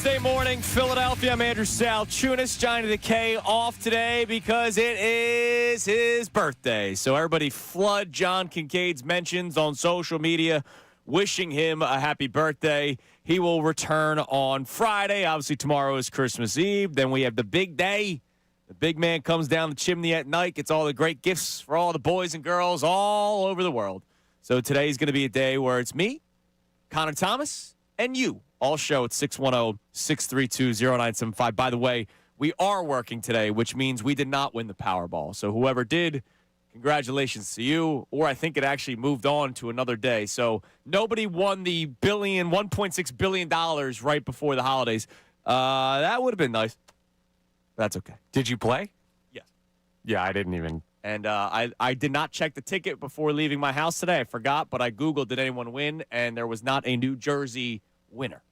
Thursday morning, Philadelphia. I'm Andrew Salciunas. Johnny the K off today because it is his birthday. So everybody flood John Kincaid's mentions on social media, wishing him a happy birthday. He will return on Friday. Obviously, tomorrow is Christmas Eve. Then we have the big day. The big man comes down the chimney at night, gets all the great gifts for all the boys and girls all over the world. So today's going to be a day where it's me, Connor Thomas, and you. All show at 610-632-0975. By the way, we are working today, which means we did not win the Powerball. So whoever did, congratulations to you. Or I think it actually moved on to another day. So nobody won the $1.6 billion right before the holidays. That would have been nice. That's okay. Did you play? Yes. Yeah, I didn't even. And I did not check the ticket before leaving my house today. I forgot, but I Googled, did anyone win? And there was not a New Jersey winner.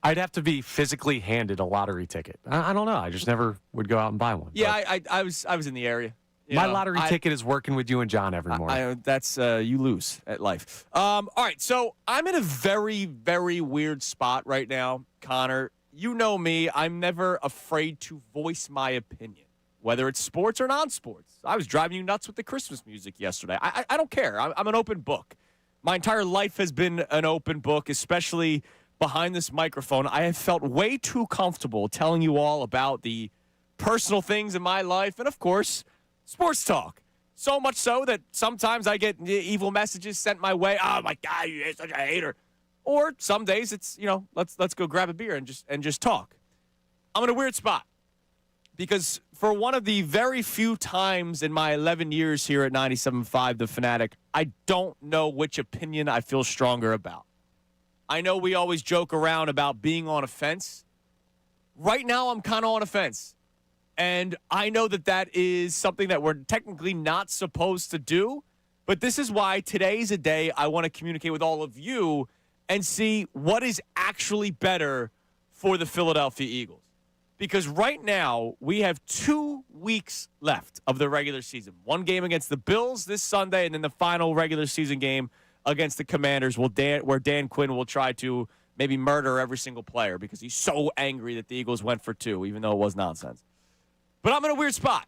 I'd have to be physically handed a lottery ticket. I don't know. I just never would go out and buy one. Yeah, I was in the area. My lottery ticket is working with you and John every morning. That's you lose at life. All right, so I'm in a very, very weird spot right now, Connor. You know me. I'm never afraid to voice my opinion, whether it's sports or non-sports. I was driving you nuts with the Christmas music yesterday. I don't care. I'm an open book. My entire life has been an open book, especially behind this microphone. I have felt way too comfortable telling you all about the personal things in my life and, of course, sports talk. So much so that sometimes I get evil messages sent my way. Oh, my God, you're such a hater. Or some days it's, let's go grab a beer and just talk. I'm in a weird spot because for one of the very few times in my 11 years here at 97.5 The Fanatic, I don't know which opinion I feel stronger about. I know we always joke around about being on a fence. Right now, I'm kind of on a fence. And I know that is something that we're technically not supposed to do. But this is why today's a day I want to communicate with all of you and see what is actually better for the Philadelphia Eagles. Because right now, we have 2 weeks left of the regular season. One game against the Bills this Sunday, and then the final regular season game against the Commanders, where Dan Quinn will try to maybe murder every single player because he's so angry that the Eagles went for 2, even though it was nonsense. But I'm in a weird spot.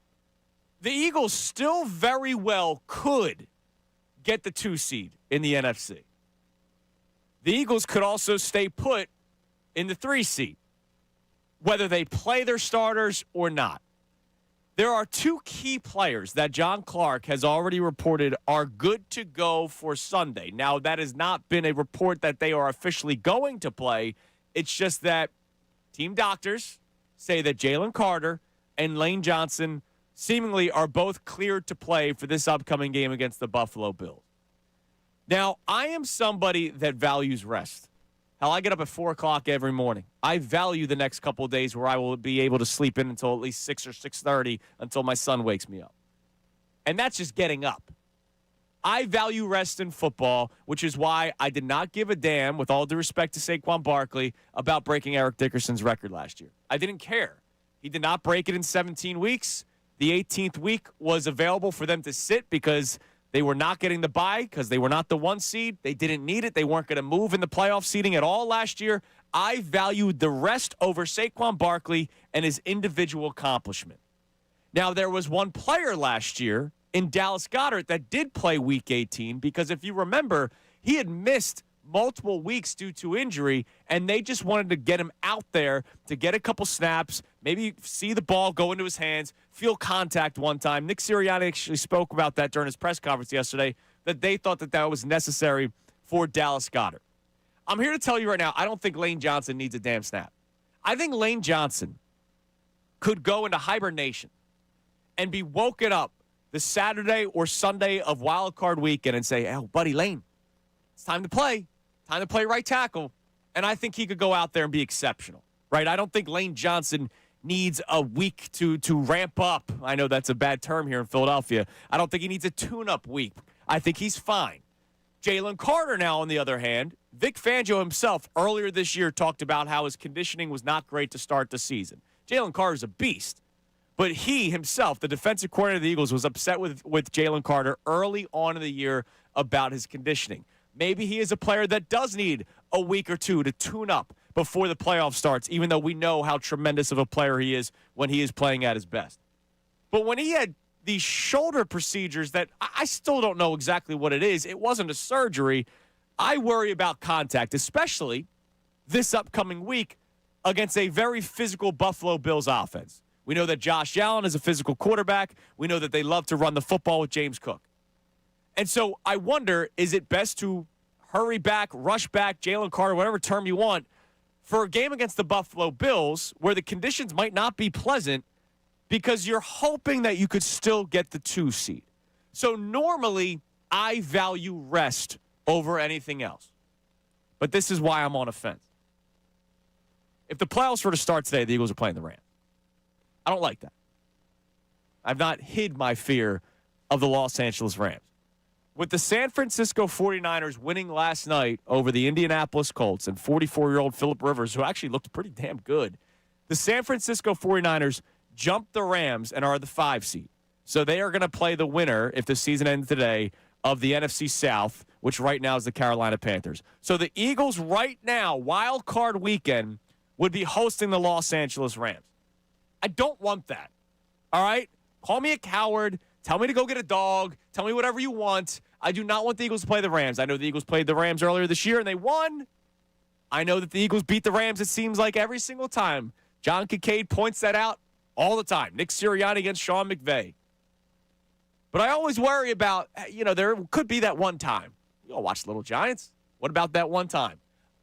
The Eagles still very well could get the 2 seed in the NFC. The Eagles could also stay put in the 3 seed, whether they play their starters or not. There are 2 key players that John Clark has already reported are good to go for Sunday. Now, that has not been a report that they are officially going to play. It's just that team doctors say that Jalen Carter and Lane Johnson seemingly are both cleared to play for this upcoming game against the Buffalo Bills. Now, I am somebody that values rest. Hell, I get up at 4 o'clock every morning. I value the next couple of days where I will be able to sleep in until at least 6 or 6:30 until my son wakes me up. And that's just getting up. I value rest in football, which is why I did not give a damn, with all due respect to Saquon Barkley, about breaking Eric Dickerson's record last year. I didn't care. He did not break it in 17 weeks. The 18th week was available for them to sit because they were not getting the bye because they were not the 1 seed. They didn't need it. They weren't going to move in the playoff seeding at all last year. I valued the rest over Saquon Barkley and his individual accomplishment. Now, there was one player last year in Dallas Goedert that did play Week 18 because if you remember, he had missed multiple weeks due to injury, and they just wanted to get him out there to get a couple snaps, maybe see the ball go into his hands, feel contact one time. Nick Sirianni actually spoke about that during his press conference yesterday, that they thought that was necessary for Dallas Goedert. I'm here to tell you right now, I don't think Lane Johnson needs a damn snap. I think Lane Johnson could go into hibernation and be woken up the Saturday or Sunday of Wild Card Weekend and say, oh, buddy Lane, it's time to play. Time to play right tackle. And I think he could go out there and be exceptional, right? I don't think Lane Johnson needs a week to ramp up. I know that's a bad term here in Philadelphia. I don't think he needs a tune-up week. I think he's fine. Jalen Carter now, on the other hand, Vic Fangio himself earlier this year talked about how his conditioning was not great to start the season. Jalen Carter's a beast. But he himself, the defensive coordinator of the Eagles, was upset with Jalen Carter early on in the year about his conditioning. Maybe he is a player that does need a week or two to tune up. before the playoff starts, even though we know how tremendous of a player he is when he is playing at his best. But when he had these shoulder procedures that I still don't know exactly what it is, it wasn't a surgery, I worry about contact, especially this upcoming week against a very physical Buffalo Bills offense. We know that Josh Allen is a physical quarterback. We know that they love to run the football with James Cook. And so I wonder, is it best to hurry back, rush back, Jalen Carter, whatever term you want, for a game against the Buffalo Bills where the conditions might not be pleasant because you're hoping that you could still get the 2 seed. So normally I value rest over anything else. But this is why I'm on a fence. If the playoffs were to start today, the Eagles are playing the Rams. I don't like that. I've not hid my fear of the Los Angeles Rams. With the San Francisco 49ers winning last night over the Indianapolis Colts and 44-year-old Phillip Rivers, who actually looked pretty damn good, the San Francisco 49ers jumped the Rams and are the 5 seed. So they are going to play the winner, if the season ends today, of the NFC South, which right now is the Carolina Panthers. So the Eagles right now, wild card weekend, would be hosting the Los Angeles Rams. I don't want that. All right? Call me a coward. Tell me to go get a dog. Tell me whatever you want. I do not want the Eagles to play the Rams. I know the Eagles played the Rams earlier this year, and they won. I know that the Eagles beat the Rams, it seems like, every single time. John Kincade points that out all the time. Nick Sirianni against Sean McVay. But I always worry about, there could be that one time. You all watch Little Giants. What about that one time?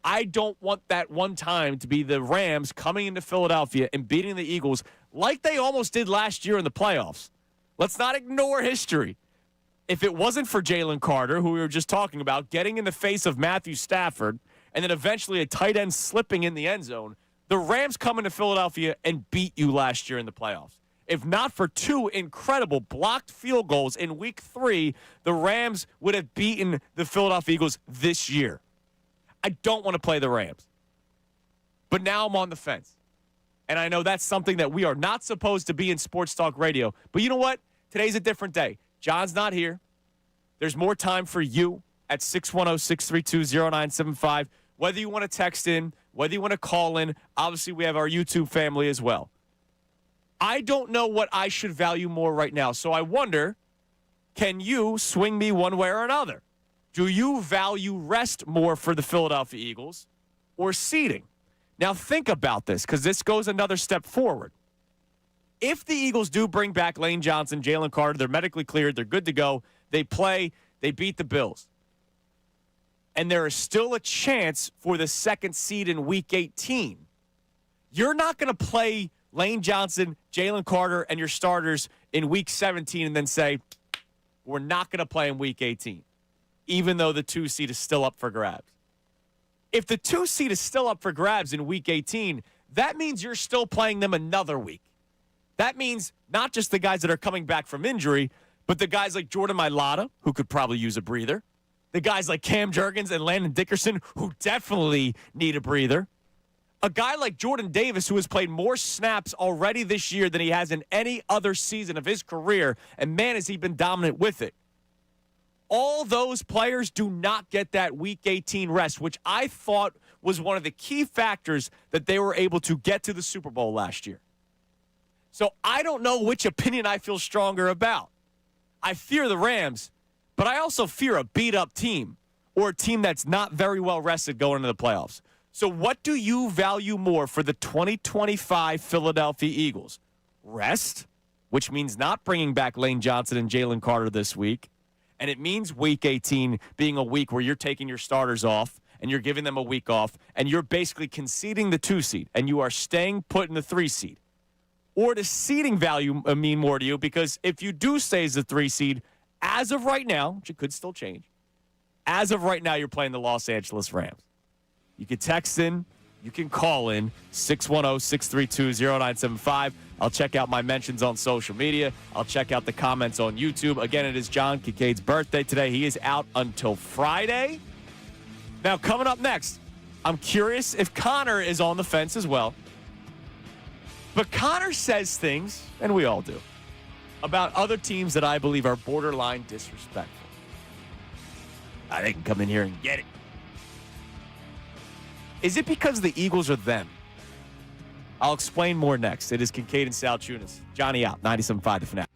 I don't want that one time to be the Rams coming into Philadelphia and beating the Eagles like they almost did last year in the playoffs. Let's not ignore history. If it wasn't for Jalen Carter, who we were just talking about, getting in the face of Matthew Stafford, and then eventually a tight end slipping in the end zone, the Rams come into Philadelphia and beat you last year in the playoffs. If not for 2 incredible blocked field goals in week 3, the Rams would have beaten the Philadelphia Eagles this year. I don't want to play the Rams. But now I'm on the fence. And I know that's something that we are not supposed to be in sports talk radio. But you know what? Today's a different day. John's not here. There's more time for you at 610-632-0975. Whether you want to text in, whether you want to call in, obviously we have our YouTube family as well. I don't know what I should value more right now. So I wonder, can you swing me one way or another? Do you value rest more for the Philadelphia Eagles or seeding? Now think about this, because this goes another step forward. If the Eagles do bring back Lane Johnson, Jalen Carter, they're medically cleared, they're good to go, they play, they beat the Bills, and there is still a chance for the 2nd seed in Week 18, you're not going to play Lane Johnson, Jalen Carter, and your starters in Week 17 and then say, we're not going to play in Week 18. Even though the 2 seed is still up for grabs. If the 2 seed is still up for grabs in Week 18, that means you're still playing them another week. That means not just the guys that are coming back from injury, but the guys like Jordan Mailata, who could probably use a breather. The guys like Cam Jurgens and Landon Dickerson, who definitely need a breather. A guy like Jordan Davis, who has played more snaps already this year than he has in any other season of his career, and man, has he been dominant with it. All those players do not get that Week 18 rest, which I thought was one of the key factors that they were able to get to the Super Bowl last year. So I don't know which opinion I feel stronger about. I fear the Rams, but I also fear a beat-up team or a team that's not very well rested going into the playoffs. So what do you value more for the 2025 Philadelphia Eagles? Rest, which means not bringing back Lane Johnson and Jalen Carter this week. And it means Week 18 being a week where you're taking your starters off and you're giving them a week off and you're basically conceding the 2 seed and you are staying put in the 3 seed. Or does seeding value mean more to you? Because if you do stay as the 3 seed, as of right now, which it could still change, as of right now, you're playing the Los Angeles Rams. You can text in. You can call in 610-632-0975. I'll check out my mentions on social media. I'll check out the comments on YouTube. Again, it is John Kincaid's birthday today. He is out until Friday. Now, coming up next, I'm curious if Connor is on the fence as well. But Connor says things, and we all do, about other teams that I believe are borderline disrespectful. They can come in here and get it. Is it because the Eagles are them? I'll explain more next. It is Kincade and Salciunas. Johnny out, 97.5 The Fanatic.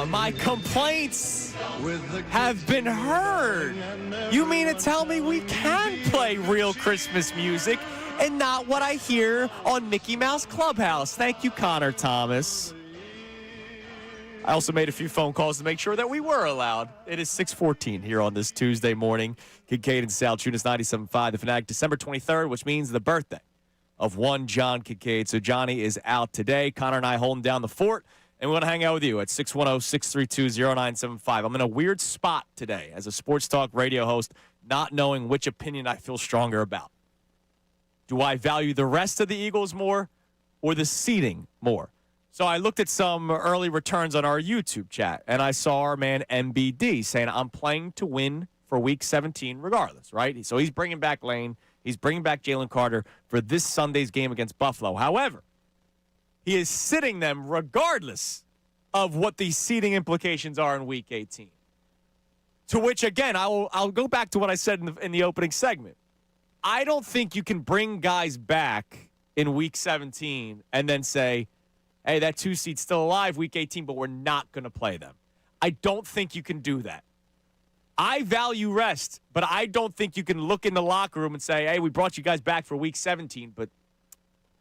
My complaints have been heard. You mean to tell me we can play real Christmas music and not what I hear on Mickey Mouse Clubhouse? Thank you, Connor Thomas. I also made a few phone calls to make sure that we were allowed. It is 6:14 here on this Tuesday morning. Kincade and Salciunas, 97.5 The Fanatic, December 23rd, which means the birthday of one John Kincade. So Johnny is out today. Connor and I holding down the fort. And we want to hang out with you at 610-632-0975. I'm in a weird spot today as a sports talk radio host, not knowing which opinion I feel stronger about. Do I value the rest of the Eagles more or the seeding more? So I looked at some early returns on our YouTube chat, and I saw our man MBD saying, I'm playing to win for Week 17 regardless, right? So he's bringing back Lane. He's bringing back Jalen Carter for this Sunday's game against Buffalo. However, he is sitting them regardless of what the seeding implications are in Week 18. To which, again, I'll go back to what I said in the opening segment. I don't think you can bring guys back in week 17 and then say, hey, that 2 seed's still alive week 18, but we're not going to play them. I don't think you can do that. I value rest, but I don't think you can look in the locker room and say, hey, we brought you guys back for week 17, but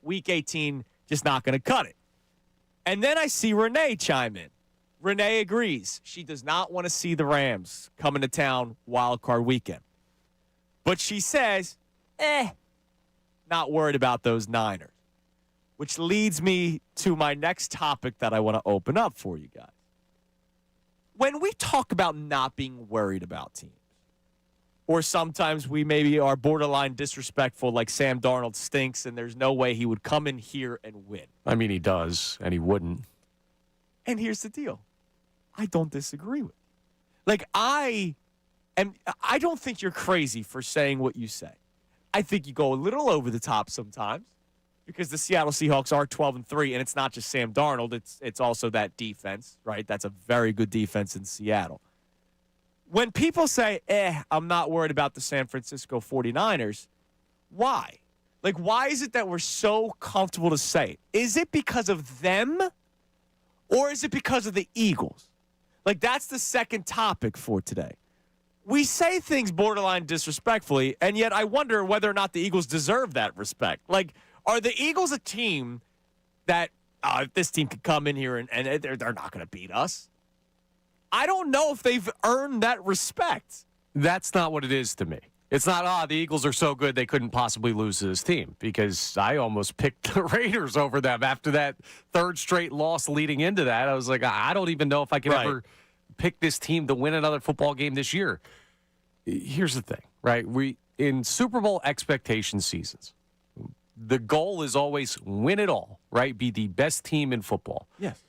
week 18, just not going to cut it. And then I see Renee chime in. Renee agrees. She does not want to see the Rams coming to town wild card weekend. But she says, not worried about those Niners. Which leads me to my next topic that I want to open up for you guys. When we talk about not being worried about teams, or sometimes we maybe are borderline disrespectful, like Sam Darnold stinks and there's no way he would come in here and win. I mean, he does, and he wouldn't. And here's the deal. I don't disagree with you. Like, I don't think you're crazy for saying what you say. I think you go a little over the top sometimes because the Seattle Seahawks are 12-3, and it's not just Sam Darnold. It's also that defense, right? That's a very good defense in Seattle. When people say, I'm not worried about the San Francisco 49ers, why? Like, why is it that we're so comfortable to say it? Is it because of them, or is it because of the Eagles? Like, that's the second topic for today. We say things borderline disrespectfully, and yet I wonder whether or not the Eagles deserve that respect. Like, are the Eagles a team that, if this team could come in here and they're not going to beat us? I don't know if they've earned that respect. That's not what it is to me. It's not, the Eagles are so good they couldn't possibly lose to this team, because I almost picked the Raiders over them after that third straight loss leading into that. I was like, I don't even know if I can ever pick this team to win another football game this year. Here's the thing, right? In Super Bowl expectation seasons, the goal is always win it all, right? Be the best team in football. Yes.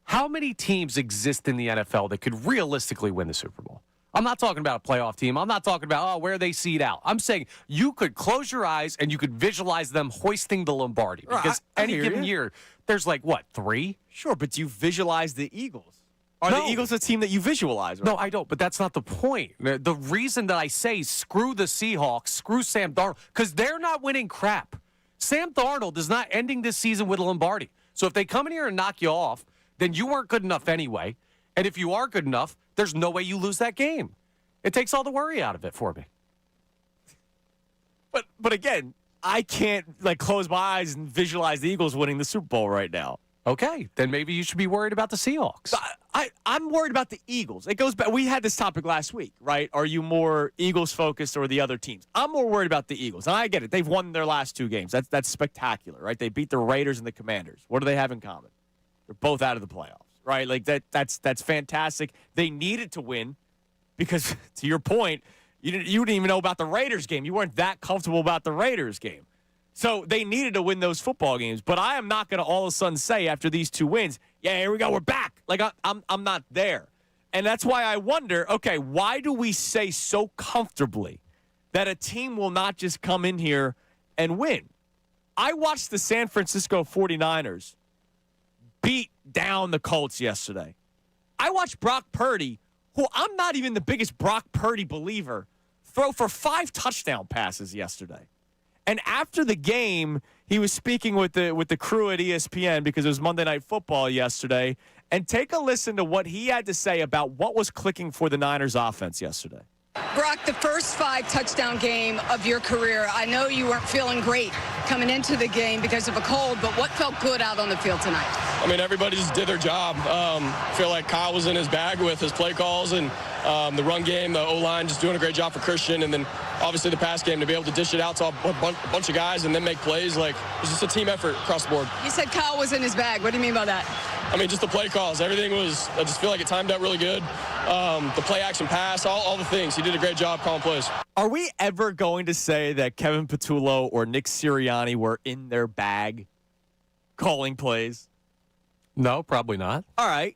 How many teams exist in the NFL that could realistically win the Super Bowl? I'm not talking about a playoff team. I'm not talking about, where they seed out. I'm saying you could close your eyes and you could visualize them hoisting the Lombardi. Because any given year, there's 3? Sure, but do you visualize the Eagles? Are the Eagles a team that you visualize? Right? No, I don't, but that's not the point. The reason that I say screw the Seahawks, screw Sam Darnold, because they're not winning crap. Sam Darnold is not ending this season with a Lombardi. So if they come in here and knock you off, then you weren't good enough anyway. And if you are good enough, there's no way you lose that game. It takes all the worry out of it for me. But again, I can't close my eyes and visualize the Eagles winning the Super Bowl right now. Okay, then maybe you should be worried about the Seahawks. I'm worried about the Eagles. It goes back. We had this topic last week, right? Are you more Eagles focused or the other teams? I'm more worried about the Eagles. And I get it. They've won their last 2 games. That's spectacular, right? They beat the Raiders and the Commanders. What do they have in common? They're both out of the playoffs, right? That's fantastic. They needed to win because, to your point, you didn't even know about the Raiders game. You weren't that comfortable about the Raiders game. So they needed to win those football games. But I am not going to all of a sudden say after these 2 wins, yeah, here we go, we're back. I'm not there. And that's why I wonder, okay, why do we say so comfortably that a team will not just come in here and win? I watched the San Francisco 49ers beat down the Colts yesterday. I watched Brock Purdy, who I'm not even the biggest Brock Purdy believer, throw for 5 touchdown passes yesterday. And after the game, he was speaking with the crew at ESPN because it was Monday Night Football yesterday. And take a listen to what he had to say about what was clicking for the Niners offense yesterday. Brock, the first 5 touchdown game of your career, I know you weren't feeling great coming into the game because of a cold, but what felt good out on the field tonight? I mean, everybody just did their job. I feel like Kyle was in his bag with his play calls and the run game, the O-line just doing a great job for Christian, and then obviously the pass game to be able to dish it out to a bunch of guys and then make plays. It's just a team effort across the board. You said Kyle was in his bag. What do you mean by that? I mean, just the play calls. Everything was, I just feel like it timed out really good. The play action pass, all the things. He did a great job calling plays. Are we ever going to say that Kevin Patullo or Nick Sirianni were in their bag calling plays? No, probably not. All right.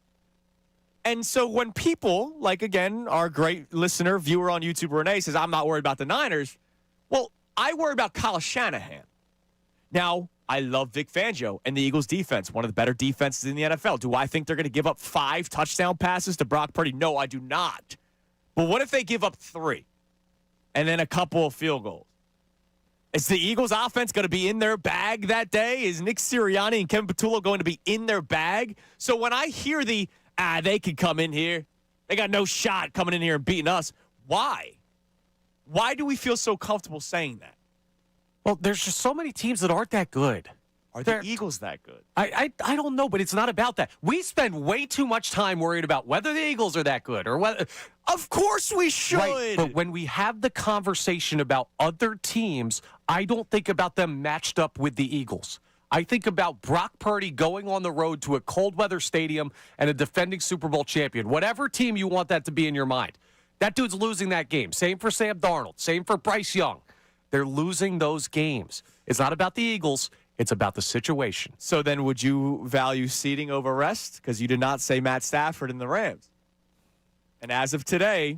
And so when people, again, our great listener, viewer on YouTube, Renee, says, I'm not worried about the Niners, well, I worry about Kyle Shanahan. Now, I love Vic Fangio and the Eagles defense, one of the better defenses in the NFL. Do I think they're going to give up 5 touchdown passes to Brock Purdy? No, I do not. But what if they give up 3 and then a couple of field goals? Is the Eagles offense going to be in their bag that day? Is Nick Sirianni and Kevin Patullo going to be in their bag? So when I hear they could come in here, they got no shot coming in here and beating us. Why? Why do we feel so comfortable saying that? Well, there's just so many teams that aren't that good. Are the Eagles that good? I don't know, but it's not about that. We spend way too much time worried about whether the Eagles are that good or whether. Of course we should. Right, but when we have the conversation about other teams, I don't think about them matched up with the Eagles. I think about Brock Purdy going on the road to a cold weather stadium and a defending Super Bowl champion. Whatever team you want that to be in your mind. That dude's losing that game. Same for Sam Darnold. Same for Bryce Young. They're losing those games. It's not about the Eagles. It's about the situation. So then would you value seeding over rest? Because you did not say Matt Stafford in the Rams. And as of today,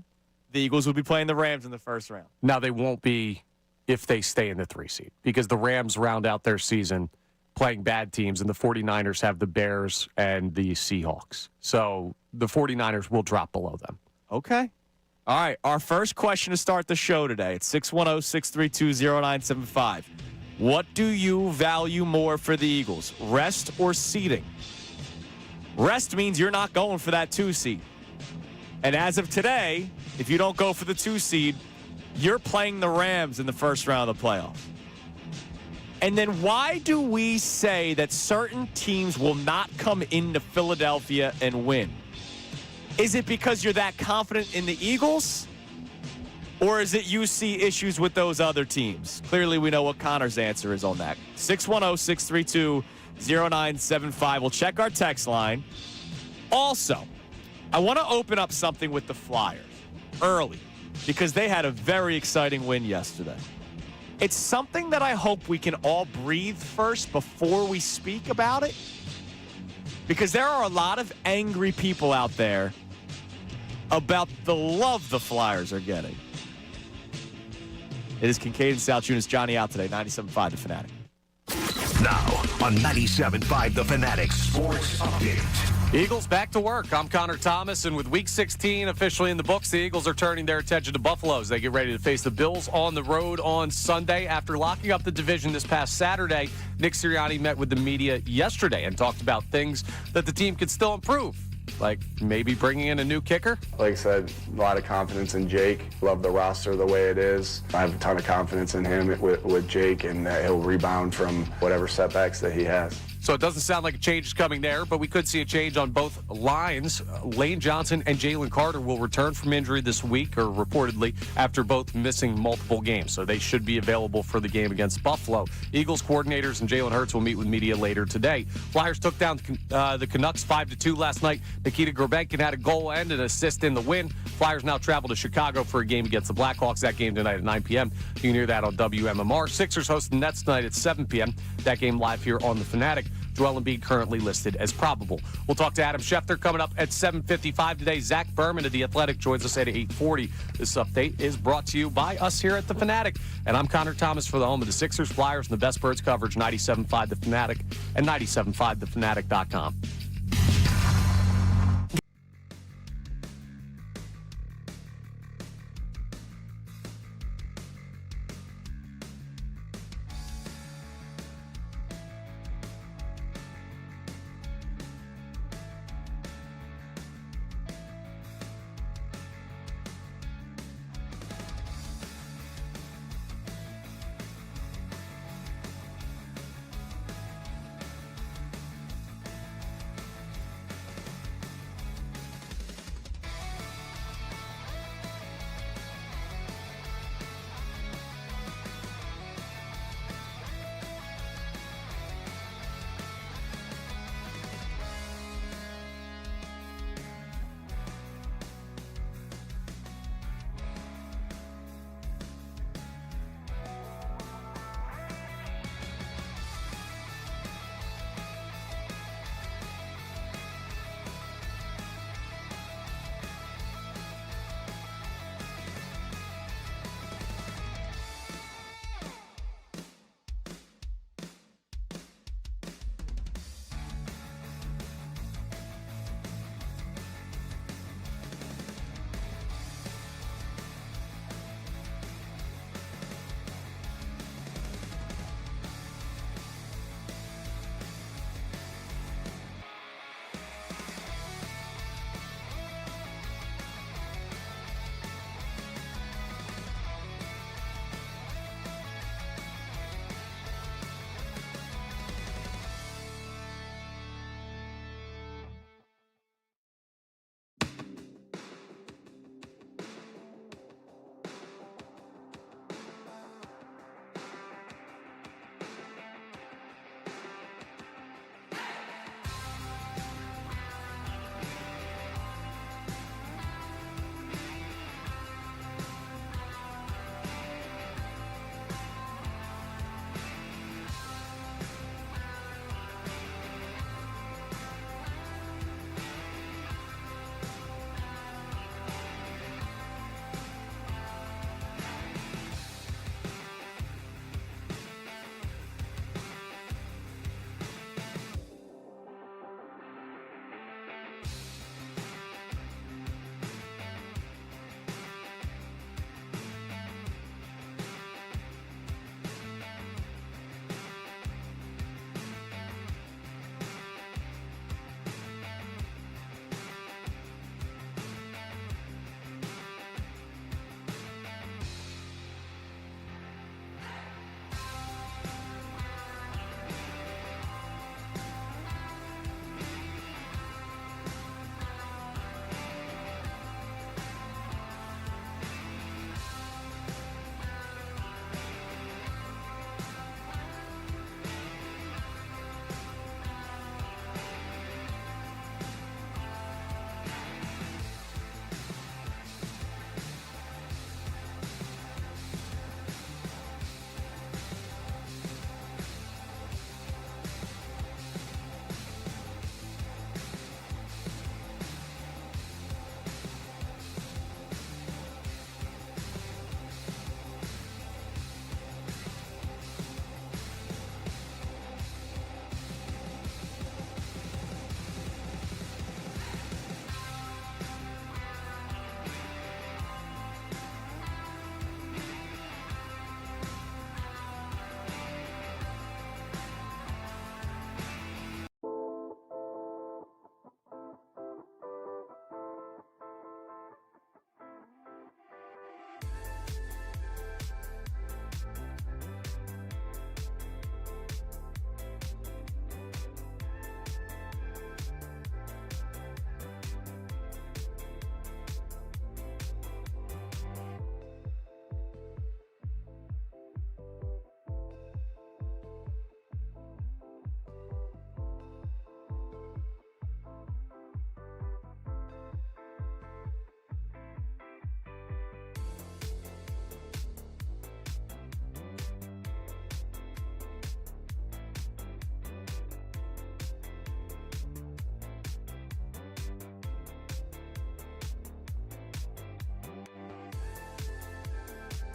the Eagles will be playing the Rams in the first round. Now, they won't be if they stay in the 3 seed because the Rams round out their season playing bad teams, and the 49ers have the Bears and the Seahawks. So the 49ers will drop below them. Okay. All right. Our first question to start the show today. It's 610-632-0975. What do you value more for the Eagles, rest or seeding? Rest means you're not going for that 2 seed. And as of today, if you don't go for the 2 seed, you're playing the Rams in the first round of the playoffs. And then why do we say that certain teams will not come into Philadelphia and win? Is it because you're that confident in the Eagles? Or is it you see issues with those other teams? Clearly, we know what Connor's answer is on that. 610-632-0975. We'll check our text line. Also, I want to open up something with the Flyers early because they had a very exciting win yesterday. It's something that I hope we can all breathe first before we speak about it, because there are a lot of angry people out there about the love the Flyers are getting. It is Kincade Salciunas, Johnny out today, 97.5 The Fanatic. Now on 97.5 The Fanatic Sports Update. Eagles back to work. I'm Connor Thomas, and with Week 16 officially in the books, the Eagles are turning their attention to Buffalo as they get ready to face the Bills on the road on Sunday. After locking up the division this past Saturday, Nick Sirianni met with the media yesterday and talked about things that the team could still improve, like maybe bringing in a new kicker. Like I said, a lot of confidence in Jake. Love the roster the way it is. I have a ton of confidence in him with Jake, and that he'll rebound from whatever setbacks that he has. So it doesn't sound like a change is coming there, but we could see a change on both lines. Lane Johnson and Jalen Carter will return from injury this week, or reportedly, after both missing multiple games. So they should be available for the game against Buffalo. Eagles coordinators and Jalen Hurts will meet with media later today. Flyers took down the Canucks 5-2 last night. Nikita Gorbenkin had a goal and an assist in the win. Flyers now travel to Chicago for a game against the Blackhawks. That game tonight at 9 p.m. You can hear that on WMMR. Sixers host the Nets tonight at 7 p.m. That game live here on The Fanatic. Joel Embiid currently listed as probable. We'll talk to Adam Schefter coming up at 7:55 today. Zach Berman of The Athletic joins us at 8:40. This update is brought to you by us here at The Fanatic. And I'm Connor Thomas for the home of the Sixers, Flyers, and the best Birds coverage, 97.5 The Fanatic and 97.5thefanatic.com.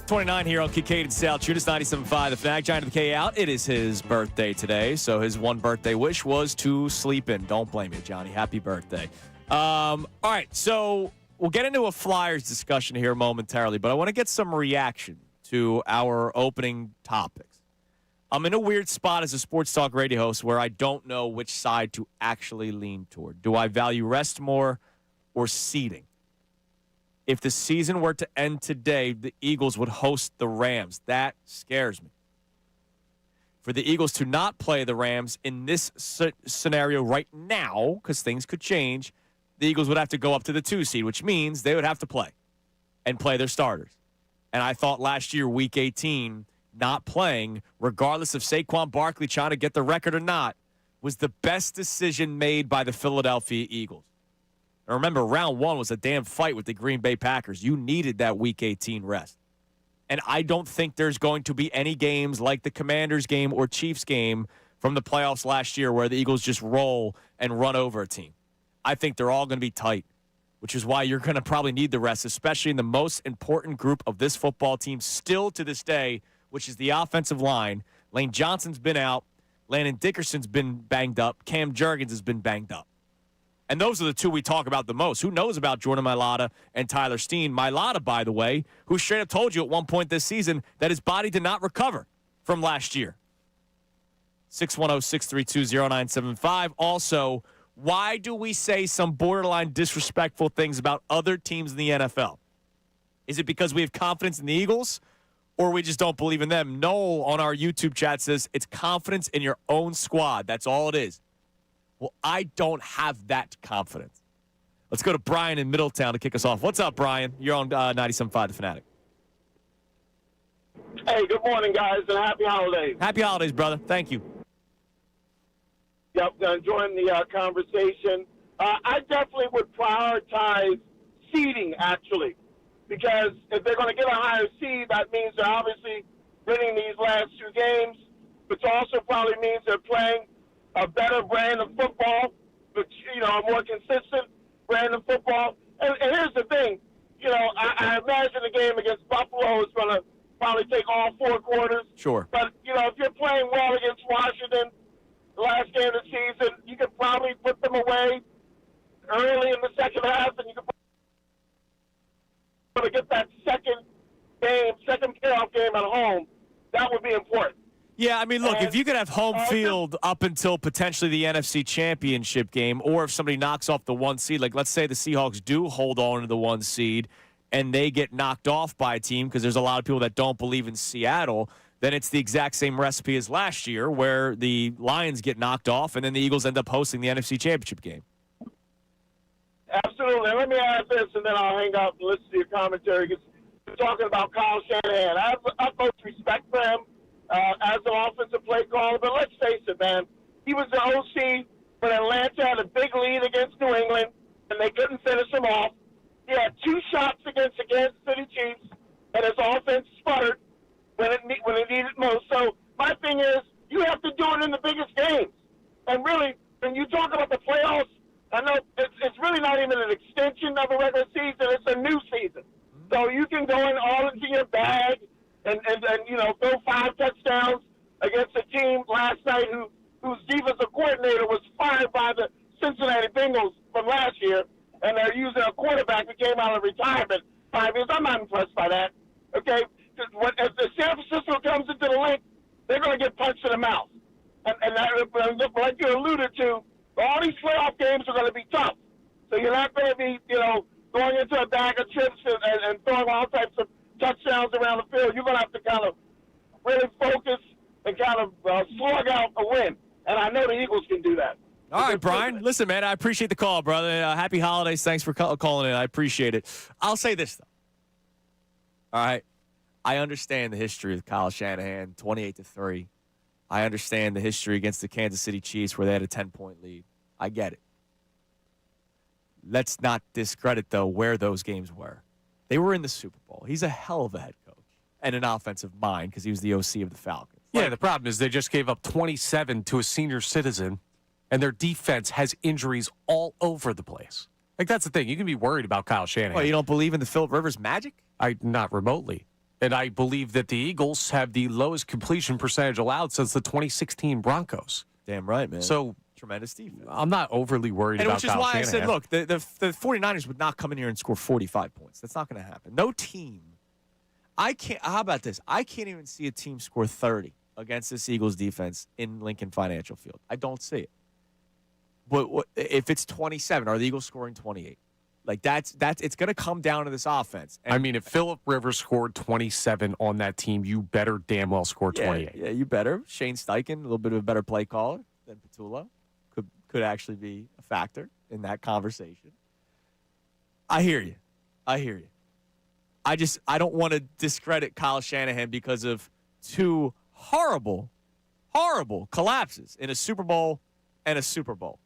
29 here on Kincade Salciunas, 97.5 The Fanatic, Giant of the K out. It is his birthday today, so his one birthday wish was to sleep in. Don't blame me, Johnny. Happy birthday. All right, so we'll get into a Flyers discussion here momentarily, but I want to get some reaction to our opening topics. I'm in a weird spot as a sports talk radio host where I don't know which side to actually lean toward. Do I value rest more or seeding? If the season were to end today, the Eagles would host the Rams. That scares me. For the Eagles to not play the Rams in this scenario right now, because things could change, the Eagles would have to go up to the 2 seed, which means they would have to play and play their starters. And I thought last year, Week 18, not playing, regardless of Saquon Barkley trying to get the record or not, was the best decision made by the Philadelphia Eagles. And remember, round 1 was a damn fight with the Green Bay Packers. You needed that Week 18 rest. And I don't think there's going to be any games like the Commanders game or Chiefs game from the playoffs last year where the Eagles just roll and run over a team. I think they're all going to be tight, which is why you're going to probably need the rest, especially in the most important group of this football team still to this day, which is the offensive line. Lane Johnson's been out. Landon Dickerson's been banged up. Cam Jurgens has been banged up. And those are the two we talk about the most. Who knows about Jordan Mailata and Tyler Steen? Mailata, by the way, who straight up told you at one point this season that his body did not recover from last year. 610-632-0975. Also, why do we say some borderline disrespectful things about other teams in the NFL? Is it because we have confidence in the Eagles, or we just don't believe in them? Noel on our YouTube chat says it's confidence in your own squad. That's all it is. Well, I don't have that confidence. Let's go to Brian in Middletown to kick us off. What's up, Brian? You're on 97.5 The Fanatic. Hey, good morning, guys, and happy holidays. Happy holidays, brother. Thank you. Yep, enjoying the conversation. I definitely would prioritize seeding, actually, because if they're going to get a higher seed, that means they're obviously winning these last 2 games, which also probably means they're playing a better brand of football, but, a more consistent brand of football. And here's the thing, I imagine the game against Buffalo is going to probably take all 4 quarters. Sure. But, if you're playing well against Washington, the last game of the season, you could probably put them away early in the second half, and you could probably get that second playoff game at home. That would be important. Yeah, I mean, look, if you could have home field up until potentially the NFC Championship game, or if somebody knocks off the 1 seed, like let's say the Seahawks do hold on to the 1 seed and they get knocked off by a team because there's a lot of people that don't believe in Seattle, then it's the exact same recipe as last year where the Lions get knocked off and then the Eagles end up hosting the NFC Championship game. Absolutely. Let me add this, and then I'll hang out and listen to your commentary, because we're talking about Kyle Shanahan. I have utmost respect for him as an offensive play caller, but let's face it, man. He was the OC when Atlanta had a big lead against New England, and they couldn't finish him off. He had 2 shots against the Kansas City Chiefs, and his offense sputtered when it needed most. So my thing is, you have to do it in the biggest games. And really, when you talk about the playoffs, I know it's really not even an extension of a regular season. It's a new season. So you can go in all into your bag and throw 5 touchdowns against a team last night whose defensive coordinator was fired by the Cincinnati Bengals from last year, and they're using a quarterback who came out of retirement 5 years. I'm not impressed by that. Okay? If the San Francisco comes into the link, they're going to get punched in the mouth. And like you alluded to, all these playoff games are going to be tough. So you're not going to be, going into a bag of chips and throwing all types of touchdowns around the field. You're going to have to kind of really focus and kind of slug out a win. And I know the Eagles can do that. All right, Brian. Listen, man, I appreciate the call, brother. Happy holidays. Thanks for calling in. I appreciate it. I'll say this, though. All right. I understand the history of Kyle Shanahan, 28-3. I understand the history against the Kansas City Chiefs where they had a 10-point lead. I get it. Let's not discredit, though, where those games were. They were in the Super Bowl. He's a hell of a head coach and an offensive mind because he was the OC of the Falcons. Yeah, the problem is they just gave up 27 to a senior citizen, and their defense has injuries all over the place. Like, that's the thing. You can be worried about Kyle Shanahan. Well, you don't believe in the Philip Rivers magic? Not remotely. And I believe that the Eagles have the lowest completion percentage allowed since the 2016 Broncos. Damn right, man. So tremendous defense. I'm not overly worried And about which is Kyle why Shanahan. I said, look, the 49ers would not come in here and score 45 points. That's not going to happen. No team. How about this? I can't even see a team score 30 against this Eagles defense in Lincoln Financial Field. I don't see it. But if it's 27, are the Eagles scoring 28? Like that's it's going to come down to this offense. And I mean, if Phillip Rivers scored 27 on that team, you better damn well score 28. Yeah, you better. Shane Steichen, a little bit of a better play caller than Petula, could actually be a factor in that conversation. I hear you. I don't want to discredit Kyle Shanahan because of two horrible collapses in a Super Bowl and a Super Bowl.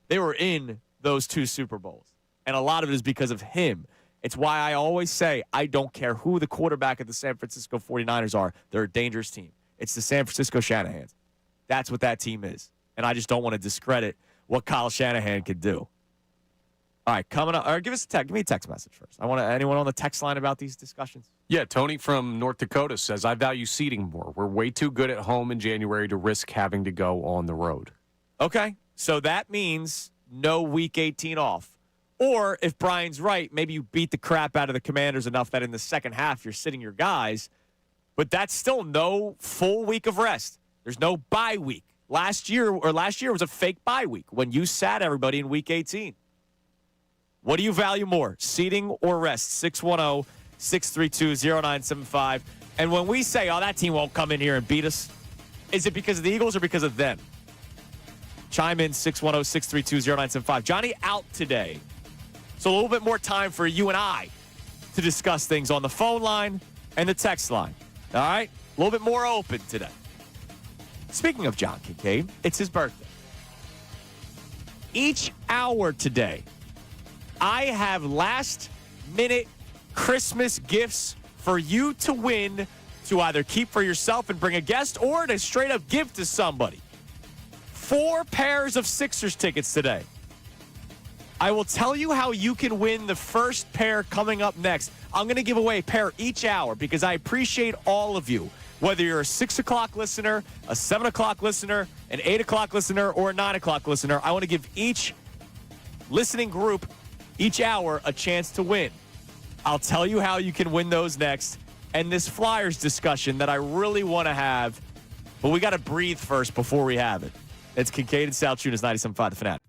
They were in those two Super Bowls. And a lot of it is because of him. It's why I always say I don't care who the quarterback of the San Francisco 49ers are. They're a dangerous team. It's the San Francisco Shanahans. That's what that team is. And I just don't want to discredit what Kyle Shanahan could do. All right, coming up. Or give me a text message first. Anyone on the text line about these discussions? Yeah, Tony from North Dakota says, I value seating more. We're way too good at home in January to risk having to go on the road. Okay, so that means no Week 18 off. Or if Brian's right, maybe you beat the crap out of the Commanders enough that in the second half you're sitting your guys, but that's still no full week of rest. There's no bye week. Last year was a fake bye week when you sat everybody in Week 18. What do you value more, seating or rest? 610-632-0975. And when we say, oh, that team won't come in here and beat us, is it because of the Eagles or because of them? Chime in 610-632-0975. Johnny out today. So a little bit more time for you and I to discuss things on the phone line and the text line. All right? A little bit more open today. Speaking of John Kincade, it's his birthday. Each hour today, I have last-minute Christmas gifts for you to win to either keep for yourself and bring a guest or to straight up give to somebody. 4 pairs of Sixers tickets today. I will tell you how you can win the first pair coming up next. I'm going to give away a pair each hour because I appreciate all of you. Whether you're a 6 o'clock listener, a 7 o'clock listener, an 8 o'clock listener, or a 9 o'clock listener, I want to give each listening group each hour a chance to win. I'll tell you how you can win those next. And this Flyers discussion that I really want to have, but we got to breathe first before we have it. It's Kincade Salciunas, 97.5 The Fanatic.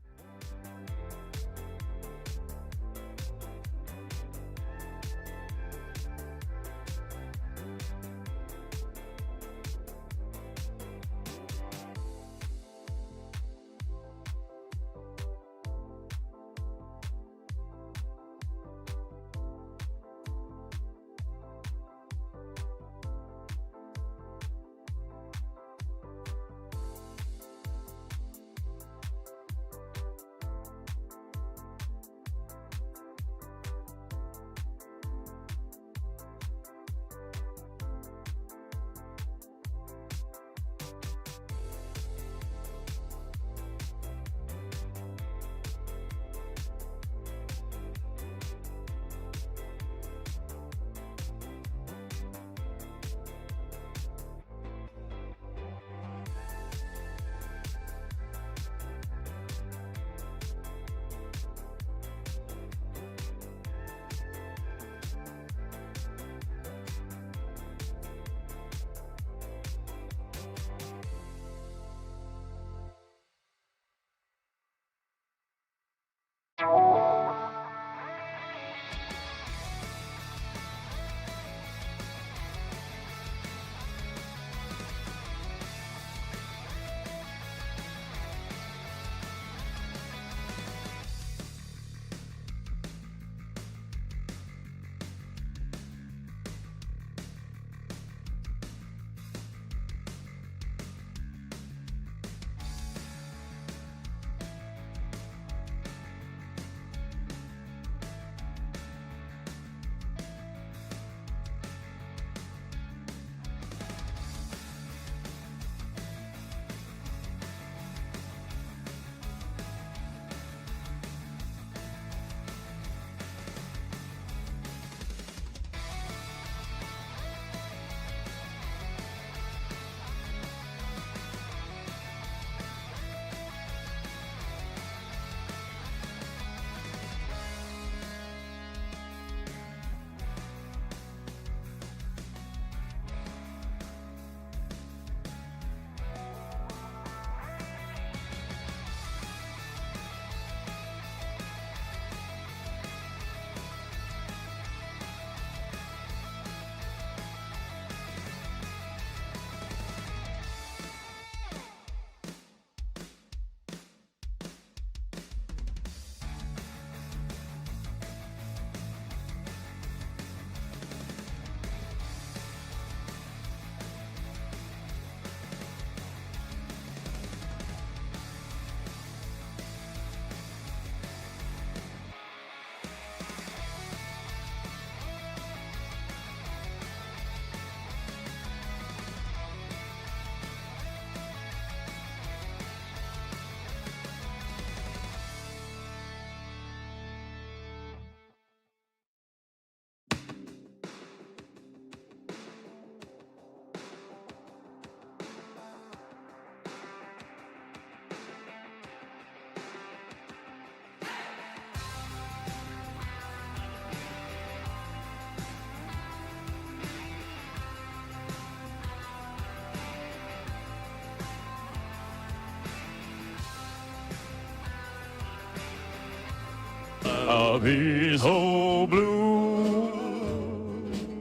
I'll be so blue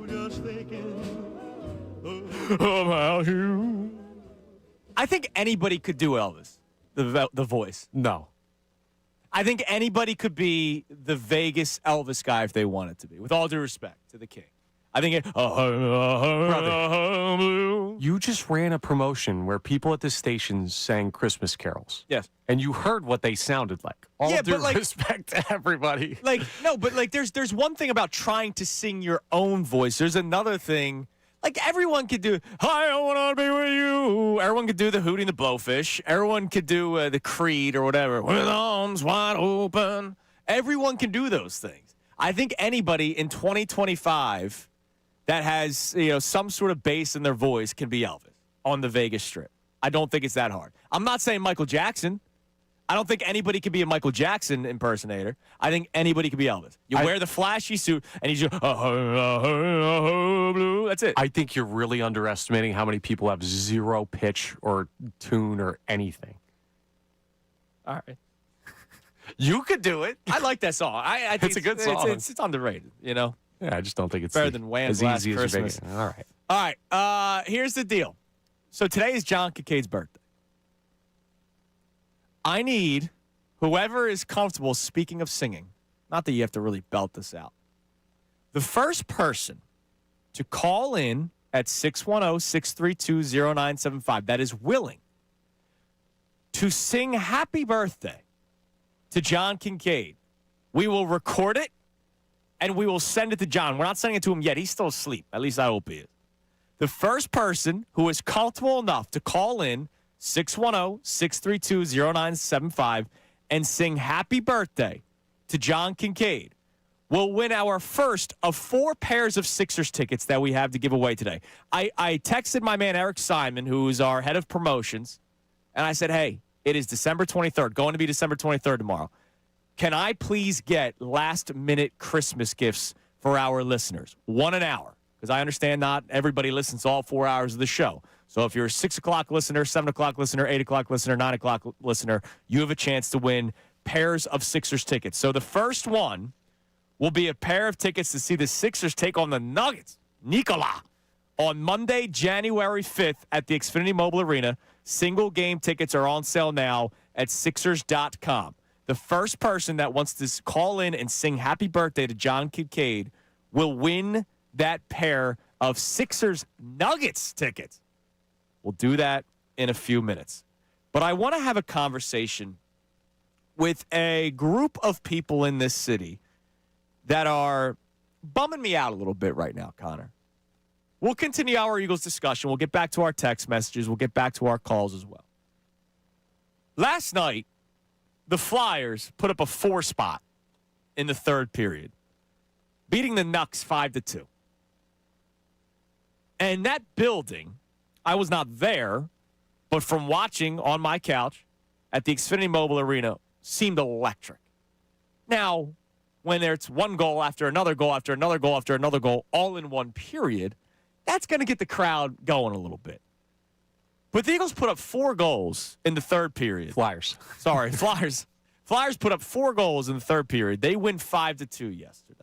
just thinking about you. I think anybody could do Elvis, the voice. No. I think anybody could be the Vegas Elvis guy if they wanted to be, with all due respect to the king. I think Brother, you just ran a promotion where people at the station sang Christmas carols. Yes. And you heard what they sounded like. All due respect to everybody. There's one thing about trying to sing your own voice. There's another thing. Like, everyone could do, I want to be with you. Everyone could do the Hootie and the Blowfish. Everyone could do the Creed or whatever. With arms wide open. Everyone can do those things. I think anybody in 2025 that has, some sort of bass in their voice can be Elvis on the Vegas Strip. I don't think it's that hard. I'm not saying Michael Jackson. I don't think anybody can be a Michael Jackson impersonator. I think anybody can be Elvis. You wear the flashy suit, and he's just, blue. That's it. I think you're really underestimating how many people have zero pitch or tune or anything. All right. You could do it. I like that song. I think it's a good song. It's underrated, Yeah, I just don't think it's better than Wham's as Last easy Christmas. as you're making it. All right. Here's the deal. So today is John Kincaid's birthday. I need whoever is comfortable, speaking of singing, not that you have to really belt this out, the first person to call in at 610-632-0975 that is willing to sing happy birthday to John Kincade. We will record it, and we will send it to John. We're not sending it to him yet. He's still asleep. At least I hope he is. The first person who is comfortable enough to call in 610-632-0975 and sing happy birthday to John Kincade will win our first of 4 pairs of Sixers tickets that we have to give away today. I texted my man Eric Simon, who is our head of promotions, and I said, hey, it is December 23rd, going to be December 23rd tomorrow. Can I please get last-minute Christmas gifts for our listeners? 1 an hour, because I understand not everybody listens to all 4 hours of the show. So if you're a 6 o'clock listener, 7 o'clock listener, 8 o'clock listener, 9 o'clock listener, you have a chance to win pairs of Sixers tickets. So the first one will be a pair of tickets to see the Sixers take on the Nuggets, Nikola, on Monday, January 5th at the Xfinity Mobile Arena. Single game tickets are on sale now at Sixers.com. The first person that wants to call in and sing happy birthday to John Kincade will win that pair of Sixers Nuggets tickets. We'll do that in a few minutes. But I want to have a conversation with a group of people in this city that are bumming me out a little bit right now, Connor. We'll continue our Eagles discussion. We'll get back to our text messages. We'll get back to our calls as well. Last night, the Flyers put up a 4 spot in the third period, beating the Knucks 5-2. And that building, I was not there, but from watching on my couch at the Xfinity Mobile Arena, seemed electric. Now, when it's one goal after another goal after another goal after another goal, all in one period, that's going to get the crowd going a little bit. But the Eagles put up 4 goals in the third period. Flyers. Sorry, Flyers. Flyers put up 4 goals in the third period. They win 5-2 yesterday.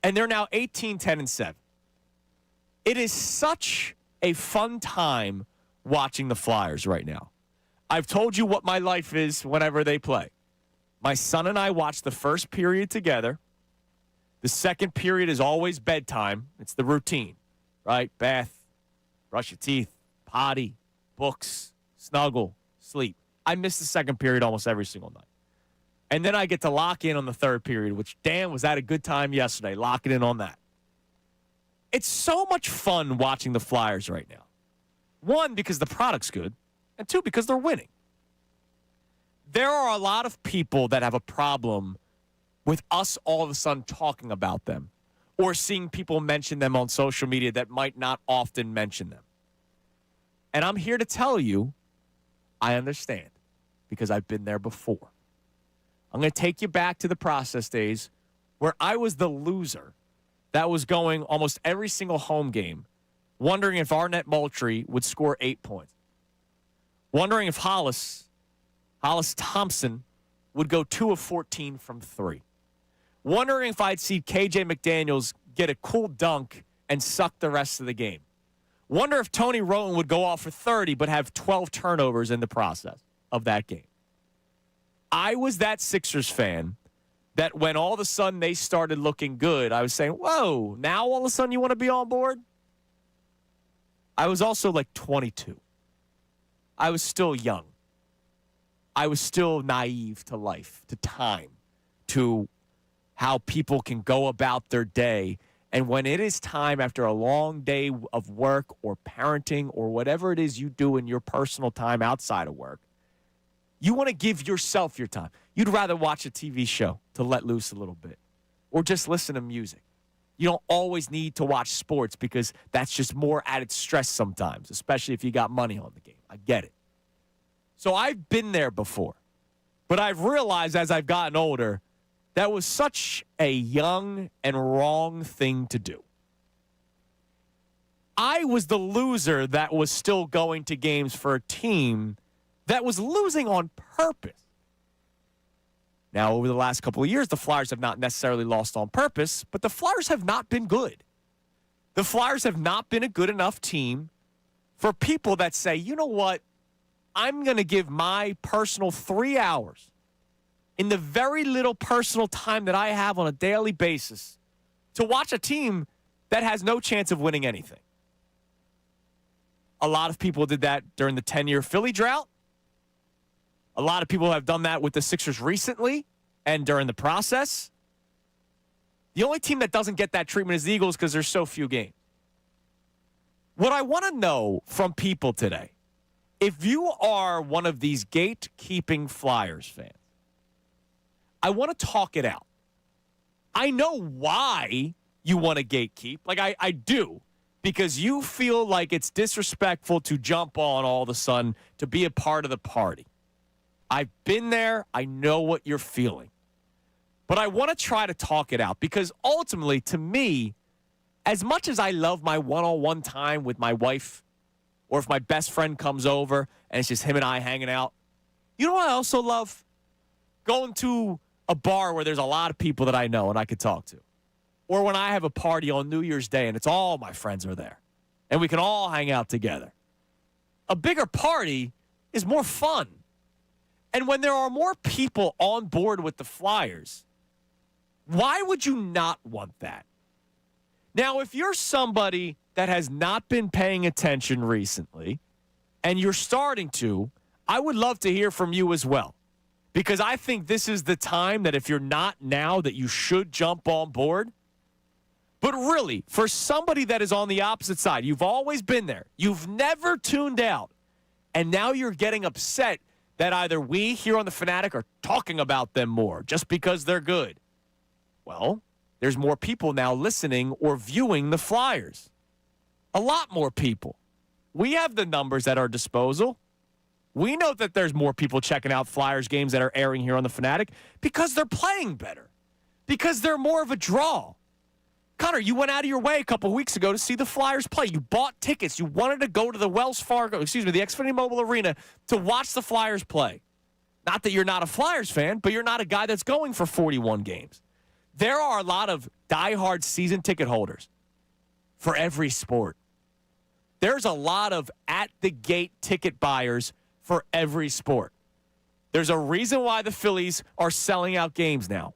And they're now 18-10-7. It is such a fun time watching the Flyers right now. I've told you what my life is whenever they play. My son and I watch the first period together. The second period is always bedtime. It's the routine, right? Bath, brush your teeth, potty, books, snuggle, sleep. I miss the second period almost every single night. And then I get to lock in on the third period, which, damn, was that a good time yesterday, locking in on that. It's so much fun watching the Flyers right now. 1, because the product's good, and 2, because they're winning. There are a lot of people that have a problem with us all of a sudden talking about them or seeing people mention them on social media that might not often mention them. And I'm here to tell you, I understand, because I've been there before. I'm going to take you back to the process days where I was the loser that was going almost every single home game, wondering if Arnett Moultrie would score 8 points. Wondering if Hollis Thompson would go 2 of 14 from 3. Wondering if I'd see KJ McDaniels get a cool dunk and suck the rest of the game. Wonder if Tony Roten would go off for 30 but have 12 turnovers in the process of that game. I was that Sixers fan that when all of a sudden they started looking good, I was saying, whoa, now all of a sudden you want to be on board? I was also like 22. I was still young. I was still naive to life, to time, to how people can go about their day. And when it is time after a long day of work or parenting or whatever it is you do in your personal time outside of work, you want to give yourself your time. You'd rather watch a TV show to let loose a little bit or just listen to music. You don't always need to watch sports because that's just more added stress sometimes, especially if you got money on the game. I get it. So I've been there before, but I've realized as I've gotten older, that was such a young and wrong thing to do. I was the loser that was still going to games for a team that was losing on purpose. Now, over the last couple of years, the Flyers have not necessarily lost on purpose, but the Flyers have not been good. The Flyers have not been a good enough team for people that say, you know what, I'm going to give my personal 3 hours in the very little personal time that I have on a daily basis to watch a team that has no chance of winning anything. A lot of people did that during the 10-year Philly drought. A lot of people have done that with the Sixers recently and during the process. The only team that doesn't get that treatment is the Eagles because there's so few games. What I want to know from people today, if you are one of these gatekeeping Flyers fans, I want to talk it out. I know why you want to gatekeep. Like, I do. Because you feel like it's disrespectful to jump on all of a sudden to be a part of the party. I've been there. I know what you're feeling. But I want to try to talk it out because ultimately, to me, as much as I love my one-on-one time with my wife, or if my best friend comes over and it's just him and I hanging out, you know what I also love? Going to a bar where there's a lot of people that I know and I could talk to. Or when I have a party on New Year's Day and it's all my friends are there and we can all hang out together. A bigger party is more fun. And when there are more people on board with the Flyers, why would you not want that? Now, if you're somebody that has not been paying attention recently and you're starting to, I would love to hear from you as well. Because I think this is the time that if you're not now, that you should jump on board. But really, for somebody that is on the opposite side, you've always been there. You've never tuned out. And now you're getting upset that either we here on the Fanatic are talking about them more just because they're good. Well, there's more people now listening or viewing the Flyers. A lot more people. We have the numbers at our disposal. We know that there's more people checking out Flyers games that are airing here on the Fanatic because they're playing better, because they're more of a draw. Connor, you went out of your way a couple of weeks ago to see the Flyers play. You bought tickets. You wanted to go to the the Xfinity Mobile Arena to watch the Flyers play. Not that you're not a Flyers fan, but you're not a guy that's going for 41 games. There are a lot of diehard season ticket holders for every sport. There's a lot of at-the-gate ticket buyers for every sport. There's a reason why the Phillies are selling out games now,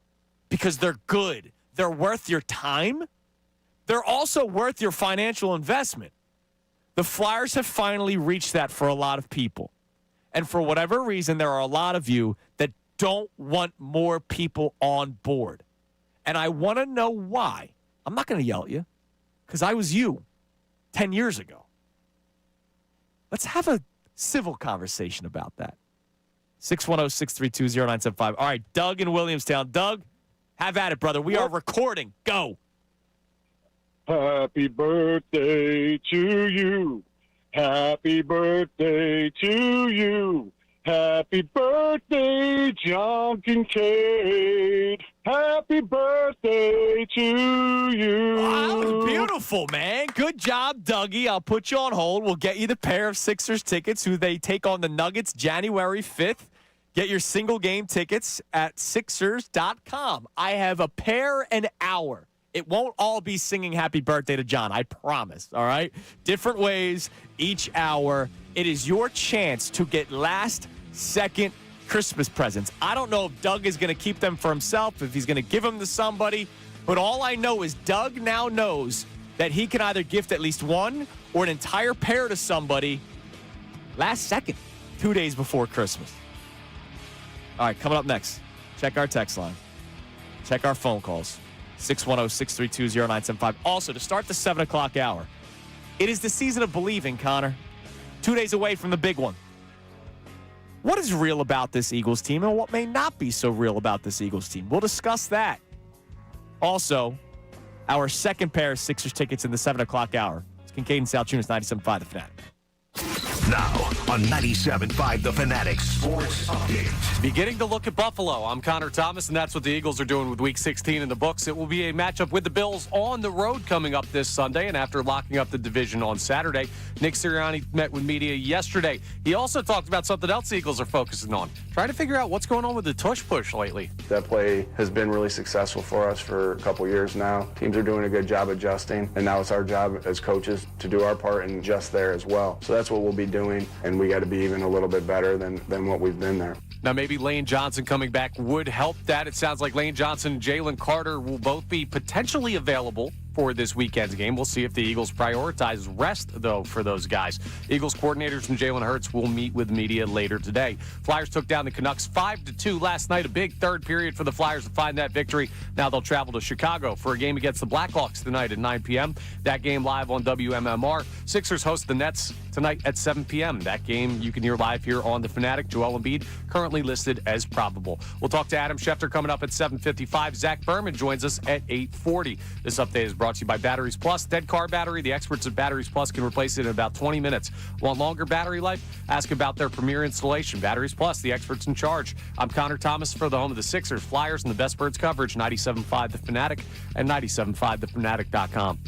because they're good. They're worth your time. They're also worth your financial investment. The Flyers have finally reached that for a lot of people. And for whatever reason, there are a lot of you that don't want more people on board. And I want to know why. I'm not going to yell at you because I was you 10 years ago. Let's have a civil conversation about that. 610-632-0975. All right, Doug in Williamstown. Doug, have at it, brother. We are recording. Go. Happy birthday to you. Happy birthday to you. Happy birthday, John Kincade. Happy birthday to you. Wow, that was beautiful, man. Good job, Dougie. I'll put you on hold. We'll get you the pair of Sixers tickets who they take on the Nuggets January 5th. Get your single game tickets at Sixers.com. I have a pair an hour. It won't all be singing happy birthday to John, I promise, all right? Different ways each hour. It is your chance to get last-second Christmas presents. I don't know if Doug is going to keep them for himself, if he's going to give them to somebody, but all I know is Doug now knows that he can either gift at least one or an entire pair to somebody last second, 2 days before Christmas. All right, coming up next, check our text line. Check our phone calls, 610-632-0975. Also, to start the 7 o'clock hour, it is the season of believing, Connor. 2 days away from the big one. What is real about this Eagles team and what may not be so real about this Eagles team? We'll discuss that. Also, our second pair of Sixers tickets in the 7 o'clock hour. It's Kincade and Salciunas, 97.5 The Fanatic. Now on 97.5 The Fanatic Sports Update. Beginning to look at Buffalo. I'm Connor Thomas, and that's what the Eagles are doing with Week 16 in the books. It will be a matchup with the Bills on the road coming up this Sunday, and after locking up the division on Saturday, Nick Sirianni met with media yesterday. He also talked about something else the Eagles are focusing on, trying to figure out what's going on with the tush push lately. That play has been really successful for us for a couple years now. Teams are doing a good job adjusting, and now it's our job as coaches to do our part and adjust there as well. So that's what we'll be doing, and we got to be even a little bit better than what we've been there. Now, maybe Lane Johnson coming back would help that. It sounds like Lane Johnson and Jalen Carter will both be potentially available for this weekend's game. We'll see if the Eagles prioritize rest, though, for those guys. Eagles coordinators and Jalen Hurts will meet with media later today. Flyers took down the Canucks 5-2 last night. A big third period for the Flyers to find that victory. Now they'll travel to Chicago for a game against the Blackhawks tonight at 9 p.m. That game live on WMMR. Sixers host the Nets tonight at 7 p.m. That game you can hear live here on The Fanatic. Joel Embiid currently listed as probable. We'll talk to Adam Schefter coming up at 7:55. Zach Berman joins us at 8:40. This update is brought to you by Batteries Plus. Dead car battery. The experts at Batteries Plus can replace it in about 20 minutes. Want longer battery life? Ask about their premier installation. Batteries Plus, the experts in charge. I'm Connor Thomas for the home of the Sixers, Flyers, and the Best Birds coverage. 97.5 The Fanatic and 97.5thefanatic.com.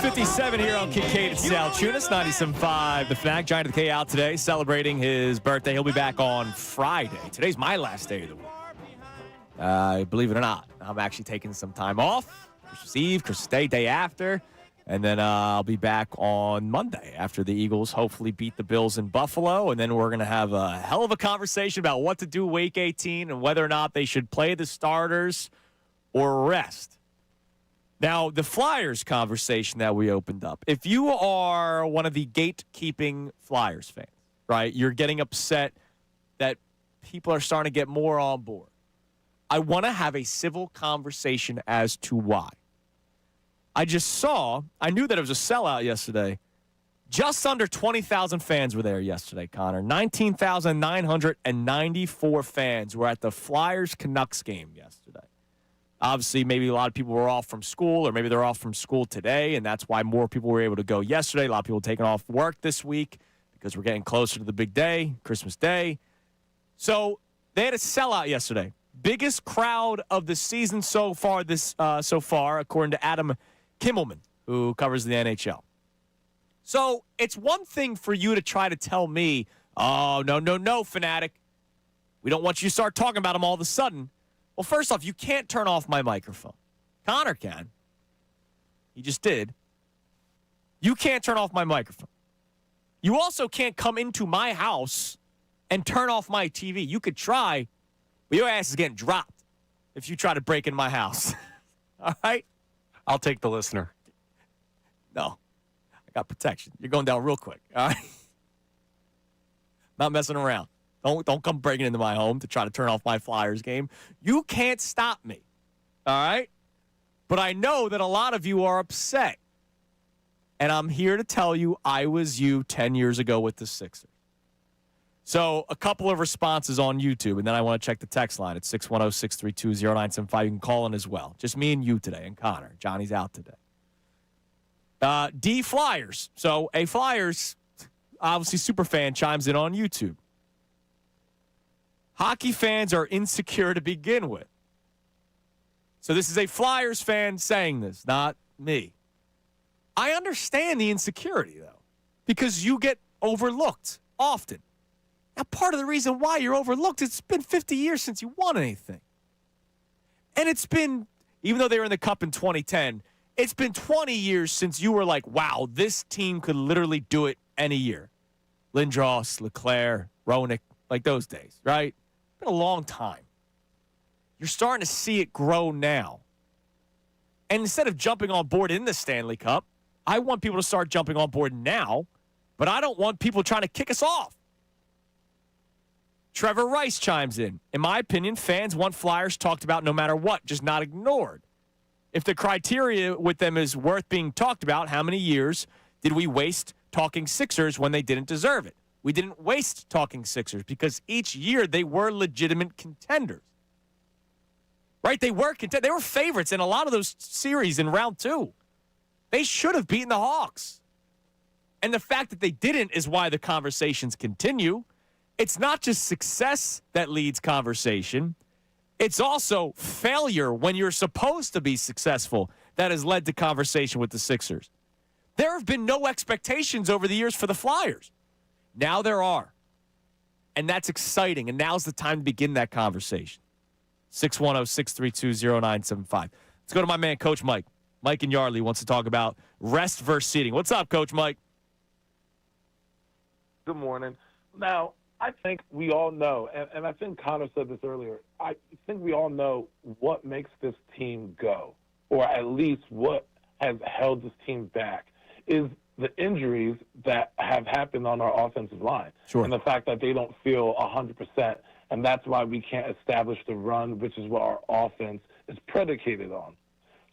6:57 here on Kincade Salciunas, 97.5. The Fanatic, Giant of the K out today, celebrating his birthday. He'll be back on Friday. Today's my last day of the week. Believe it or not, I'm actually taking some time off. Christmas Eve, Christmas Day, day after. And then I'll be back on Monday after the Eagles hopefully beat the Bills in Buffalo. And then we're going to have a hell of a conversation about what to do Week 18 and whether or not they should play the starters or rest. Now, the Flyers conversation that we opened up, if you are one of the gatekeeping Flyers fans, right, you're getting upset that people are starting to get more on board. I want to have a civil conversation as to why. I knew that it was a sellout yesterday. Just under 20,000 fans were there yesterday, Connor. 19,994 fans were at the Flyers-Canucks game yesterday. Obviously, maybe a lot of people were off from school, or maybe they're off from school today, and that's why more people were able to go yesterday. A lot of people taking off work this week because we're getting closer to the big day, Christmas Day. So they had a sellout yesterday. Biggest crowd of the season so far, according to Adam Kimmelman, who covers the NHL. So it's one thing for you to try to tell me, oh, no, Fanatic. We don't want you to start talking about them all of a sudden. Well, first off, you can't turn off my microphone. Connor can. He just did. You can't turn off my microphone. You also can't come into my house and turn off my TV. You could try, but your ass is getting dropped if you try to break in my house. All right? I'll take the listener. No. I got protection. You're going down real quick. All right? Not messing around. Don't come breaking into my home to try to turn off my Flyers game. You can't stop me. All right? But I know that a lot of you are upset. And I'm here to tell you I was you 10 years ago with the Sixers. So a couple of responses on YouTube, and then I want to check the text line at 610-632-0975. You can call in as well. Just me and you today, and Connor. Johnny's out today. D Flyers. So a Flyers, obviously super fan, chimes in on YouTube. Hockey fans are insecure to begin with. So this is a Flyers fan saying this, not me. I understand the insecurity, though, because you get overlooked often. Now, part of the reason why you're overlooked, it's been 50 years since you won anything. And it's been, even though they were in the Cup in 2010, it's been 20 years since you were like, wow, this team could literally do it any year. Lindros, Leclerc, Roenick, like those days, right? It's been a long time. You're starting to see it grow now. And instead of jumping on board in the Stanley Cup, I want people to start jumping on board now, but I don't want people trying to kick us off. Trevor Rice chimes in. In my opinion, fans want Flyers talked about no matter what, just not ignored. If the criteria with them is worth being talked about, how many years did we waste talking Sixers when they didn't deserve it? We didn't waste talking Sixers because each year they were legitimate contenders. Right? They were favorites in a lot of those series in round 2. They should have beaten the Hawks. And the fact that they didn't is why the conversations continue. It's not just success that leads conversation. It's also failure when you're supposed to be successful that has led to conversation with the Sixers. There have been no expectations over the years for the Flyers. Now there are. And that's exciting. And now's the time to begin that conversation. 610-632-0975. Let's go to my man, Coach Mike. Mike in Yardley wants to talk about rest versus seating. What's up, Coach Mike? Good morning. Now, I think we all know, and I think Connor said this earlier, I think we all know what makes this team go, or at least what has held this team back, is the injuries that have happened on our offensive line. Sure. And the fact that they don't feel 100%, and that's why we can't establish the run, which is what our offense is predicated on.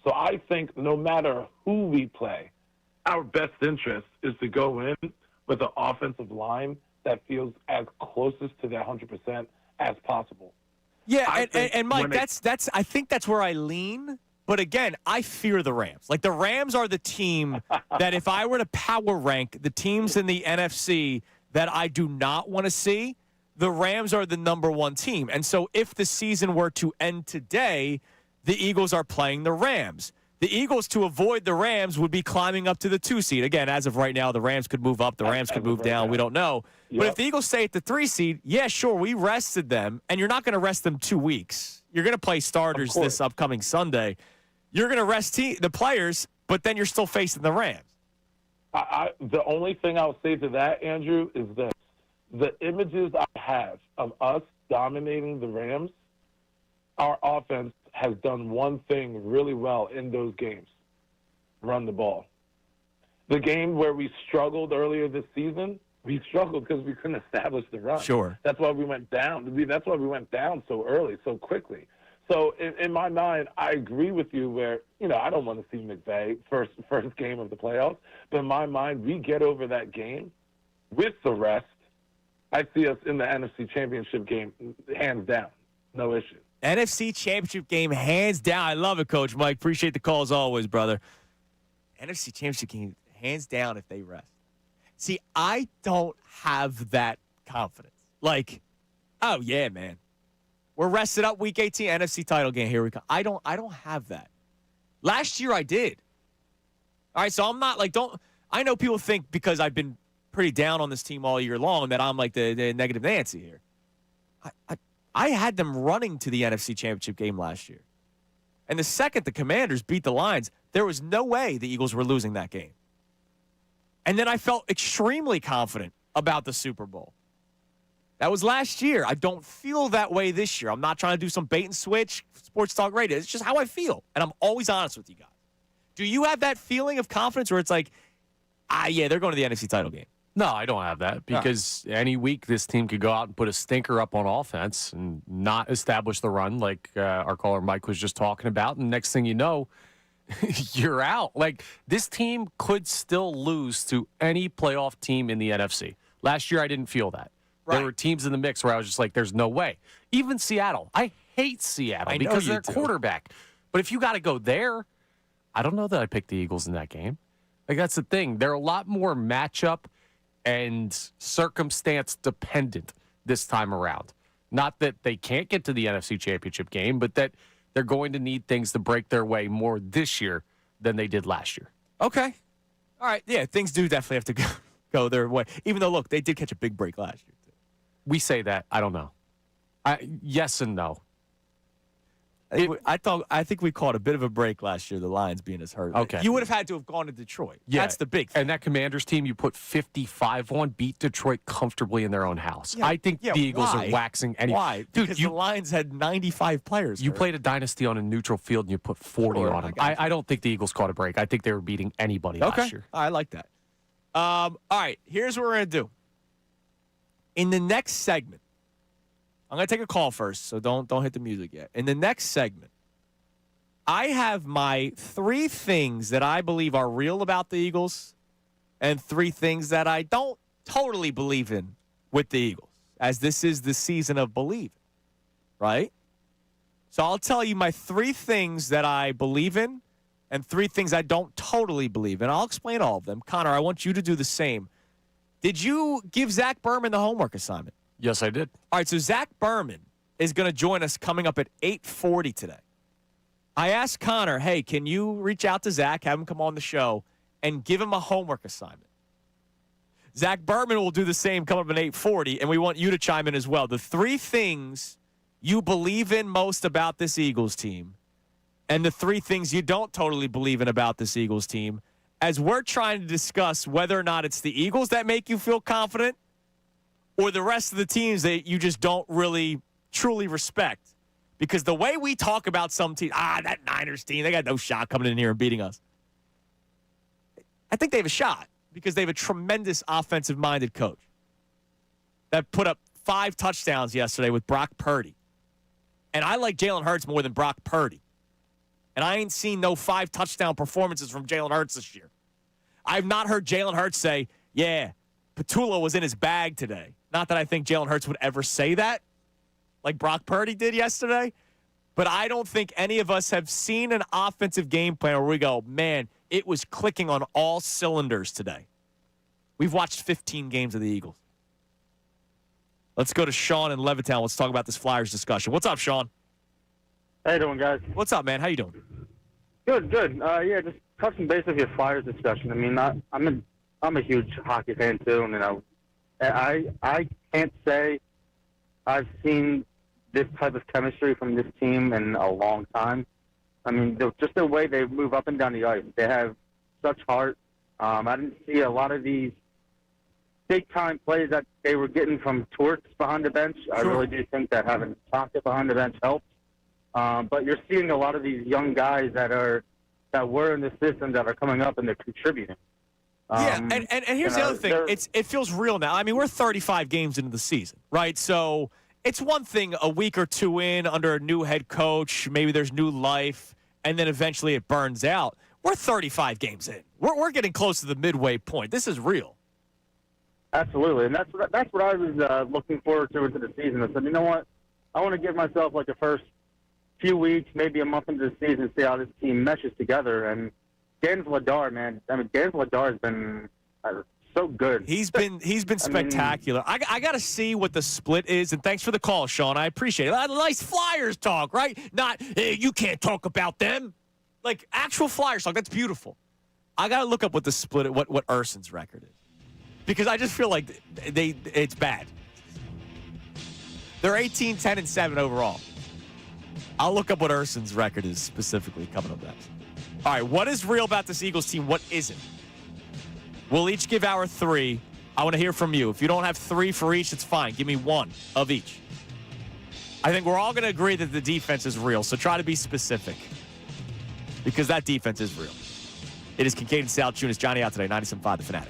So I think no matter who we play, our best interest is to go in with an offensive line that feels as closest to that 100% as possible. Yeah, and Mike, that's I think that's where I lean. But again, I fear the Rams. Like the Rams are the team that if I were to power rank the teams in the NFC that I do not want to see, the Rams are the number one team. And so if the season were to end today, the Eagles are playing the Rams. The Eagles, to avoid the Rams, would be climbing up to the 2 seed. Again, as of right now, the Rams could move up. The Rams could move down. We don't know. Yep. But if the Eagles stay at the 3 seed, yeah, sure, we rested them. And you're not going to rest them 2 weeks. You're going to play starters this upcoming Sunday. You're going to rest the players, but then you're still facing the Rams. The only thing I'll say to that, Andrew, is this. The images I have of us dominating the Rams, our offense has done one thing really well in those games: run the ball. The game where we struggled earlier this season, we struggled because we couldn't establish the run. Sure. That's why we went down. That's why we went down so early, so quickly. So in my mind, I agree with you where, I don't want to see McVay first game of the playoffs. But in my mind, we get over that game with the rest. I see us in the NFC Championship game, hands down. No issue. NFC Championship game, hands down. I love it, Coach Mike. Appreciate the call as always, brother. NFC Championship game, hands down if they rest. See, I don't have that confidence. Like, oh, yeah, man. We're rested up week 18, NFC title game. Here we come. I don't have that. Last year I did. All right, so I'm not like, I know people think because I've been pretty down on this team all year long that I'm like the negative Nancy here. I had them running to the NFC Championship game last year. And the second the Commanders beat the Lions, there was no way the Eagles were losing that game. And then I felt extremely confident about the Super Bowl. That was last year. I don't feel that way this year. I'm not trying to do some bait and switch, sports talk radio. It's just how I feel. And I'm always honest with you guys. Do you have that feeling of confidence where it's like, yeah, they're going to the NFC title game? No, I don't have that because any week this team could go out and put a stinker up on offense and not establish the run like our caller Mike was just talking about. And next thing you know, you're out. Like, this team could still lose to any playoff team in the NFC. Last year, I didn't feel that. Right. There were teams in the mix where I was just like, there's no way. Even Seattle. I hate Seattle because of their quarterback. But if you got to go there, I don't know that I picked the Eagles in that game. Like, that's the thing. They're a lot more matchup and circumstance dependent this time around. Not that they can't get to the NFC Championship game, but that they're going to need things to break their way more this year than they did last year. Okay. All right. Yeah, things do definitely have to go their way. Even though, look, they did catch a big break last year. We say that. I don't know. Yes and no. I think we caught a bit of a break last year, the Lions being as hurt. Okay. You would have had to have gone to Detroit. Yeah. That's the big thing. And that Commanders team you put 55 on beat Detroit comfortably in their own house. Yeah, I think the Eagles are waxing any. Why? Dude, because the Lions had 95 players. You played a dynasty on a neutral field and you put 40 on them. I don't think the Eagles caught a break. I think they were beating anybody last year. I like that. All right, here's what we're going to do. In the next segment, I'm going to take a call first, so don't hit the music yet. In the next segment, I have my 3 things that I believe are real about the Eagles and 3 things that I don't totally believe in with the Eagles, as this is the season of believing, right? So I'll tell you my 3 things that I believe in and 3 things I don't totally believe in. I'll explain all of them. Connor, I want you to do the same. Did you give Zach Berman the homework assignment? Yes, I did. All right, so Zach Berman is going to join us coming up at 8:40 today. I asked Connor, hey, can you reach out to Zach, have him come on the show, and give him a homework assignment? Zach Berman will do the same coming up at 8:40, and we want you to chime in as well. The 3 things you believe in most about this Eagles team and the 3 things you don't totally believe in about this Eagles team, as we're trying to discuss whether or not it's the Eagles that make you feel confident or the rest of the teams that you just don't really truly respect. Because the way we talk about some teams, that Niners team, they got no shot coming in here and beating us. I think they have a shot because they have a tremendous offensive-minded coach that put up 5 touchdowns yesterday with Brock Purdy. And I like Jalen Hurts more than Brock Purdy. And I ain't seen no 5 touchdown performances from Jalen Hurts this year. I've not heard Jalen Hurts say, yeah, Petula was in his bag today. Not that I think Jalen Hurts would ever say that, like Brock Purdy did yesterday. But I don't think any of us have seen an offensive game plan where we go, man, it was clicking on all cylinders today. We've watched 15 games of the Eagles. Let's go to Sean in Levittown. Let's talk about this Flyers discussion. What's up, Sean? How you doing, guys? What's up, man? How you doing? Good. Yeah, just touching base with your Flyers discussion. I mean, I'm a huge hockey fan too, and I can't say I've seen this type of chemistry from this team in a long time. I mean, just the way they move up and down the ice, they have such heart. I didn't see a lot of these big-time plays that they were getting from Torts behind the bench. I really do think that having Tonka behind the bench helps. But you're seeing a lot of these young guys that were in the system that are coming up and they're contributing. And here's the other thing. It feels real now. I mean, we're 35 games into the season, right? So it's one thing a week or two in under a new head coach, maybe there's new life, and then eventually it burns out. We're 35 games in. We're getting close to the midway point. This is real. Absolutely, and that's what I was looking forward to into the season. I said, you know what? I want to give myself like the first few weeks, maybe a month into the season, see how this team meshes together. And Dan Vladar, man, I mean, Dan Vladar has been so good. He's been spectacular. I got to see what the split is, and thanks for the call, Sean. I appreciate it. Nice Flyers talk, right? Not, hey, you can't talk about them. Like, actual Flyers talk. That's beautiful. I got to look up what the split, what Urson's record is. Because I just feel like it's bad. They're 18-10-7 overall. I'll look up what Urson's record is specifically coming up next. All right, what is real about this Eagles team? What isn't? We'll each give our 3. I want to hear from you. If you don't have 3 for each, it's fine. Give me 1 of each. I think we're all going to agree that the defense is real, so try to be specific. Because that defense is real. It is Kincade Salciunas, Johnny out today, 97.5 The Fanatic.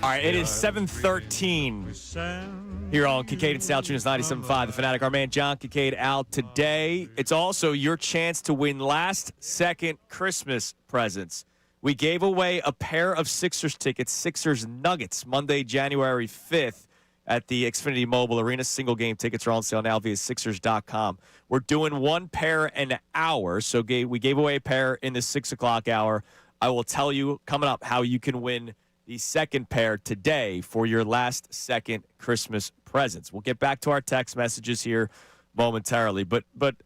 All right, it is 7:13 here on Kincade Salciunas 97.5. The Fanatic, our man John Kincade out today. It's also your chance to win last-second Christmas presents. We gave away a pair of Sixers tickets, Sixers Nuggets, Monday, January 5th at the Xfinity Mobile Arena. Single-game tickets are on sale now via Sixers.com. We're doing one pair an hour, so we gave away a pair in the 6 o'clock hour. I will tell you coming up how you can win the second pair today for your last-second Christmas presents. We'll get back to our text messages here momentarily, but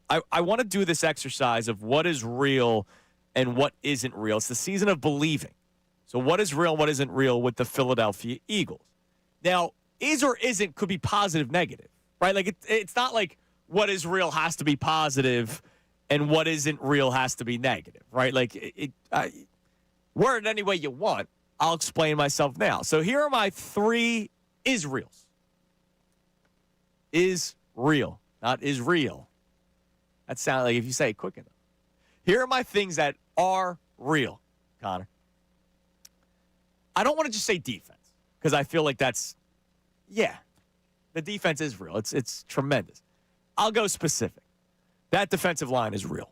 I want to do this exercise of what is real and what isn't real. It's the season of believing. So what is real and what isn't real with the Philadelphia Eagles? Now, is or isn't could be positive, negative, right? Like it's not like what is real has to be positive and what isn't real has to be negative, right? Like word any way you want. I'll explain myself now. So here are my 3 is-reals. Is real, not is real. That sounds like if you say it quick enough. Here are my things that are real, Connor. I don't want to just say defense because I feel like the defense is real. It's tremendous. I'll go specific. That defensive line is real.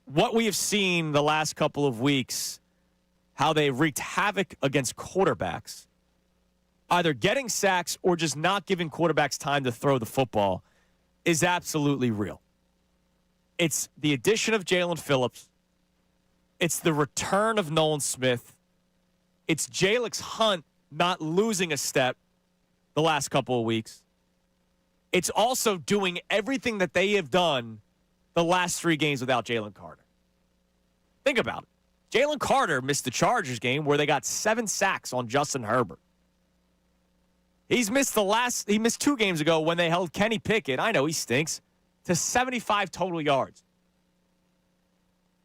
What we have seen the last couple of weeks, how they wreaked havoc against quarterbacks, either getting sacks or just not giving quarterbacks time to throw the football, is absolutely real. It's the addition of Jalen Phillips. It's the return of Nolan Smith. It's Jalix Hunt not losing a step the last couple of weeks. It's also doing everything that they have done the last 3 games without Jalen Carter. Think about it. Jalen Carter missed the Chargers game where they got 7 sacks on Justin Herbert. He missed 2 games ago when they held Kenny Pickett, I know he stinks, to 75 total yards.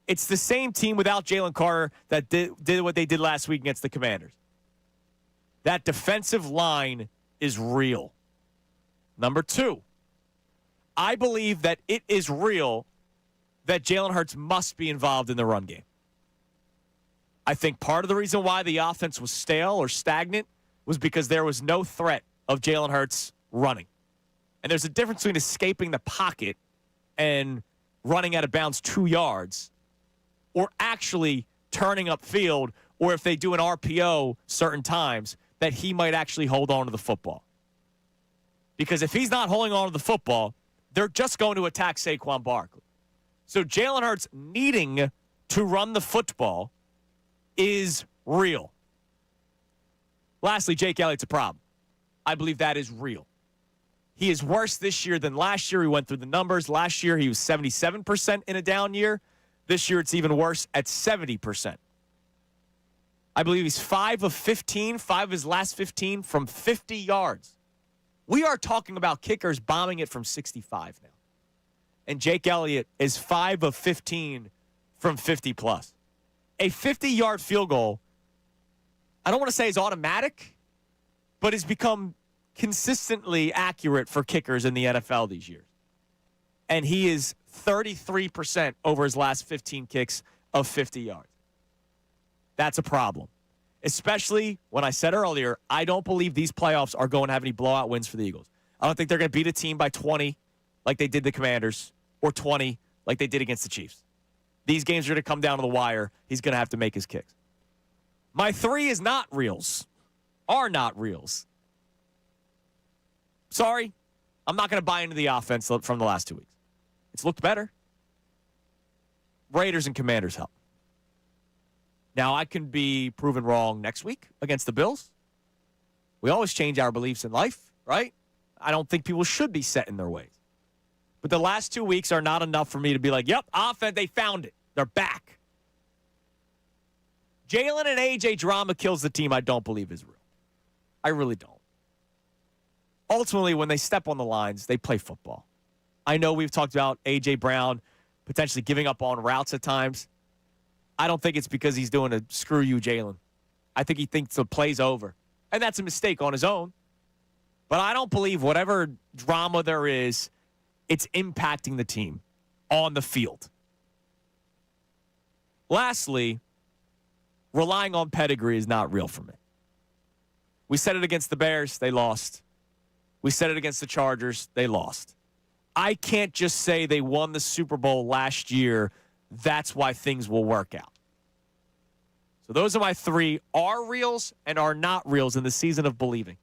It's the same team without Jalen Carter that did what they did last week against the Commanders. That defensive line is real. Number 2, I believe that it is real that Jalen Hurts must be involved in the run game. I think part of the reason why the offense was stale or stagnant was because there was no threat of Jalen Hurts running. And there's a difference between escaping the pocket and running out of bounds 2 yards or actually turning upfield, or if they do an RPO certain times, that he might actually hold on to the football. Because if he's not holding on to the football, they're just going to attack Saquon Barkley. So Jalen Hurts needing to run the football is real. Lastly, Jake Elliott's a problem. I believe that is real. He is worse this year than last year. We went through the numbers. Last year, he was 77% in a down year. This year, it's even worse at 70%. I believe he's 5 of 15, 5 of his last 15 from 50 yards. We are talking about kickers bombing it from 65 now. And Jake Elliott is 5 of 15 from 50 plus. A 50-yard field goal, I don't want to say is automatic, but has become consistently accurate for kickers in the NFL these years. And he is 33% over his last 15 kicks of 50 yards. That's a problem. Especially when I said earlier, I don't believe these playoffs are going to have any blowout wins for the Eagles. I don't think they're going to beat a team by 20 like they did the Commanders or 20 like they did against the Chiefs. These games are going to come down to the wire. He's going to have to make his kicks. My 3 is not reals. Are not reals. Sorry, I'm not going to buy into the offense from the last 2 weeks. It's looked better. Raiders and Commanders help. Now, I can be proven wrong next week against the Bills. We always change our beliefs in life, right? I don't think people should be set in their ways. But the last 2 weeks are not enough for me to be like, yep, offense, they found it. They're back. Jalen and AJ drama kills the team I don't believe is real. I really don't. Ultimately, when they step on the lines, they play football. I know we've talked about A.J. Brown potentially giving up on routes at times. I don't think it's because he's doing a screw you, Jalen. I think he thinks the play's over. And that's a mistake on his own. But I don't believe whatever drama there is, it's impacting the team on the field. Lastly, relying on pedigree is not real for me. We said it against the Bears. They lost. We said it against the Chargers. They lost. I can't just say they won the Super Bowl last year. That's why things will work out. So those are my 3 are reals and are not reals in the season of believing.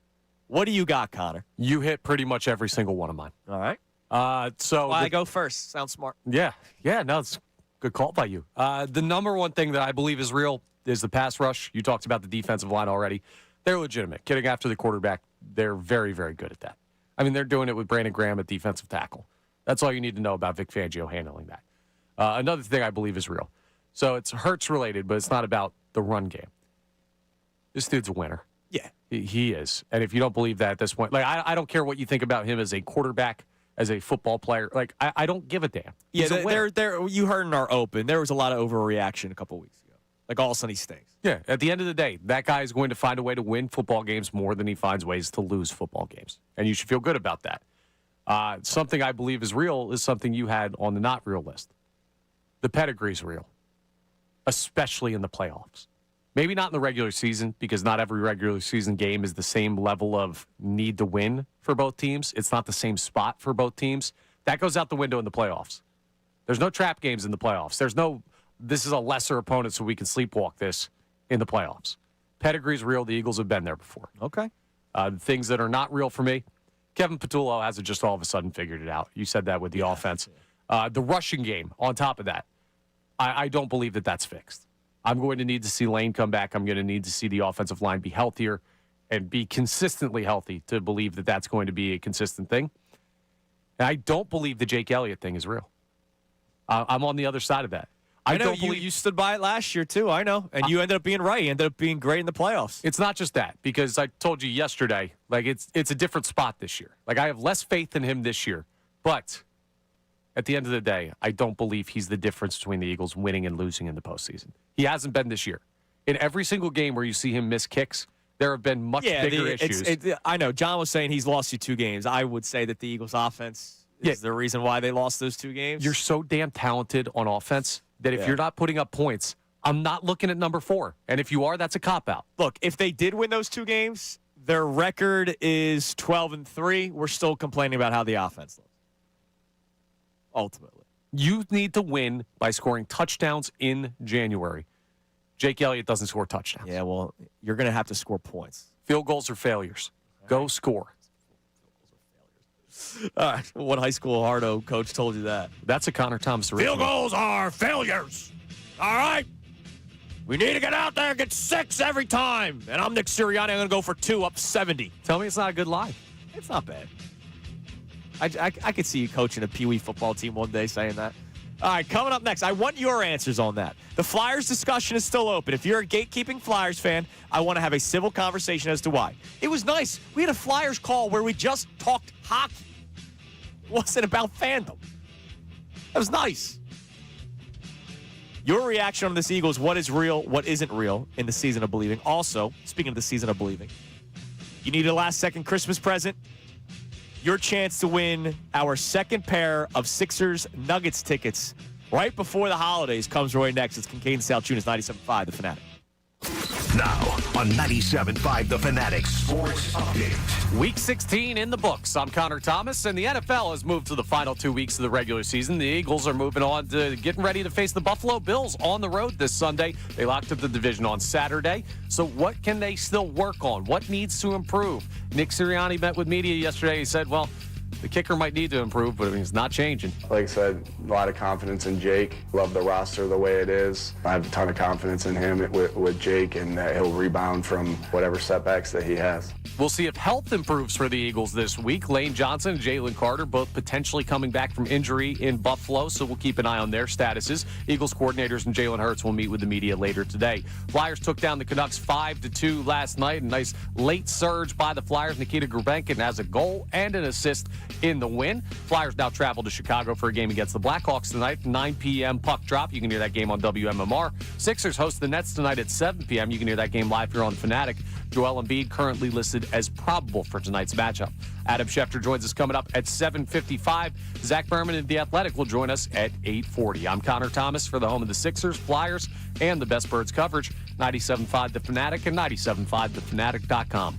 What do you got, Connor? You hit pretty much every single one of mine. All right. I go first. Sounds smart. Yeah, no, it's a good call by you. The number one thing that I believe is real is the pass rush. You talked about the defensive line already. They're legitimate. Getting after the quarterback, they're very, very good at that. I mean, they're doing it with Brandon Graham at defensive tackle. That's all you need to know about Vic Fangio handling that. Another thing I believe is real. So it's Hurts related, but it's not about the run game. This dude's a winner. Yeah. He is. And if you don't believe that at this point, like, I don't care what you think about him as a quarterback, as a football player. Like, I don't give a damn. He's a winner. You heard in our open, there was a lot of overreaction a couple weeks ago. Like, all of a sudden he stinks. Yeah, at the end of the day, that guy is going to find a way to win football games more than he finds ways to lose football games. And you should feel good about that. Something I believe is real is something you had on the not real list. The pedigree's real, especially in the playoffs. Maybe not in the regular season, because not every regular season game is the same level of need to win for both teams. It's not the same spot for both teams. That goes out the window in the playoffs. There's no trap games in the playoffs. There's no, this is a lesser opponent so we can sleepwalk this in the playoffs. Pedigree's real. The Eagles have been there before. Okay. Things that are not real for me, Kevin Patullo hasn't just all of a sudden figured it out. You said that with the offense. The rushing game, on top of that, I don't believe that that's fixed. I'm going to need to see Lane come back. I'm going to need to see the offensive line be healthier and be consistently healthy to believe that that's going to be a consistent thing. And I don't believe the Jake Elliott thing is real. I'm on the other side of that. I know you stood by it last year, too. I know. And you ended up being right. You ended up being great in the playoffs. It's not just that, because I told you yesterday, like, it's a different spot this year. Like, I have less faith in him this year. But at the end of the day, I don't believe he's the difference between the Eagles winning and losing in the postseason. He hasn't been this year. In every single game where you see him miss kicks, there have been much bigger issues. I know. John was saying he's lost you 2 games. I would say that the Eagles' offense is the reason why they lost those 2 games. You're so damn talented on offense that if you're not putting up points, I'm not looking at number 4. And if you are, that's a cop-out. Look, if they did win those 2 games, their record is 12-3. We're still complaining about how the offense looks. Ultimately. You need to win by scoring touchdowns in January. Jake Elliott doesn't score touchdowns. Yeah, well, you're going to have to score points. Field goals are failures. Go score. All right. What high school hardo coach told you that? That's a Connor Thomas original. Field goals are failures. All right. We need to get out there and get 6 every time. And I'm Nick Sirianni. I'm going to go for 2 up 70. Tell me it's not a good lie. It's not bad. I could see you coaching a Pee Wee football team one day saying that. All right, coming up next, I want your answers on that. The Flyers discussion is still open. If you're a gatekeeping Flyers fan, I want to have a civil conversation as to why. It was nice. We had a Flyers call where we just talked hockey. It wasn't about fandom. That was nice. Your reaction on this Eagles, what is real, what isn't real in the season of believing. Also, speaking of the season of believing, you need a last-second Christmas present. Your chance to win our second pair of Sixers Nuggets tickets right before the holidays comes right next. It's Kincade Salciunas, 97.5, The Fanatic. Now on 97.5 The Fanatic Sports Update. Week 16 in the books. I'm Connor Thomas, and the NFL has moved to the final 2 weeks of the regular season. The Eagles are moving on to getting ready to face the Buffalo Bills on the road this Sunday. They locked up the division on Saturday. So what can they still work on? What needs to improve? Nick Sirianni met with media yesterday. He said, well, the kicker might need to improve, but I mean, it's not changing. Like I said, a lot of confidence in Jake. Love the roster the way it is. I have a ton of confidence in him with Jake, and that he'll rebound from whatever setbacks that he has. We'll see if health improves for the Eagles this week. Lane Johnson and Jalen Carter both potentially coming back from injury in Buffalo, so we'll keep an eye on their statuses. Eagles coordinators and Jalen Hurts will meet with the media later today. Flyers took down the Canucks 5-2 last night. A nice late surge by the Flyers. Nikita Grubenkin has a goal and an assist in the win. Flyers now travel to Chicago for a game against the Blackhawks tonight, 9 p.m. puck drop. You can hear that game on WMMR. Sixers host the Nets tonight at 7 p.m. You can hear that game live here on Fanatic. Joel Embiid currently listed as probable for tonight's matchup. Adam Schefter joins us coming up at 7:55. Zach Berman of The Athletic will join us at 8:40. I'm Connor Thomas for the home of the Sixers, Flyers, and the Best Birds coverage, 97.5 The Fanatic and 97.5thefanatic.com.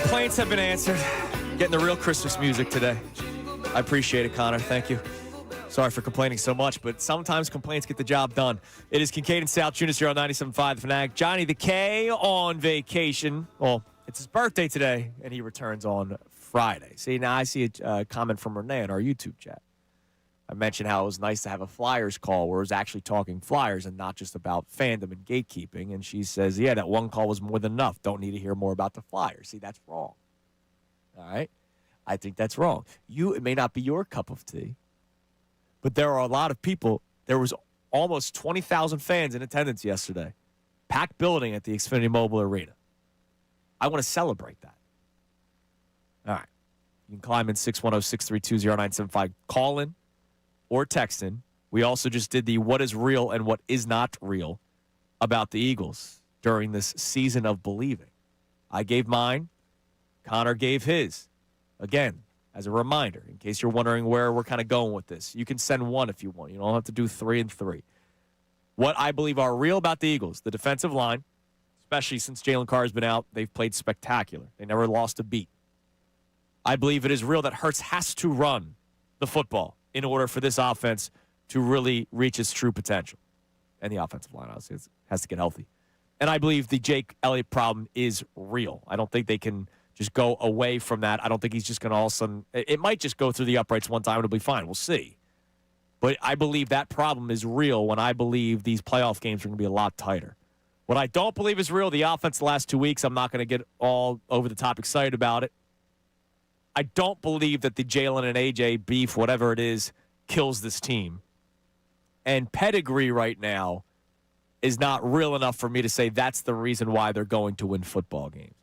complaints have been answered. Getting the real Christmas music today. I appreciate it, Connor. Thank you. Sorry for complaining so much, but sometimes complaints get the job done. It is Kincade and Salciunas here on 97.5 The Fanatic. Johnny the K on vacation. Well, it's his birthday today, and he returns on Friday. See, now I see a comment from Renee in our YouTube chat. I mentioned how it was nice to have a Flyers call where it was actually talking Flyers and not just about fandom and gatekeeping. And she says, yeah, that one call was more than enough. Don't need to hear more about the Flyers. See, that's wrong. All right? I think that's wrong. It may not be your cup of tea, but there are a lot of people. There was almost 20,000 fans in attendance yesterday. Packed building at the Xfinity Mobile Arena. I want to celebrate that. All right. You can climb in 610-632-0975. Call in or text in. We also just did the what is real and what is not real about the Eagles during this season of believing. I gave mine. Connor gave his. Again, as a reminder, in case you're wondering where we're kind of going with this, you can send one if you want. You don't have to do 3 and 3. What I believe are real about the Eagles, the defensive line, especially since Jalen Carr has been out, they've played spectacular. They never lost a beat. I believe it is real that Hurts has to run the football in order for this offense to really reach its true potential. And the offensive line, obviously, has to get healthy. And I believe the Jake Elliott problem is real. I don't think they can just go away from that. I don't think he's just going to all of a sudden – it might just go through the uprights one time and it'll be fine. We'll see. But I believe that problem is real when I believe these playoff games are going to be a lot tighter. What I don't believe is real, the offense the last 2 weeks, I'm not going to get all over the top excited about it. I don't believe that the Jalen and AJ beef, whatever it is, kills this team. And pedigree right now is not real enough for me to say that's the reason why they're going to win football games.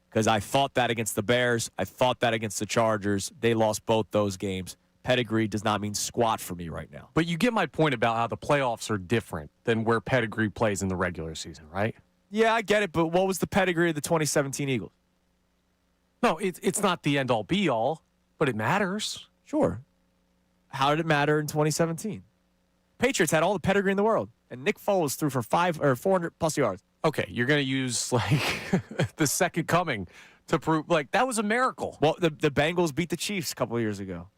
Because I thought that against the Bears. I thought that against the Chargers. They lost both those games. Pedigree does not mean squat for me right now. But you get my point about how the playoffs are different than where pedigree plays in the regular season, right? Yeah, I get it, but what was the pedigree of the 2017 Eagles? No, it's not the end-all, be-all, but it matters. Sure. How did it matter in 2017? Patriots had all the pedigree in the world, and Nick Foles threw for 400-plus yards. Okay, you're going to use, the second coming to prove, that was a miracle. Well, the Bengals beat the Chiefs a couple of years ago.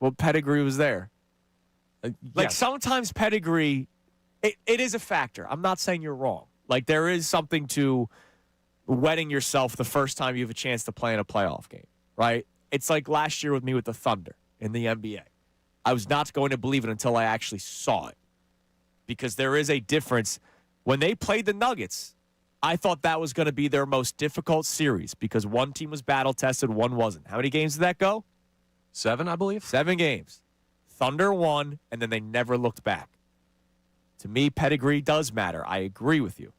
Well, pedigree was there. Yes. Sometimes pedigree, it is a factor. I'm not saying you're wrong. There is something to wetting yourself the first time you have a chance to play in a playoff game, right? It's like last year with me with the Thunder in the NBA. I was not going to believe it until I actually saw it because there is a difference. When they played the Nuggets, I thought that was going to be their most difficult series because one team was battle-tested, one wasn't. How many games did that go? 7, I believe. 7 games. Thunder won, and then they never looked back. To me, pedigree does matter. I agree with you.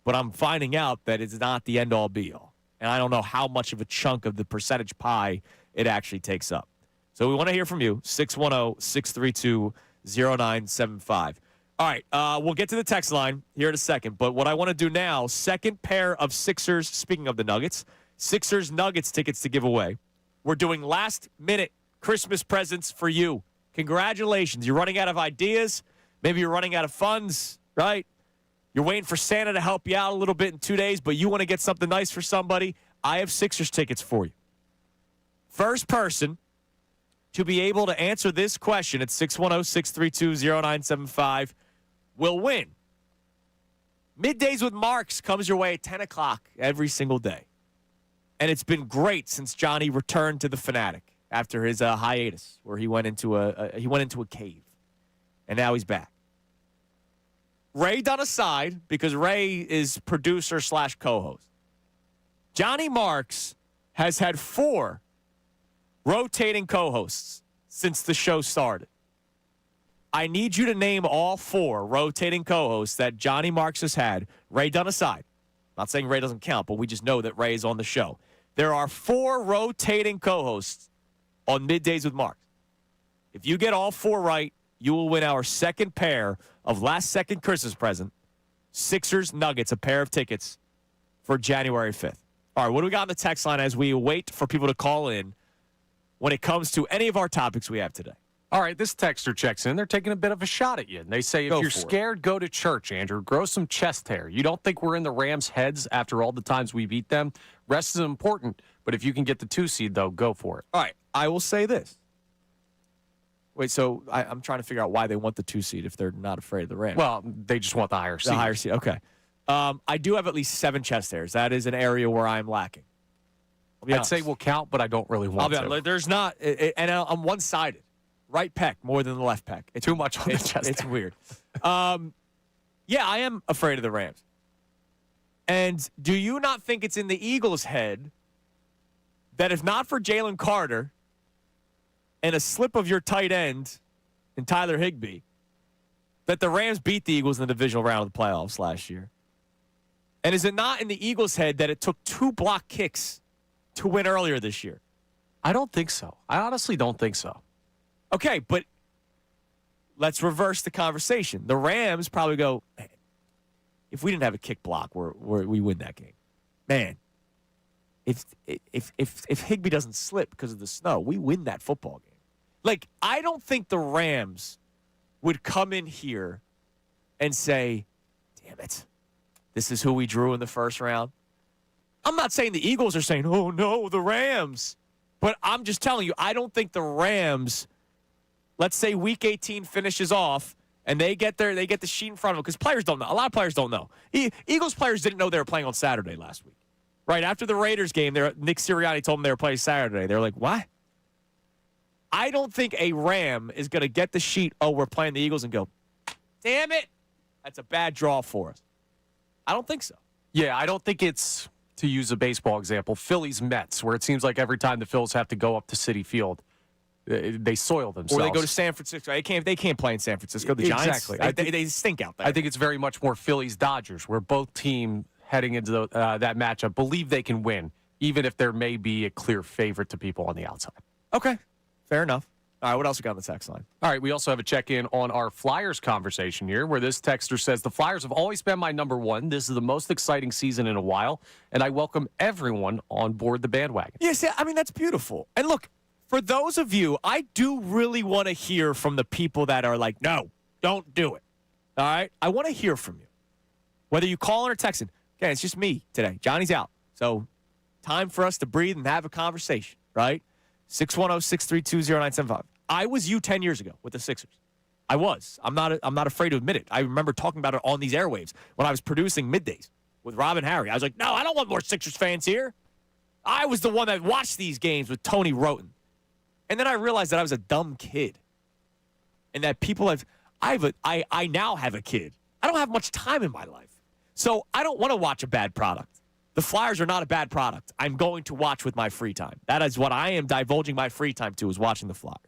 But I'm finding out that it's not the end-all, be-all. And I don't know how much of a chunk of the percentage pie it actually takes up. So we want to hear from you, 610-632-0975. All right, we'll get to the text line here in a second. But what I want to do now, second pair of Sixers, speaking of the Nuggets, Sixers-Nuggets tickets to give away. We're doing last-minute Christmas presents for you. Congratulations. You're running out of ideas. Maybe you're running out of funds, right? You're waiting for Santa to help you out a little bit in 2 days, but you want to get something nice for somebody. I have Sixers tickets for you. First person to be able to answer this question at 610-632-0975 will win. Middays with Marks comes your way at 10 o'clock every single day. And it's been great since Johnny returned to the Fanatic after his hiatus where he went into a cave. And now he's back. Ray done aside, because Ray is producer/co-host. Johnny Marks has had 4 rotating co-hosts since the show started. I need you to name all 4 rotating co-hosts that Johnny Marks has had. Ray done aside. Not saying Ray doesn't count, but we just know that Ray is on the show. There are 4 rotating co-hosts on Middays with Marks. If you get all 4 right, you will win our second pair of last-second Christmas present, Sixers Nuggets, a pair of tickets for January 5th. All right, what do we got on the text line as we wait for people to call in when it comes to any of our topics we have today? All right, this texter checks in. They're taking a bit of a shot at you. And they say, if you're scared, go to church, Andrew. Grow some chest hair. You don't think we're in the Rams' heads after all the times we beat them? Rest is important. But if you can get the 2 seed, though, go for it. All right, I will say this. Wait, so I'm trying to figure out why they want the 2 seed if they're not afraid of the Rams. Well, they just want the higher seed. The higher seed, okay. I do have at least 7 chest hairs. That is an area where I'm lacking. I'd say we'll count, but I don't really want to. to. There's not, and I'm one-sided. Right pec more than the left pec. It's too much on the chest. It's weird. Yeah, I am afraid of the Rams. And do you not think it's in the Eagles' head that if not for Jalen Carter and a slip of your tight end in Tyler Higbee, that the Rams beat the Eagles in the divisional round of the playoffs last year? And is it not in the Eagles' head that it took 2 block kicks to win earlier this year? I don't think so. I honestly don't think so. Okay, but let's reverse the conversation. The Rams probably go, man, if we didn't have a kick block, we win that game. Man, if Higbee doesn't slip because of the snow, we win that football game. Like, I don't think the Rams would come in here and say, damn it, this is who we drew in the first round. I'm not saying the Eagles are saying, oh, no, the Rams. But I'm just telling you, I don't think the Rams, let's say week 18 finishes off, and they get the sheet in front of them, because players don't know. A lot of players don't know. Eagles players didn't know they were playing on Saturday last week. Right after the Raiders game, Nick Sirianni told them they were playing Saturday. They're like, what? I don't think a Ram is going to get the sheet, oh, we're playing the Eagles, and go, damn it, that's a bad draw for us. I don't think so. Yeah, I don't think it's, to use a baseball example, Phillies Mets, where it seems like every time the Phillies have to go up to Citi Field, they soil themselves. Or they go to San Francisco. They can't play in San Francisco. The Giants, exactly. They stink out there. I think it's very much more Phillies-Dodgers, where both teams heading into that matchup believe they can win, even if there may be a clear favorite to people on the outside. Okay, fair enough. All right, what else we got on the text line? All right, we also have a check-in on our Flyers conversation here, where this texter says, the Flyers have always been my number one. This is the most exciting season in a while, and I welcome everyone on board the bandwagon. Yes, I mean, that's beautiful. And look, for those of you, I do really want to hear from the people that are like, no, don't do it. All right? I want to hear from you. Whether you calling or texting. Okay, it's just me today. Johnny's out. So time for us to breathe and have a conversation, right? 610-632-0975. I was you 10 years ago with the Sixers. I was. I'm not afraid to admit it. I remember talking about it on these airwaves when I was producing Middays with Rob and Harry. I was like, no, I don't want more Sixers fans here. I was the one that watched these games with Tony Roten. And then I realized that I was a dumb kid. And that people I now have a kid. I don't have much time in my life. So I don't want to watch a bad product. The Flyers are not a bad product. I'm going to watch with my free time. That is what I am divulging my free time to, is watching the Flyers.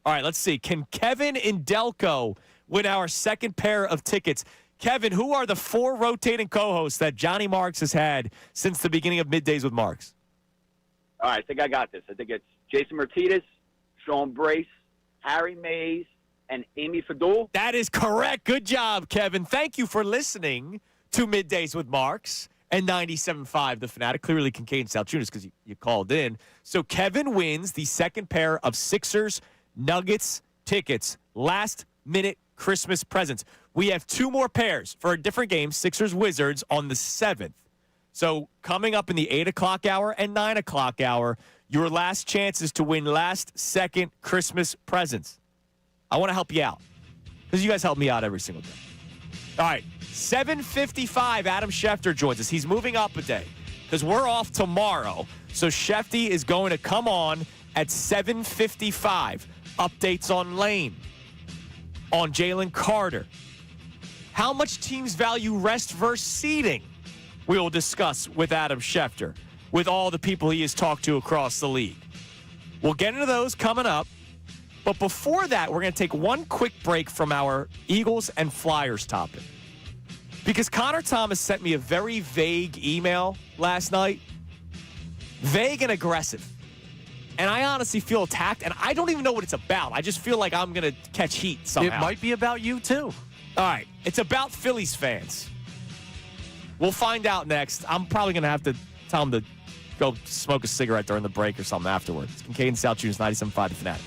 All right, let's see. Can Kevin in Delco win our second pair of tickets? Kevin, who are the 4 rotating co-hosts that Johnny Marks has had since the beginning of Middays with Marks? All right, I think I got this. I think it's Jason Martinez, Sean Brace, Harry Mays, and Amy Fadul. That is correct. Good job, Kevin. Thank you for listening to Middays with Marks and 97.5 The Fanatic. Clearly Kincade Salciunas, because you called in. So Kevin wins the second pair of Sixers Nuggets tickets. Last-minute Christmas presents. We have 2 more pairs for a different game, Sixers Wizards, on the 7th. So coming up in the 8 o'clock hour and 9 o'clock hour, your last chances to win last-second Christmas presents. I want to help you out, because you guys help me out every single day. All right, 7:55, Adam Schefter joins us. He's moving up a day because we're off tomorrow. So Shefty is going to come on at 7:55. Updates on Lane, on Jalen Carter. How much teams value rest versus seeding? We will discuss with Adam Schefter, with all the people he has talked to across the league. We'll get into those coming up. But before that, we're going to take one quick break from our Eagles and Flyers topic. Because Connor Thomas sent me a very vague email last night. Vague and aggressive. And I honestly feel attacked, and I don't even know what it's about. I just feel like I'm going to catch heat somehow. It might be about you, too. All right. It's about Phillies fans. We'll find out next. I'm probably going to have to tell him to go smoke a cigarette during the break or something afterwards. Kincade Salciunas, 97.5 The Fanatic.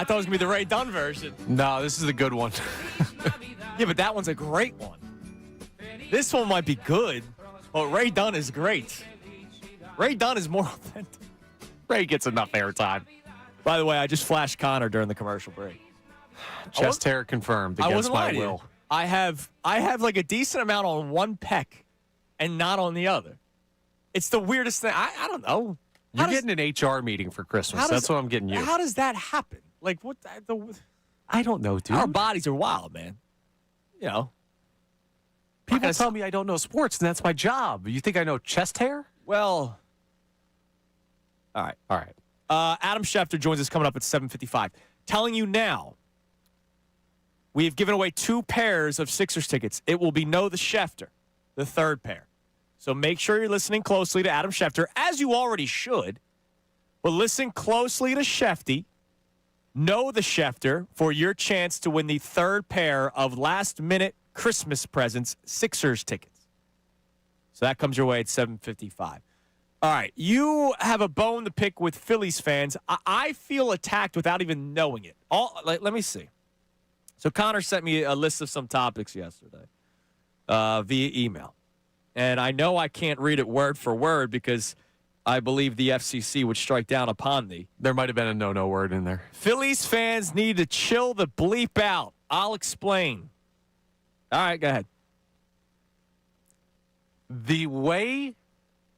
I thought it was going to be the Ray Dunn version. No, this is a good one. Yeah, but that one's a great one. This one might be good, but Ray Dunn is great. Ray Dunn is more authentic. Ray gets enough airtime. By the way, I just flashed Connor during the commercial break. Chest hair confirmed against my will. I have like a decent amount on one pec and not on the other. It's the weirdest thing. I don't know. You're getting an HR meeting for Christmas. That's what I'm getting you. How does that happen? Like, what? I don't know, dude. Our bodies are wild, man. You know. People tell me I don't know sports, and that's my job. You think I know chest hair? Well, all right. Adam Schefter joins us coming up at 7:55. Telling you now, we have given away 2 pairs of Sixers tickets. It will be Know the Schefter, the third pair. So make sure you're listening closely to Adam Schefter, as you already should. But listen closely to Shefty. Know the Schefter for your chance to win the third pair of last-minute Christmas presents, Sixers tickets. So that comes your way at 7:55. All right, you have a bone to pick with Phillies fans. I feel attacked without even knowing it. Let me see. So Connor sent me a list of some topics yesterday via email. And I know I can't read it word for word because I believe the FCC would strike down upon thee. There might have been a no-no word in there. Phillies fans need to chill the bleep out. I'll explain. All right, go ahead. The way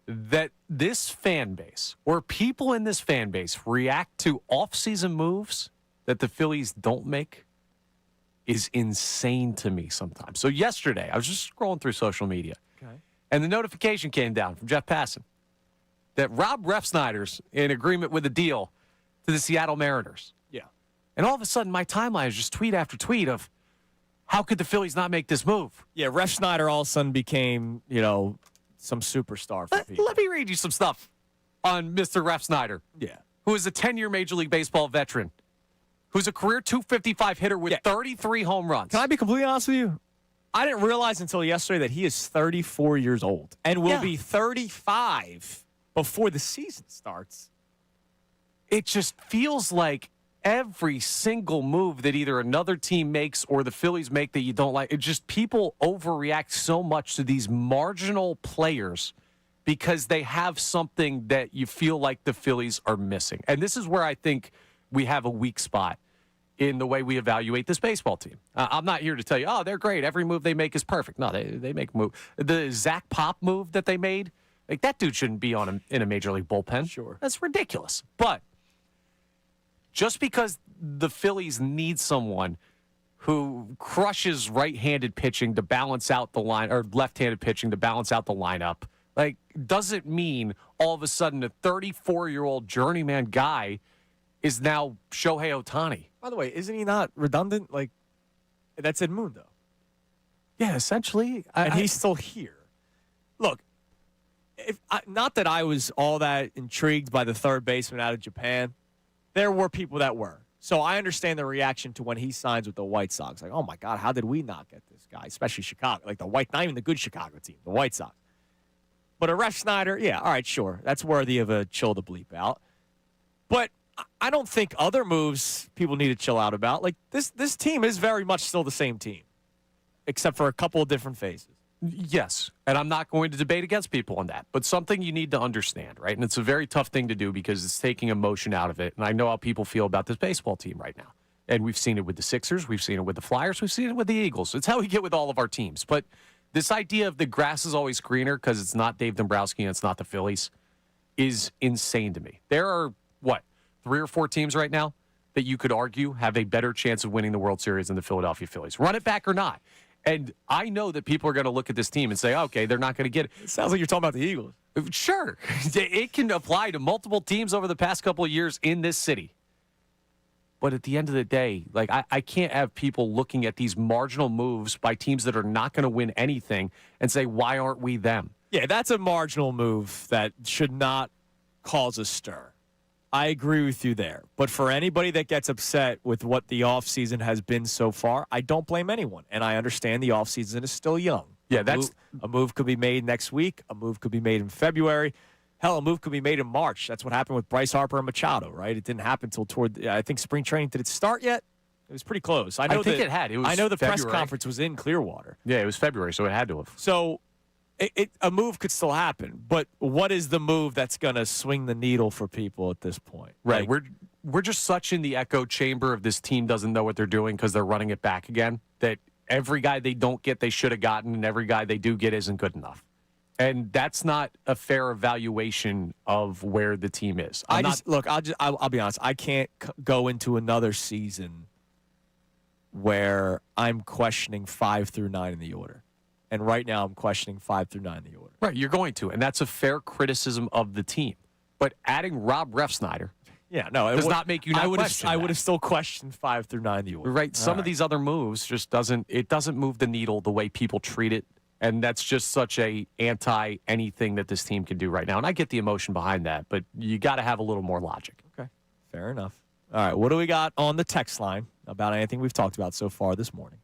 that this fan base or people in this fan base react to off-season moves that the Phillies don't make is insane to me sometimes. So yesterday, I was just scrolling through social media, and the notification came down from Jeff Passan that Rob Refsnyder's in agreement with a deal to the Seattle Mariners. Yeah. And all of a sudden, my timeline is just tweet after tweet of, how could the Phillies not make this move? Yeah, Refsnyder all of a sudden became, some superstar for people. Let me read you some stuff on Mr. Refsnyder. Yeah. Who is a 10-year Major League Baseball veteran, who's a career .255 hitter with 33 home runs. Can I be completely honest with you? I didn't realize until yesterday that he is 34 years old and will be 35 before the season starts. It just feels like every single move that either another team makes or the Phillies make that you don't like, it just people overreact so much to these marginal players because they have something that you feel like the Phillies are missing. And this is where I think we have a weak spot in the way we evaluate this baseball team. I'm not here to tell you, oh, they're great. Every move they make is perfect. No, they make a move. The Zach Pop move that they made, like that dude shouldn't be in a Major League bullpen. Sure. That's ridiculous. But just because the Phillies need someone who crushes right-handed pitching to balance out the line, or left-handed pitching to balance out the lineup, like, doesn't mean all of a sudden a 34-year-old journeyman guy is now Shohei Ohtani. By the way, isn't he not redundant? Like, that's Edmundo. Yeah, essentially. And he's still here. Look, not that I was all that intrigued by the third baseman out of Japan. There were people that were. So I understand the reaction to when he signs with the White Sox. Like, oh, my God, how did we not get this guy? Especially Chicago. Like, not even the good Chicago team, the White Sox. But a Refsnyder, yeah, all right, sure. That's worthy of a chill the bleep out. But I don't think other moves people need to chill out about. Like, this team is very much still the same team, except for a couple of different phases. Yes, and I'm not going to debate against people on that, but something you need to understand, right? And it's a very tough thing to do because it's taking emotion out of it, and I know how people feel about this baseball team right now. And we've seen it with the Sixers, we've seen it with the Flyers, we've seen it with the Eagles. It's how we get with all of our teams. But this idea of the grass is always greener because it's not Dave Dombrowski and it's not the Phillies is insane to me. There are, 3 or 4 teams right now that you could argue have a better chance of winning the World Series than the Philadelphia Phillies. Run it back or not. And I know that people are going to look at this team and say, okay, they're not going to get it. It sounds like you're talking about the Eagles. Sure. It can apply to multiple teams over the past couple of years in this city. But at the end of the day, like I can't have people looking at these marginal moves by teams that are not going to win anything and say, why aren't we them? Yeah, that's a marginal move that should not cause a stir. I agree with you there. But for anybody that gets upset with what the offseason has been so far, I don't blame anyone. And I understand the offseason is still young. Yeah, a move could be made next week. A move could be made in February. Hell, a move could be made in March. That's what happened with Bryce Harper and Machado, right? It didn't happen until I think spring training. Did it start yet? It was pretty close. I think it had. It was I know the February. press conference was in Clearwater. Yeah, it was February, so it had to have. So a move could still happen. But what is the move that's going to swing the needle for people at this point? Right. We're just such in the echo chamber of this team doesn't know what they're doing because they're running it back again, that every guy they don't get, they should have gotten, and every guy they do get isn't good enough. And that's not a fair evaluation of where the team is. I'll be honest. I can't go into another season where I'm questioning 5 through 9 in the order. And right now I'm questioning 5 through 9 in the order. Right, you're going to. And that's a fair criticism of the team. But adding Rob Refsnyder does not make you not question I would have still questioned 5 through 9 in the order. Right. Some of these other moves just doesn't move the needle the way people treat it. And that's just such a anti-anything that this team can do right now. And I get the emotion behind that, but you got to have a little more logic. Okay, fair enough. All right, what do we got on the text line about anything we've talked about so far this morning?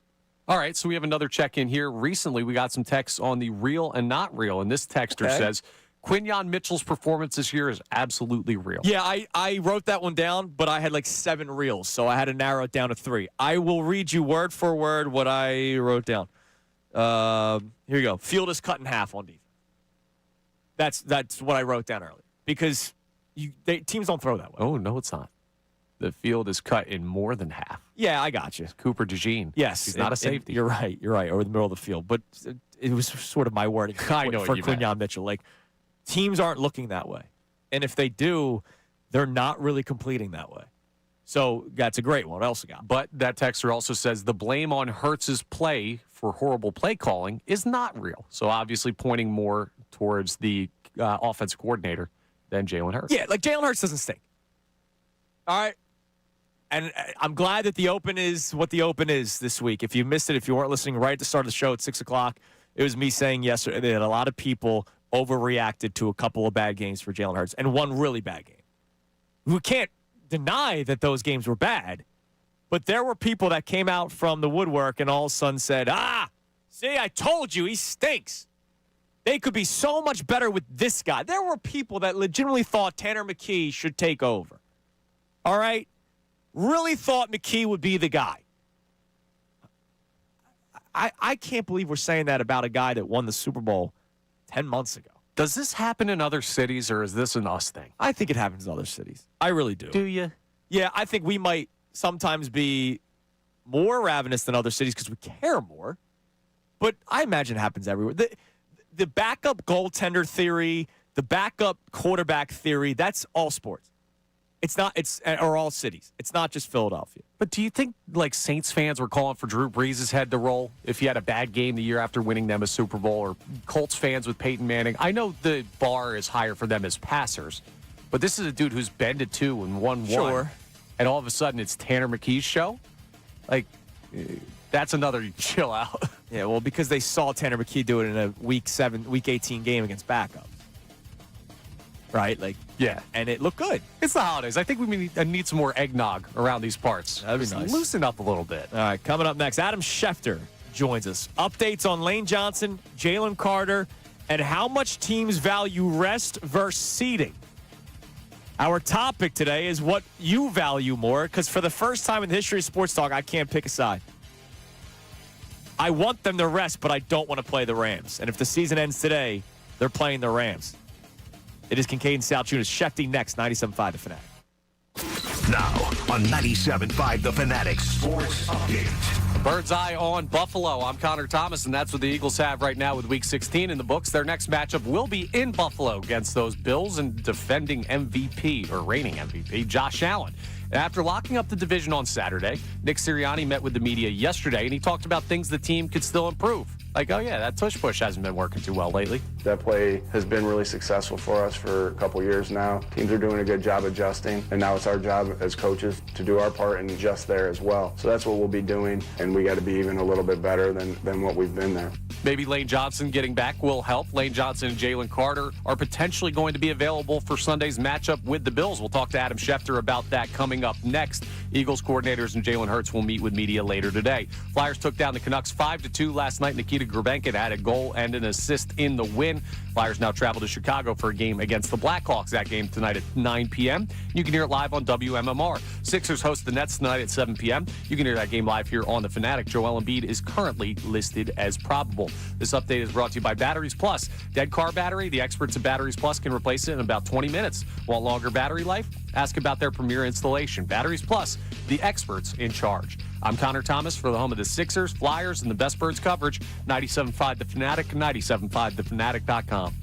All right, so we have another check-in here. Recently, we got some texts on the real and not real, and this texter says, Quinyon Mitchell's performance this year is absolutely real. Yeah, I wrote that one down, but I had like 7 reels, so I had to narrow it down to 3. I will read you word for word what I wrote down. Here you go. Field is cut in half on defense. That's what I wrote down earlier. Because teams don't throw that way. Oh, no, it's not. The field is cut in more than half. Yeah, I got you. Cooper DeJean. Yes. He's not a safety. You're right, over the middle of the field. But it was sort of my wording for Quinyon Mitchell. Like, teams aren't looking that way. And if they do, they're not really completing that way. So that's a great one. What else we got? But that texter also says the blame on Hurts's play for horrible play calling is not real. So obviously pointing more towards the offensive coordinator than Jalen Hurts. Yeah, like Jalen Hurts doesn't stink. All right. And I'm glad that the Open is what the Open is this week. If you missed it, if you weren't listening right at the start of the show at 6 o'clock, it was me saying yesterday that a lot of people overreacted to a couple of bad games for Jalen Hurts and one really bad game. We can't deny that those games were bad, but there were people that came out from the woodwork and all of a sudden said, see, I told you, he stinks. They could be so much better with this guy. There were people that legitimately thought Tanner McKee should take over. All right? Really thought McKee would be the guy. I can't believe we're saying that about a guy that won the Super Bowl 10 months ago. Does this happen in other cities, or is this an us thing? I think it happens in other cities. I really do. Do you? Yeah, I think we might sometimes be more ravenous than other cities because we care more. But I imagine it happens everywhere. The backup goaltender theory, the backup quarterback theory, that's all sports. Or all cities. It's not just Philadelphia. But do you think, like, Saints fans were calling for Drew Brees' head to roll if he had a bad game the year after winning them a Super Bowl, or Colts fans with Peyton Manning? I know the bar is higher for them as passers, but this is a dude who's been to 2 and won 1. Sure. And all of a sudden it's Tanner McKee's show? Like, that's another chill out. Yeah, well, because they saw Tanner McKee do it in a Week 18 game against backups. Right? Like, yeah. And it looked good. It's the holidays. I think we need some more eggnog around these parts. That'd be nice. Loosen up a little bit. All right, coming up next, Adam Schefter joins us. Updates on Lane Johnson, Jalen Carter, and how much teams value rest versus seeding. Our topic today is what you value more, because for the first time in the history of sports talk, I can't pick a side. I want them to rest, but I don't want to play the Rams. And if the season ends today, they're playing the Rams. It is Kincade Salciunas. Shefty next, 97.5 The Fanatic. Now on 97.5 The Fanatic Sports Update. Bird's eye on Buffalo. I'm Connor Thomas, and that's what the Eagles have right now with Week 16 in the books. Their next matchup will be in Buffalo against those Bills and defending MVP, or reigning MVP, Josh Allen. After locking up the division on Saturday, Nick Sirianni met with the media yesterday, and he talked about things the team could still improve. Like, oh, yeah, that tush-push hasn't been working too well lately. That play has been really successful for us for a couple years now. Teams are doing a good job adjusting, and now it's our job as coaches to do our part and adjust there as well. So that's what we'll be doing, and we got to be even a little bit better than what we've been there. Maybe Lane Johnson getting back will help. Lane Johnson and Jalen Carter are potentially going to be available for Sunday's matchup with the Bills. We'll talk to Adam Schefter about that coming up next. Eagles coordinators and Jalen Hurts will meet with media later today. Flyers took down the Canucks 5-2 last night. Nikita Grbankin had a goal and an assist in the win. Flyers now travel to Chicago for a game against the Blackhawks. That game tonight at 9 p.m. You can hear it live on WMMR. Sixers host the Nets tonight at 7 p.m. You can hear that game live here on the Fanatic. Joel Embiid is currently listed as probable. This update is brought to you by Batteries Plus. Dead car battery, the experts at Batteries Plus can replace it in about 20 minutes. Want longer battery life? Ask about their premier installation. Batteries Plus, the experts in charge. I'm Connor Thomas for the home of the Sixers, Flyers, and the Best Birds coverage. 97.5 The Fanatic, 97.5thefanatic.com.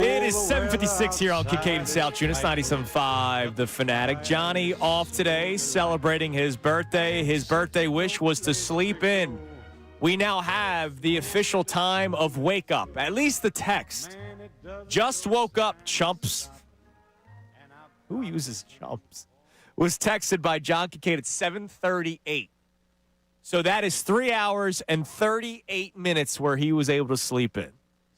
It is 7:56 here on Kincade Salciunas, 97.5 The Fanatic. Johnny off today, celebrating his birthday. His birthday wish was to sleep in. We now have the official time of wake up, at least the text. Just woke up, chumps. Who uses chumps? Was texted by John Kincade at 7:38. So that is 3 hours and 38 minutes where he was able to sleep in.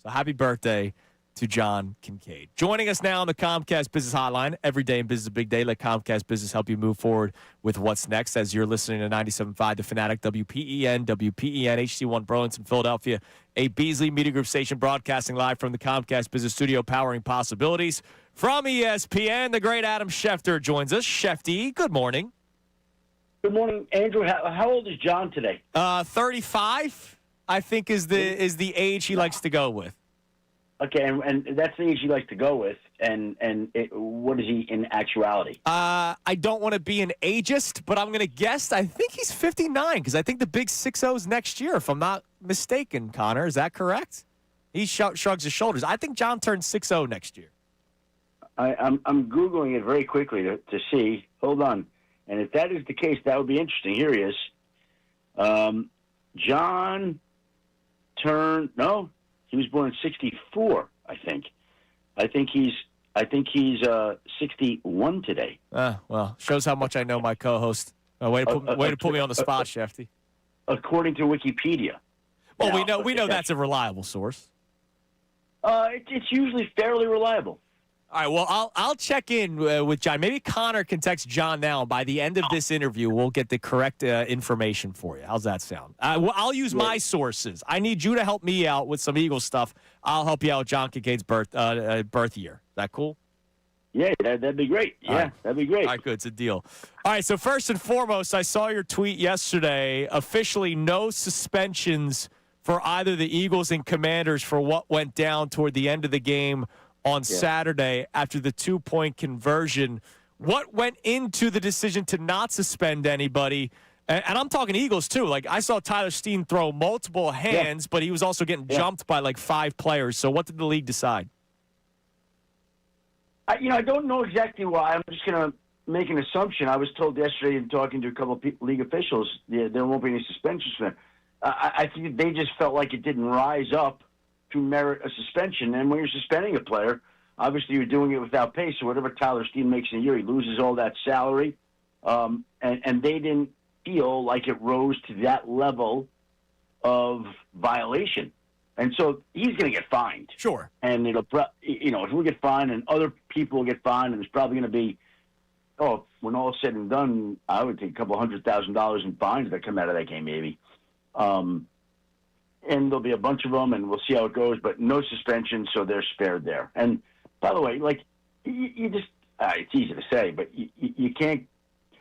So happy birthday to John Kincade. Joining us now on the Comcast Business Hotline. Every day in business is a big day. Let Comcast Business help you move forward with what's next as you're listening to 97.5 The Fanatic, WPEN, HD1 Burlington, Philadelphia, a Beasley Media Group station broadcasting live from the Comcast Business Studio, powering possibilities. From ESPN, the great Adam Schefter joins us. Shefty, good morning. Good morning, Andrew. How old is John today? 35, I think, is the age he likes to go with. Okay, and that's the age he likes to go with. And what is he in actuality? I don't want to be an ageist, but I'm going to guess. I think he's 59 because I think the big 6-0's next year, if I'm not mistaken, Connor. Is that correct? He shrugs his shoulders. I think John turns 6-0 next year. I'm Googling it very quickly to see. Hold on. And if that is the case, that would be interesting. Here he is. John turned, no, he was born in 64, I think. I think he's 61 today. Well, shows how much I know my co-host. Way to put me on the spot, Shefty. According to Wikipedia. Well, now, we know that's a reliable source. It's usually fairly reliable. All right, well, I'll check in with John. Maybe Connor can text John now, and by the end of this interview, we'll get the correct information for you. How's that sound? I'll use my sources. I need you to help me out with some Eagles stuff. I'll help you out with John Kincaid's birth year. Is that cool? Yeah, that'd be great. Yeah, that'd be great. All right, good. It's a deal. All right, so first and foremost, I saw your tweet yesterday. Officially no suspensions for either the Eagles and Commanders for what went down toward the end of the game on Saturday after the 2-point conversion. What went into the decision to not suspend anybody? And I'm talking Eagles, too. Like, I saw Tyler Steen throw multiple hands, but he was also getting jumped by, like, 5 players. So what did the league decide? I don't know exactly why. I'm just going to make an assumption. I was told yesterday in talking to a couple of league officials there won't be any suspensions for them. I think they just felt like it didn't rise up to merit a suspension. And when you're suspending a player, obviously you're doing it without pay. So whatever Tyler Steen makes in a year, he loses all that salary. And they didn't feel like it rose to that level of violation. And so he's going to get fined. Sure. And it'll, he'll get fined and other people will get fined. And it's probably going to be, when all is said and done, I would think a couple $100,000 in fines that come out of that game, maybe. And there'll be a bunch of them, and we'll see how it goes, but no suspension, so they're spared there. And by the way, like, you just, it's easy to say, but you can't,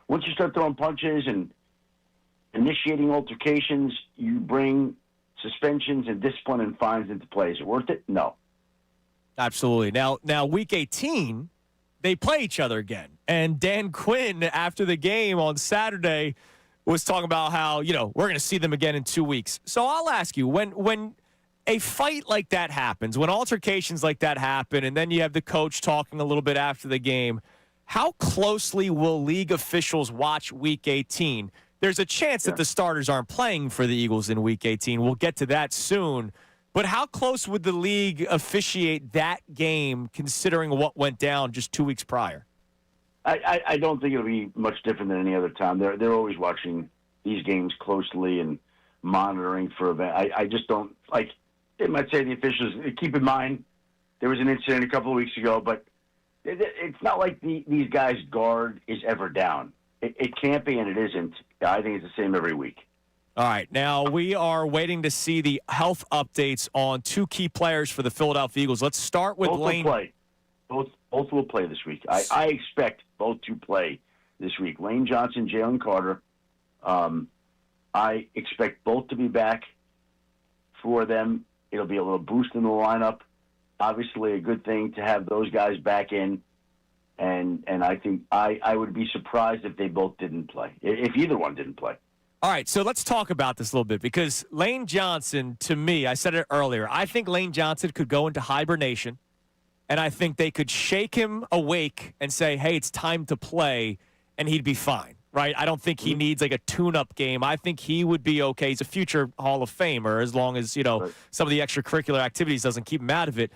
once you start throwing punches and initiating altercations, you bring suspensions and discipline and fines into play. Is it worth it? No. Absolutely. Now, week 18, they play each other again. And Dan Quinn, after the game on Saturday, was talking about how, we're going to see them again in 2 weeks. So I'll ask you, when a fight like that happens, when altercations like that happen, and then you have the coach talking a little bit after the game, how closely will league officials watch Week 18? There's a chance that the starters aren't playing for the Eagles in Week 18. We'll get to that soon. But how close would the league officiate that game, considering what went down just 2 weeks prior? I don't think it'll be much different than any other time. They're always watching these games closely and monitoring for events. I just don't, like, they might say the officials, keep in mind, there was an incident a couple of weeks ago, but it's not like these guys' guard is ever down. It can't be, and it isn't. I think it's the same every week. All right. Now, we are waiting to see the health updates on 2 key players for the Philadelphia Eagles. Let's start with Lane. Both will play this week. I expect both to play this week. Lane Johnson, Jalen Carter. I expect both to be back for them. It'll be a little boost in the lineup. Obviously, a good thing to have those guys back in. And I think I would be surprised if they both didn't play, if either one didn't play. All right, so let's talk about this a little bit because Lane Johnson, to me, I said it earlier, I think Lane Johnson could go into hibernation and I think they could shake him awake and say, hey, it's time to play, and he'd be fine, right? I don't think he needs like a tune-up game. I think he would be okay. He's a future Hall of Famer as long as, some of the extracurricular activities doesn't keep him out of it.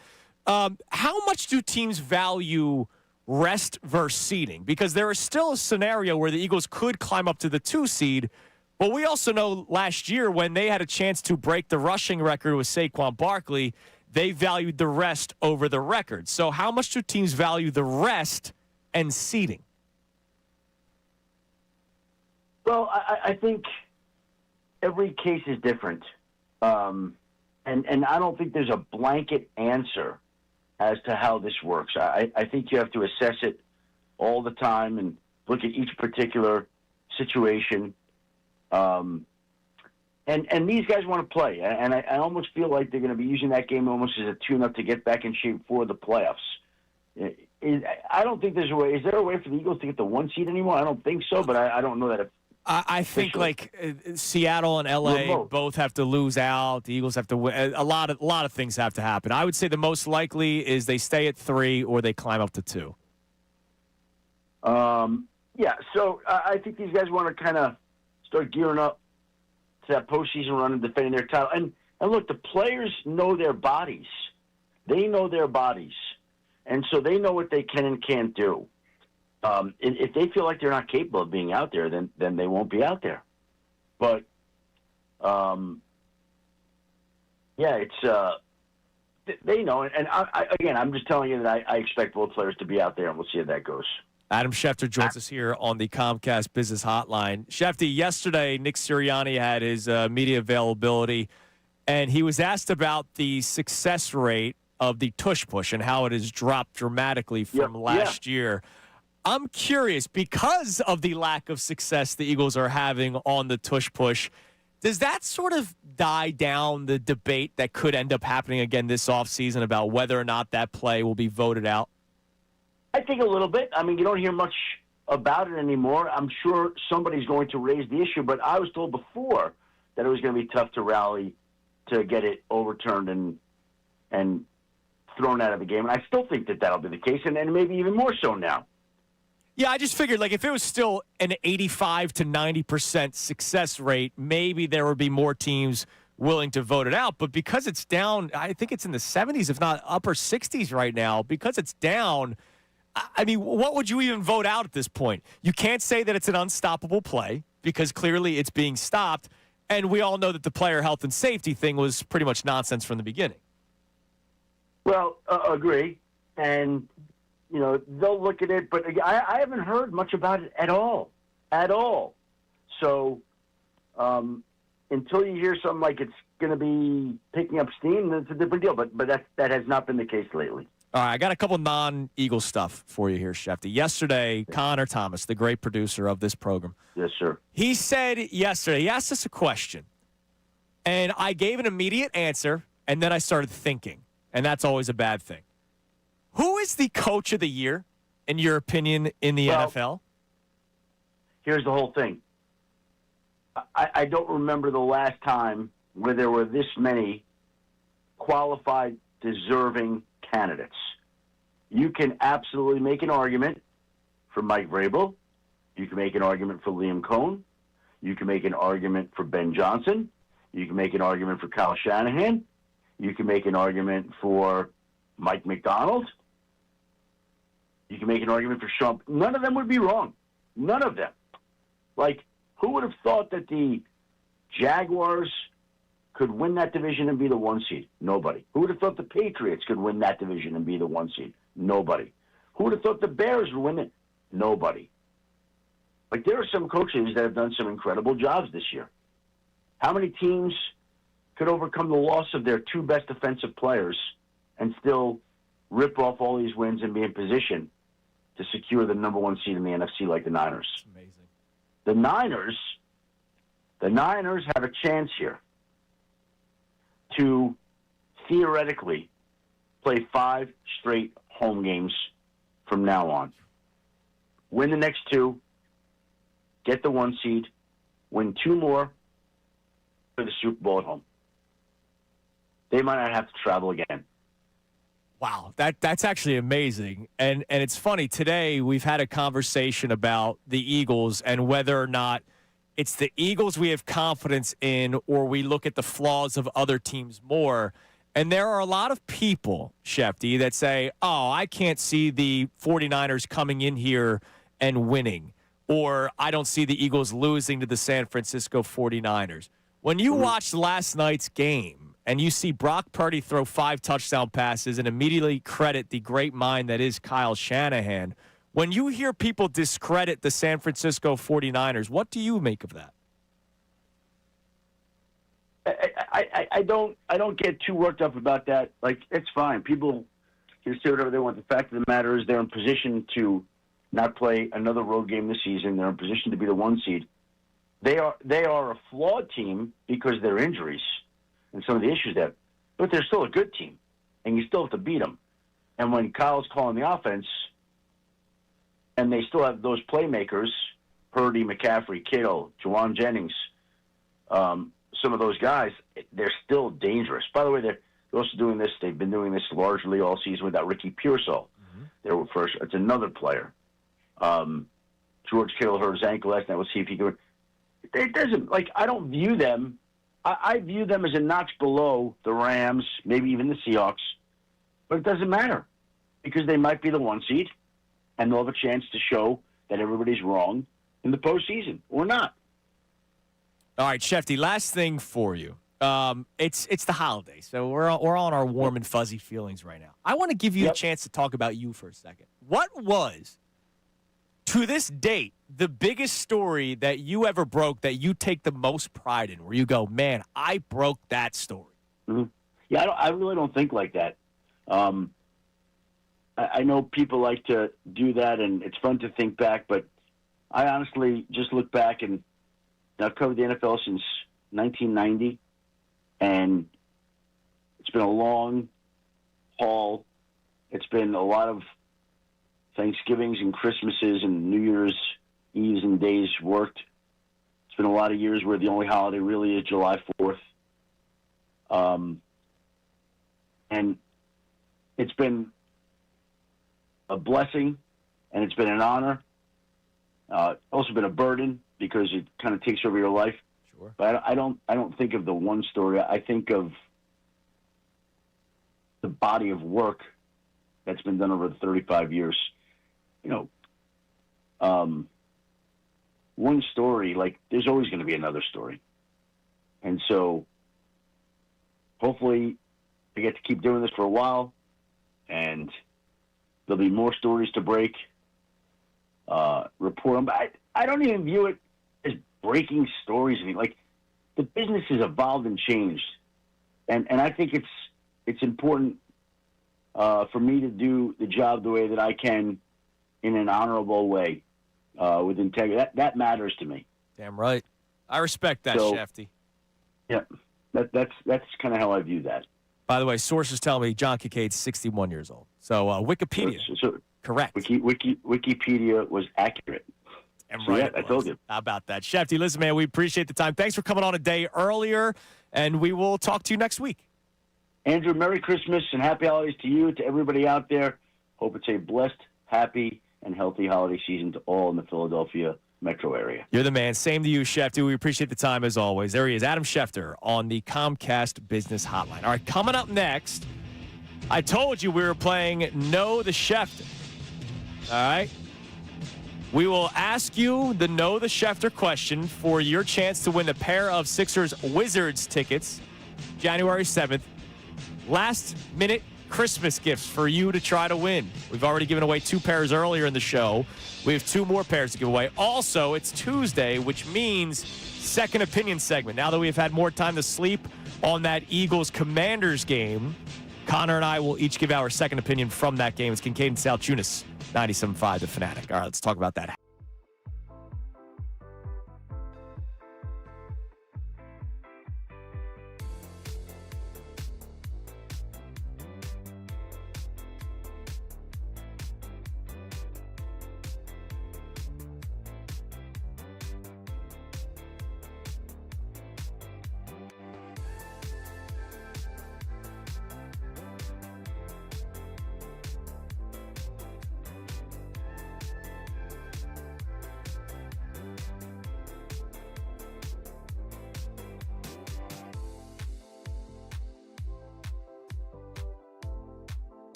How much do teams value rest versus seeding? Because there is still a scenario where the Eagles could climb up to the 2 seed, but we also know last year when they had a chance to break the rushing record with Saquon Barkley, they valued the rest over the record. So how much do teams value the rest and seeding? Well, I think every case is different. And I don't think there's a blanket answer as to how this works. I think you have to assess it all the time and look at each particular situation. And these guys want to play, and I almost feel like they're going to be using that game almost as a tune-up to get back in shape for the playoffs. I don't think there's a way. Is there a way for the Eagles to get the 1 seed anymore? I don't think so, but I don't know that. I think Seattle and LA both have to lose out. The Eagles have to win. A lot of things have to happen. I would say the most likely is they stay at 3 or they climb up to 2. Yeah. So I think these guys want to kind of start gearing up to that postseason run and defending their title. And look, the players know their bodies. They know their bodies, and so they know what they can and can't do. If they feel like they're not capable of being out there, then they won't be out there. But, it's they know. And I'm just telling you that I expect both players to be out there, and we'll see how that goes. Adam Schefter joins us here on the Comcast Business Hotline. Schefter, yesterday Nick Sirianni had his media availability, and he was asked about the success rate of the tush push and how it has dropped dramatically from last year. I'm curious, because of the lack of success the Eagles are having on the tush push, does that sort of die down the debate that could end up happening again this offseason about whether or not that play will be voted out? I think a little bit. I mean, you don't hear much about it anymore. I'm sure somebody's going to raise the issue, but I was told before that it was going to be tough to rally to get it overturned and thrown out of the game. And I still think that that'll be the case, and maybe even more so now. Yeah, I just figured, if it was still an 85 to 90% success rate, maybe there would be more teams willing to vote it out. But because it's down, I think it's in the 70s, if not upper 60s right now, because it's down, I mean, what would you even vote out at this point? You can't say that it's an unstoppable play because clearly it's being stopped. And we all know that the player health and safety thing was pretty much nonsense from the beginning. Well, agree. And, they'll look at it. But I haven't heard much about it at all. So until you hear something like it's going to be picking up steam, that's a different deal. But that has not been the case lately. All right, I got a couple non-Eagle stuff for you here, Schefter. Yesterday, Connor Thomas, the great producer of this program. Yes, sir. He said yesterday, he asked us a question, and I gave an immediate answer, and then I started thinking, and that's always a bad thing. Who is the coach of the year, in your opinion, in the NFL? Here's the whole thing. I don't remember the last time where there were this many qualified, deserving candidates. You can absolutely make an argument for Mike Vrabel. You can make an argument for Liam Cohn. You can make an argument for Ben Johnson. You can make an argument for Kyle Shanahan. You can make an argument for Mike McDonald. You can make an argument for Sean. None of them would be wrong. None of them. Who would have thought that the Jaguars could win that division and be the 1 seed? Nobody. Who would have thought the Patriots could win that division and be the 1 seed? Nobody. Who would have thought the Bears would win it? Nobody. There are some coaches that have done some incredible jobs this year. How many teams could overcome the loss of their 2 best defensive players and still rip off all these wins and be in position to secure the number 1 seed in the NFC like the Niners? That's amazing. The Niners have a chance here to theoretically play 5 straight home games from now on. Win the next 2, get the 1 seed, win 2 more for the Super Bowl at home. They might not have to travel again. Wow, that's actually amazing. And it's funny, today we've had a conversation about the Eagles and whether or not it's the Eagles we have confidence in or we look at the flaws of other teams more. And there are a lot of people, Shefty, that say, oh, I can't see the 49ers coming in here and winning, or I don't see the Eagles losing to the San Francisco 49ers. When you watched last night's game and you see Brock Purdy throw 5 touchdown passes and immediately credit the great mind that is Kyle Shanahan, when you hear people discredit the San Francisco 49ers, what do you make of that? I don't get too worked up about that. Like, it's fine. People can say whatever they want. The fact of the matter is they're in position to not play another road game this season. They're in position to be the 1 seed. They are a flawed team because of their injuries and some of the issues there. But they're still a good team, and you still have to beat them. And when Kyle's calling the offense, and they still have those playmakers, Purdy, McCaffrey, Kittle, Juwan Jennings, some of those guys, they're still dangerous. By the way, they're also doing this. They've been doing this largely all season without Ricky Pearsall. They were first. It's another player. George Kittle hurt his ankle last night. We'll see if he could. It doesn't, like, I don't view them. I view them as a notch below the Rams, maybe even the Seahawks. But it doesn't matter because they might be the 1 seed, and they'll have a chance to show that everybody's wrong in the postseason or not. All right, Shefty, last thing for you. It's the holiday, so we're on our warm and fuzzy feelings right now. I want to give you a chance to talk about you for a second. What was, to this date, the biggest story that you ever broke that you take the most pride in, where you go, man, I broke that story? Mm-hmm. Yeah, I really don't think like that. I know people like to do that, and it's fun to think back, but I honestly just look back, and I've covered the NFL since 1990, and it's been a long haul. It's been a lot of Thanksgivings and Christmases and New Year's Eves and days worked. It's been a lot of years where the only holiday really is July 4th. And it's been a blessing, and it's been an honor. Also been a burden because it kind of takes over your life. Sure. But I don't think of the one story. I think of the body of work that's been done over the 35 years. You know, one story, like, there's always going to be another story. And so hopefully I get to keep doing this for a while, and there'll be more stories to break, report on. But I don't even view it as breaking stories. I mean, like, the business has evolved and changed. And I think it's important for me to do the job the way that I can in an honorable way, with integrity. That matters to me. Damn right. I respect that, So, Shefty. Yeah, that's kind of how I view that. By the way, sources tell me John Kincaid's 61 years old. So Wikipedia, correct. Wikipedia was accurate. And So, right, yeah, I told you. How about that? Shefty, listen, man, we appreciate the time. Thanks for coming on a day earlier, and we will talk to you next week. Andrew, Merry Christmas and Happy Holidays to you, to everybody out there. Hope it's a blessed, happy, and healthy holiday season to all in the Philadelphia metro area. You're the man. Same to you, Schefter. We appreciate the time as always. There he is, Adam Schefter on the Comcast Business Hotline. All right, coming up next, I told you we were playing Know the Schefter. All right? We will ask you the Know the Schefter question for your chance to win a pair of Sixers Wizards tickets January 7th. Last minute Christmas gifts for you to try to win. We've already given away 2 pairs earlier in the show. We have 2 more pairs to give away. Also, it's Tuesday, which means second opinion segment. Now that we've had more time to sleep on that Eagles-Commanders game, Connor and I will each give our second opinion from that game. It's Kincade Salciunas, 97.5 The Fanatic. All right, let's talk about that.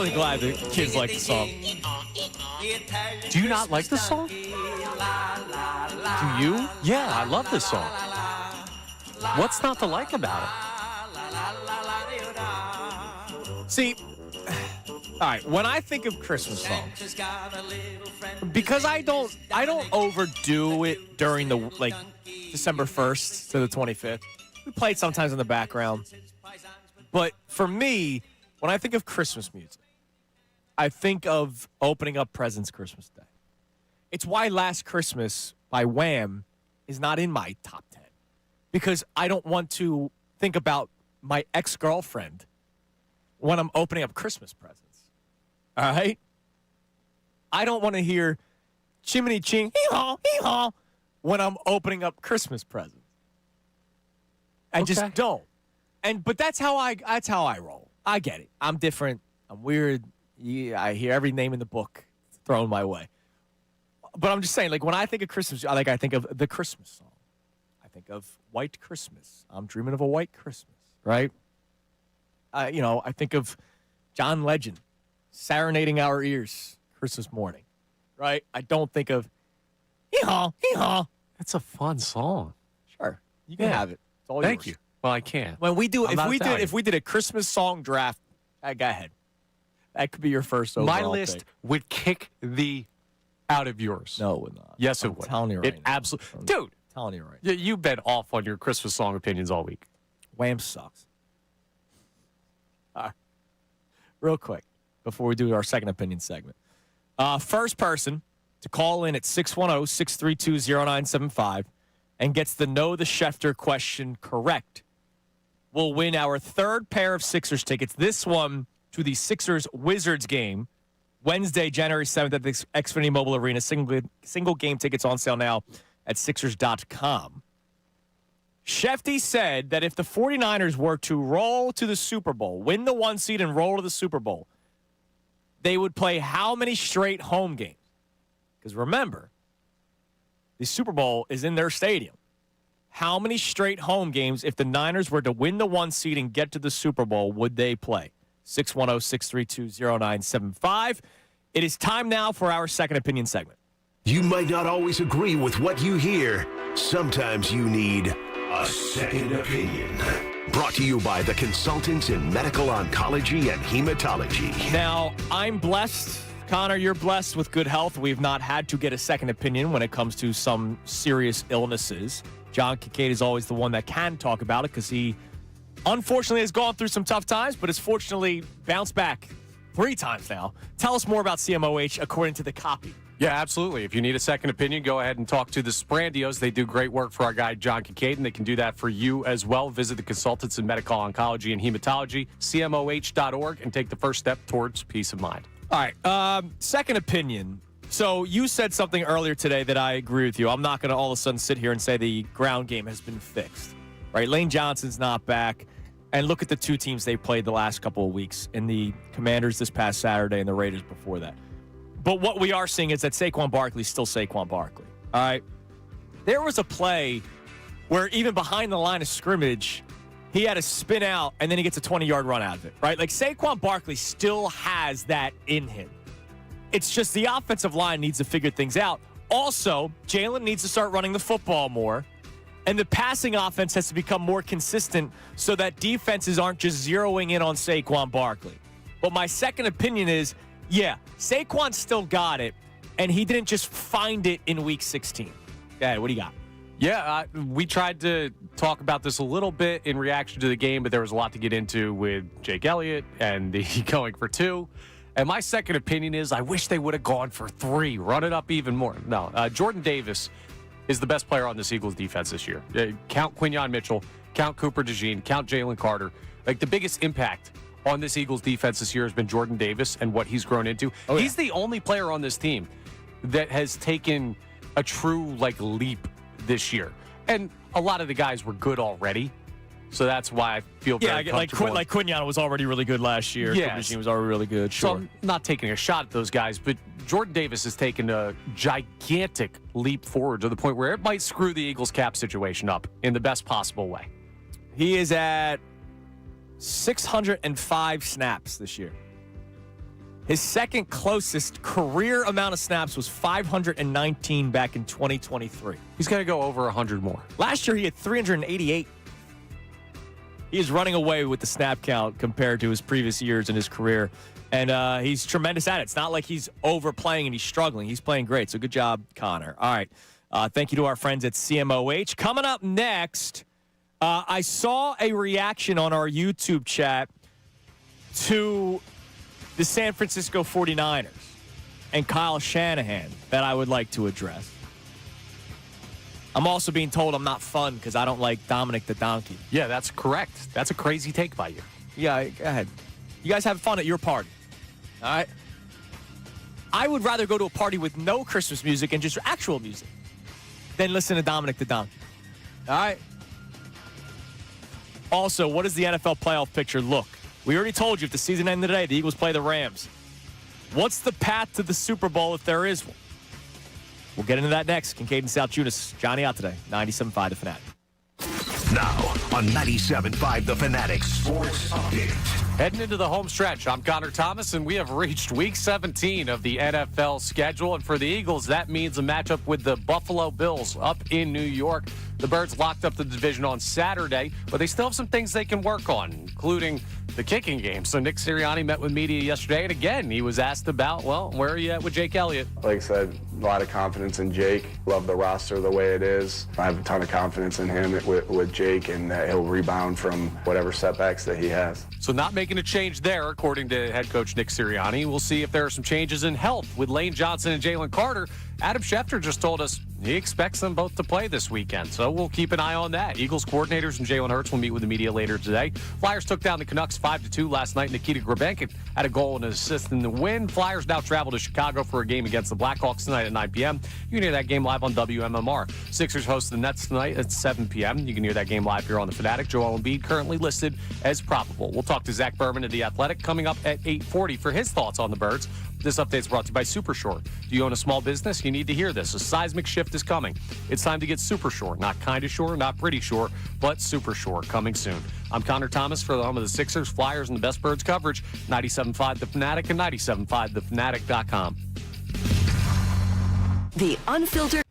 definitely glad the kids like the song. Do you not like this song? Do you? Yeah, I love this song. What's not to like about it? See, all right, when I think of Christmas songs, because I don't overdo it during the December 1st to the 25th. We play it sometimes in the background. But for me, when I think of Christmas music, I think of opening up presents Christmas Day. It's why Last Christmas by Wham is not in my top 10. Because I don't want to think about my ex-girlfriend when I'm opening up Christmas presents. All right? I don't want to hear chimney ching, hee-haw, hee-haw when I'm opening up Christmas presents. I just don't. But that's how I roll. I get it. I'm different. I'm weird. Yeah, I hear every name in the book thrown my way. But I'm just saying, like, when I think of Christmas, I think of the Christmas song. I think of White Christmas. I'm dreaming of a white Christmas, right? I think of John Legend serenading our ears Christmas morning, right? I don't think of hee-haw, hee-haw. That's a fun song. Sure. You can have it. It's all Thank yours. you. Well, I can't. When we do, if we did a Christmas song draft, go ahead. That could be your first overall My list pick. would kick the out of yours. No, it would not. Yes, it would. I'm telling you right now. Absolutely. Dude. Telling you right now. You've been off on your Christmas song opinions all week. Wham sucks. All right. Real quick, before we do our second opinion segment. First person to call in at 610-632-0975 and gets the Know the Schefter question correct will win our third pair of Sixers tickets. This one to the Sixers-Wizards game, Wednesday, January 7th at the Xfinity Mobile Arena. Single game tickets on sale now at Sixers.com. Shefty said that if the 49ers were to roll to the Super Bowl, win the 1 seed and roll to the Super Bowl, they would play how many straight home games? Because remember, the Super Bowl is in their stadium. How many straight home games, if the Niners were to win the 1 seed and get to the Super Bowl, would they play? 610-632-0975. It is time now for our second opinion segment. You might not always agree with what you hear. Sometimes you need a second opinion. Brought to you by the consultants in medical oncology and hematology. Now, I'm blessed. Connor, you're blessed with good health. We've not had to get a second opinion when it comes to some serious illnesses. John Kincade is always the one that can talk about it because he unfortunately has gone through some tough times, but has fortunately bounced back 3 times now. Tell us more about CMOH according to the copy. Yeah, absolutely. If you need a second opinion, go ahead and talk to the Sprandios. They do great work for our guy, John Kincade, and they can do that for you as well. Visit the consultants in medical oncology and hematology, cmoh.org, and take the first step towards peace of mind. All right, second opinion. So you said something earlier today that I agree with you. I'm not going to all of a sudden sit here and say the ground game has been fixed, right? Lane Johnson's not back. And look at the 2 teams they played the last couple of weeks, in the Commanders this past Saturday and the Raiders before that. But what we are seeing is that Saquon Barkley's still Saquon Barkley. All right. There was a play where even behind the line of scrimmage, he had to spin out and then he gets a 20-yard run out of it, right? Like Saquon Barkley still has that in him. It's just the offensive line needs to figure things out. Also, Jalen needs to start running the football more. And the passing offense has to become more consistent so that defenses aren't just zeroing in on Saquon Barkley. But my second opinion is, yeah, Saquon still got it, and he didn't just find it in Week 16. Okay, what do you got? Yeah, we tried to talk about this a little bit in reaction to the game, but there was a lot to get into with Jake Elliott and the going for 2. And my second opinion is I wish they would have gone for 3, run it up even more. No, Jordan Davis is the best player on this Eagles defense this year. Count Quinyon Mitchell, count Cooper DeJean, count Jalen Carter. Like, the biggest impact on this Eagles defense this year has been Jordan Davis and what he's grown into. Oh, yeah. He's the only player on this team that has taken a true, leap this year. And a lot of the guys were good already, so that's why I feel very comfortable. Like Quinyon was already really good last year. Yes. Cooper DeJean was already really good, sure. So I'm not taking a shot at those guys, but Jordan Davis has taken a gigantic leap forward to the point where it might screw the Eagles cap situation up in the best possible way. He is at 605 snaps this year. His second closest career amount of snaps was 519 back in 2023. He's going to go over 100 more. Last year, he had 388. He is running away with the snap count compared to his previous years in his career. And he's tremendous at it. It's not like he's overplaying and he's struggling. He's playing great. So good job, Connor. All right. Thank you to our friends at CMOH. Coming up next, I saw a reaction on our YouTube chat to the San Francisco 49ers and Kyle Shanahan that I would like to address. I'm also being told I'm not fun because I don't like Dominic the Donkey. Yeah, that's correct. That's a crazy take by you. Yeah, go ahead. You guys have fun at your party. All right? I would rather go to a party with no Christmas music and just actual music than listen to Dominic the Donkey. All right? Also, what does the NFL playoff picture look? We already told you if the season ended today, the Eagles play the Rams. What's the path to the Super Bowl if there is one? We'll get into that next. Kincade and Salciunas, Johnny out today, 97.5 The Fanatic. Now on 97.5 The Fanatic Sports Update. Heading into the home stretch, I'm Connor Thomas, and we have reached Week 17 of the NFL schedule. And for the Eagles, that means a matchup with the Buffalo Bills up in New York. The Birds locked up the division on Saturday, but they still have some things they can work on, including the kicking game. So Nick Sirianni met with media yesterday, and again, he was asked about, well, where are you at with Jake Elliott? Like I said, a lot of confidence in Jake. Love the roster the way it is. I have a ton of confidence in him with Jake, and that he'll rebound from whatever setbacks that he has. So not making a change there, according to head coach Nick Sirianni. We'll see if there are some changes in health with Lane Johnson and Jalen Carter. Adam Schefter just told us he expects them both to play this weekend, so we'll keep an eye on that. Eagles coordinators and Jalen Hurts will meet with the media later today. Flyers took down the Canucks 5-2 last night. Nikita Grabenkin had a goal and an assist in the win. Flyers now travel to Chicago for a game against the Blackhawks tonight at 9 p.m. You can hear that game live on WMMR. Sixers host the Nets tonight at 7 p.m. You can hear that game live here on The Fanatic. Joel Embiid currently listed as probable. We'll talk to Zach Berman of The Athletic coming up at 8:40 for his thoughts on the Birds. This update is brought to you by Supershore. Do you own a small business? You need to hear this. A seismic shift is coming. It's time to get Supershore. Not kind of sure, not pretty sure, but Supershore coming soon. I'm Connor Thomas for the home of the Sixers, Flyers, and the best Birds coverage. 97.5 The Fanatic and 97.5thefanatic.com. The Unfiltered.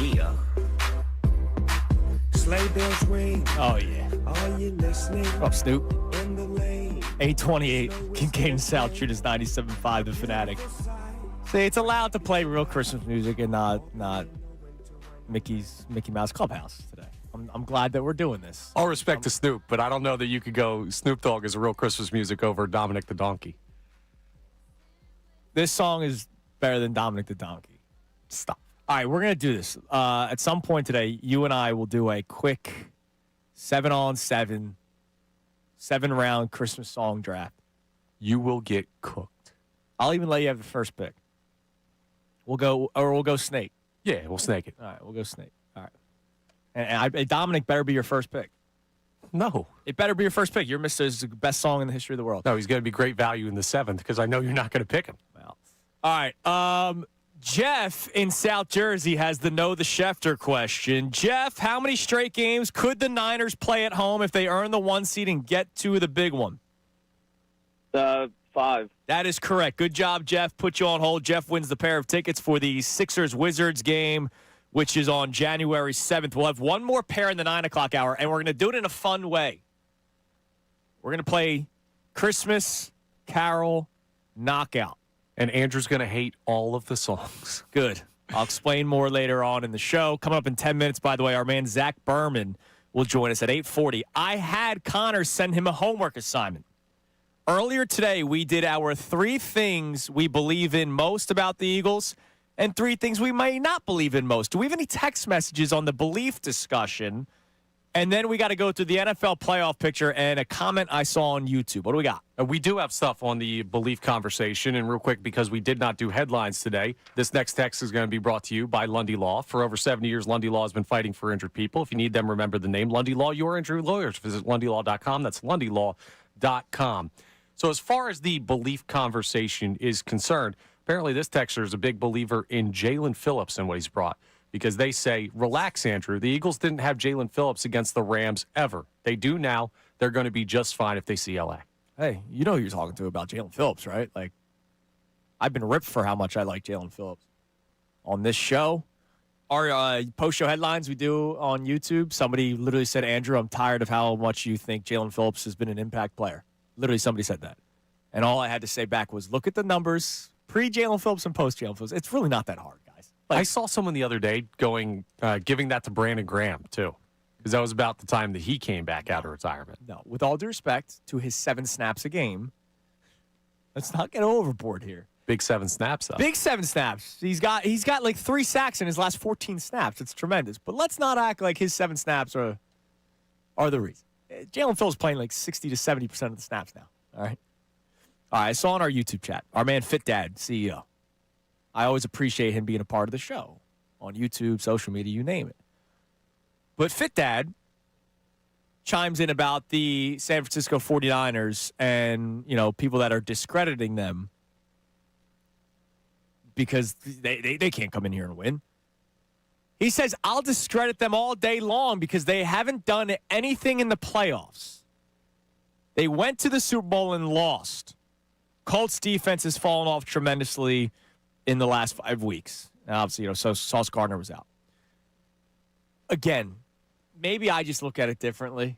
Yeah. Sleigh bells ring. Oh, yeah. Are you listening? What up, Snoop? In the lane. 828, Kincade Salciunas 97.5, The Fanatic. See, it's allowed to play real Christmas music and not Mickey Mouse Clubhouse today. I'm glad that we're doing this. All respect to Snoop, but I don't know that you could go Snoop Dogg as a real Christmas music over Dominic the Donkey. This song is better than Dominic the Donkey. Stop. All right, we're going to do this. At some point today, you and I will do a quick 7-on-7, 7-round Christmas song draft. You will get cooked. I'll even let you have the first pick. We'll go Snake. Yeah, we'll snake it. All right, we'll go Snake. All right. And Dominic better be your first pick. No. It better be your first pick. Your Mr. is the best song in the history of the world. No, he's going to be great value in the 7th because I know you're not going to pick him. Well, all right. Jeff in South Jersey has the Know the Schefter question. Jeff, how many straight games could the Niners play at home if they earn the 1 seed and get to the big one? 5. That is correct. Good job, Jeff. Put you on hold. Jeff wins the pair of tickets for the Sixers-Wizards game, which is on January 7th. We'll have one more pair in the 9 o'clock hour, and we're going to do it in a fun way. We're going to play Christmas Carol Knockout. And Andrew's going to hate all of the songs. Good. I'll explain more later on in the show. Coming up in 10 minutes, by the way, our man Zach Berman will join us at 8:40. I had Connor send him a homework assignment. Earlier today, we did our 3 things we believe in most about the Eagles and 3 things we might not believe in most. Do we have any text messages on the belief discussion? And then we got to go through the NFL playoff picture and a comment I saw on YouTube. What do we got? We do have stuff on the belief conversation. And real quick, because we did not do headlines today, this next text is going to be brought to you by Lundy Law. For over 70 years, Lundy Law has been fighting for injured people. If you need them, remember the name Lundy Law, your injury lawyers. Visit LundyLaw.com. That's LundyLaw.com. So as far as the belief conversation is concerned, apparently this texter is a big believer in Jalen Phillips and what he's brought. Because they say, relax, Andrew. The Eagles didn't have Jalen Phillips against the Rams ever. They do now. They're going to be just fine if they see L.A. Hey, you know who you're talking to about Jalen Phillips, right? Like, I've been ripped for how much I like Jalen Phillips. On this show, our post-show headlines we do on YouTube, somebody literally said, Andrew, I'm tired of how much you think Jalen Phillips has been an impact player. Literally, somebody said that. And all I had to say back was, look at the numbers, pre-Jalen Phillips and post-Jalen Phillips. It's really not that hard. I saw someone the other day giving that to Brandon Graham, too, because that was about the time that he came back out of retirement. No, with all due respect to his 7 snaps a game, let's not get overboard here. Big 7 snaps, though. Big 7 snaps. He's got like 3 sacks in his last 14 snaps. It's tremendous. But let's not act like his 7 snaps are the reason. Jalen Phillips playing like 60 to 70% of the snaps now. All right. I saw on our YouTube chat, our man Fit Dad, CEO. I always appreciate him being a part of the show on YouTube, social media, you name it. But Fit Dad chimes in about the San Francisco 49ers and, people that are discrediting them because they can't come in here and win. He says, I'll discredit them all day long because they haven't done anything in the playoffs. They went to the Super Bowl and lost. Colts defense has fallen off tremendously in the last 5 weeks. And obviously, so Sauce Gardner was out. Again, maybe I just look at it differently.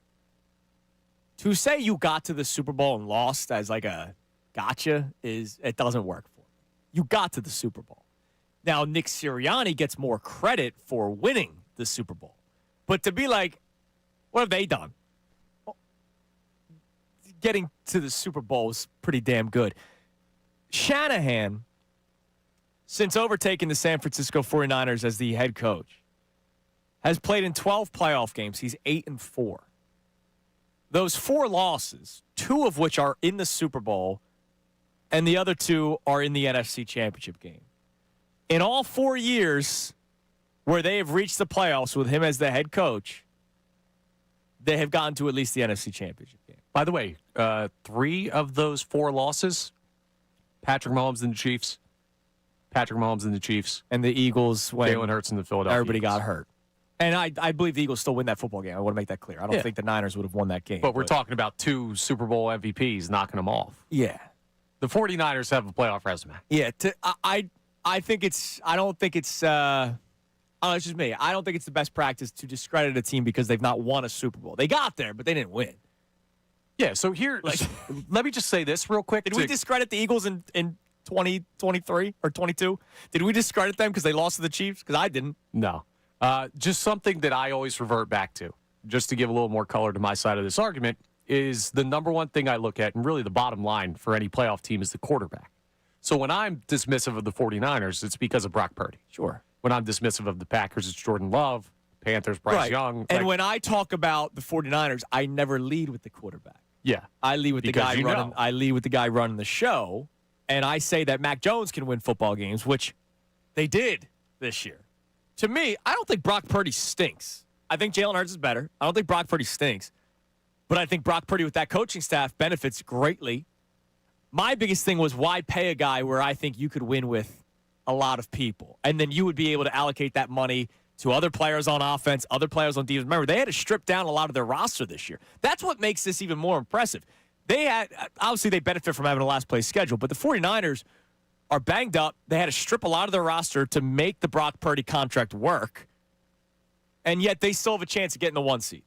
To say you got to the Super Bowl and lost as like a gotcha it doesn't work for me. You got to the Super Bowl. Now, Nick Sirianni gets more credit for winning the Super Bowl. But to be like, what have they done? Well, getting to the Super Bowl is pretty damn good. Shanahan, since overtaking the San Francisco 49ers as the head coach, has played in 12 playoff games. He's 8-4. Those 4 losses, 2 of which are in the Super Bowl, and the other 2 are in the NFC Championship game. In all 4 years where they have reached the playoffs with him as the head coach, they have gotten to at least the NFC Championship game. By the way, 3 of those 4 losses, Patrick Mahomes and the Chiefs. And the Eagles, when Jalen Hurts and the Philadelphia everybody Eagles. got hurt. And I believe the Eagles still win that football game. I want to make that clear. I don't think the Niners would have won that game. But we're talking about 2 Super Bowl MVPs knocking them off. Yeah. The 49ers have a playoff resume. Yeah. I don't think it's Oh, it's just me. I don't think it's the best practice to discredit a team because they've not won a Super Bowl. They got there, but they didn't win. Yeah, so here, let me just say this real quick. Did we discredit the Eagles in 2023 or 22? Did we discredit them because they lost to the Chiefs? Because I didn't. No. Just something that I always revert back to, just to give a little more color to my side of this argument, is the number one thing I look at, and really the bottom line for any playoff team, is the quarterback. So when I'm dismissive of the 49ers, it's because of Brock Purdy. Sure. When I'm dismissive of the Packers, it's Jordan Love, Panthers, Bryce Young. And when I talk about the 49ers, I never lead with the quarterback. Yeah. I lead with the guy running. I lead with the guy running the show, and I say that Mac Jones can win football games, which they did this year. To me, I don't think Brock Purdy stinks. I think Jalen Hurts is better. I don't think Brock Purdy stinks, but I think Brock Purdy with that coaching staff benefits greatly. My biggest thing was, why pay a guy where I think you could win with a lot of people, and then you would be able to allocate that money to other players on offense, other players on defense. Remember, they had to strip down a lot of their roster this year. That's what makes this even more impressive. Obviously, they benefit from having a last place schedule, but the 49ers are banged up. They had to strip a lot of their roster to make the Brock Purdy contract work, and yet they still have a chance of getting the 1 seed.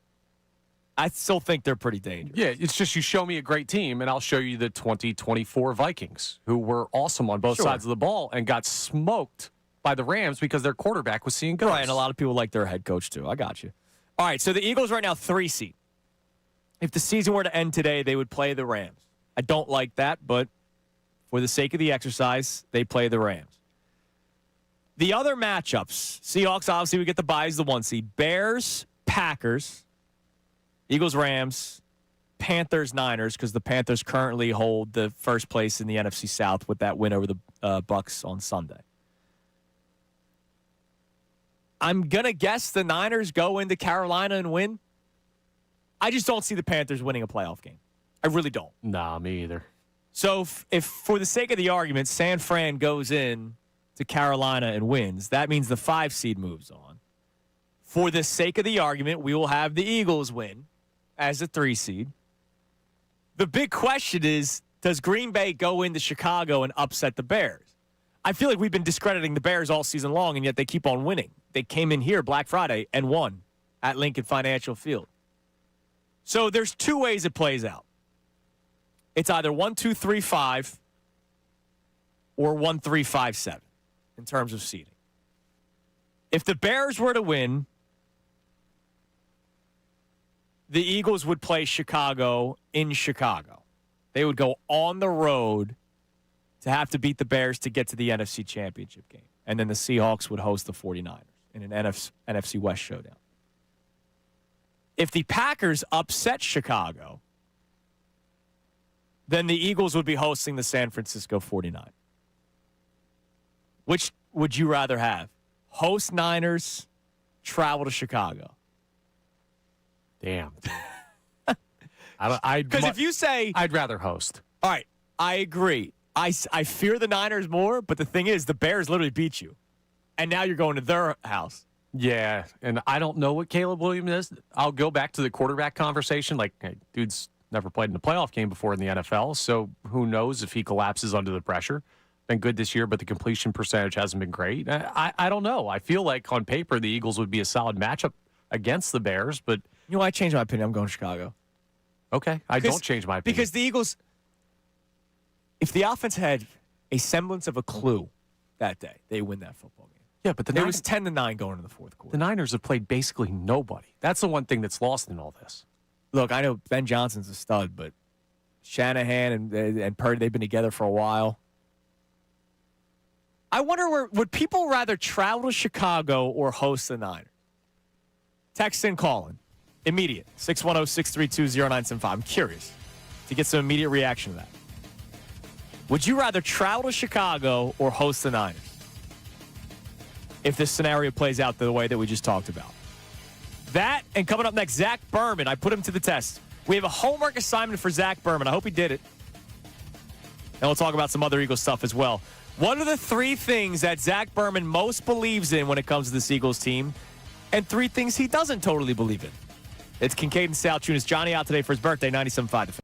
I still think they're pretty dangerous. Yeah, it's just you show me a great team, and I'll show you the 2024 Vikings, who were awesome on both sides of the ball and got smoked by the Rams because their quarterback was seeing ghosts. Right, and a lot of people like their head coach, too. I got you. All right, so the Eagles right now 3 seed. If the season were to end today, they would play the Rams. I don't like that, but for the sake of the exercise, they play the Rams. The other matchups, Seahawks, obviously, we get the bye as the 1 seed. Bears, Packers, Eagles, Rams, Panthers, Niners, because the Panthers currently hold the first place in the NFC South with that win over the Bucks on Sunday. I'm going to guess the Niners go into Carolina and win. I just don't see the Panthers winning a playoff game. I really don't. Nah, me either. So if for the sake of the argument, San Fran goes in to Carolina and wins, that means the 5 seed moves on. For the sake of the argument, we will have the Eagles win as a 3 seed. The big question is, does Green Bay go into Chicago and upset the Bears? I feel like we've been discrediting the Bears all season long, and yet they keep on winning. They came in here Black Friday and won at Lincoln Financial Field. So there's 2 ways it plays out. It's either 1, 2, 3, 5 or 1, 3, 5, 7 in terms of seeding. If the Bears were to win, the Eagles would play Chicago in Chicago. They would go on the road to have to beat the Bears to get to the NFC Championship game. And then the Seahawks would host the 49ers in an NFC West showdown. If the Packers upset Chicago, then the Eagles would be hosting the San Francisco 49ers. Which would you rather have? Host Niners, travel to Chicago. Damn. Because if you say... I'd rather host. All right, I agree. I fear the Niners more, but the thing is, the Bears literally beat you. And now you're going to their house. Yeah, and I don't know what Caleb Williams is. I'll go back to the quarterback conversation. Like, hey, dude's never played in a playoff game before in the NFL, so who knows if he collapses under the pressure. Been good this year, but the completion percentage hasn't been great. I don't know. I feel like on paper the Eagles would be a solid matchup against the Bears, but... You know, I changed my opinion. I'm going to Chicago. Okay, I don't change my opinion. Because the Eagles, if the offense had a semblance of a clue that day, they win that football game. Yeah, but it was 10-9 going into the fourth quarter. The Niners have played basically nobody. That's the one thing that's lost in all this. Look, I know Ben Johnson's a stud, but Shanahan and Purdy, they've been together for a while. I wonder, would people rather travel to Chicago or host the Niners? Text and call in. Immediate. 610-632-0975. I'm curious to get some immediate reaction to that. Would you rather travel to Chicago or host the Niners if this scenario plays out the way that we just talked about? That, and coming up next, Zach Berman. I put him to the test. We have a homework assignment for Zach Berman. I hope he did it. And we'll talk about some other Eagles stuff as well. What are the 3 things that Zach Berman most believes in when it comes to this Eagles team, and 3 things he doesn't totally believe in? It's Kincade Salciunas. Johnny out today for his birthday, 97.5.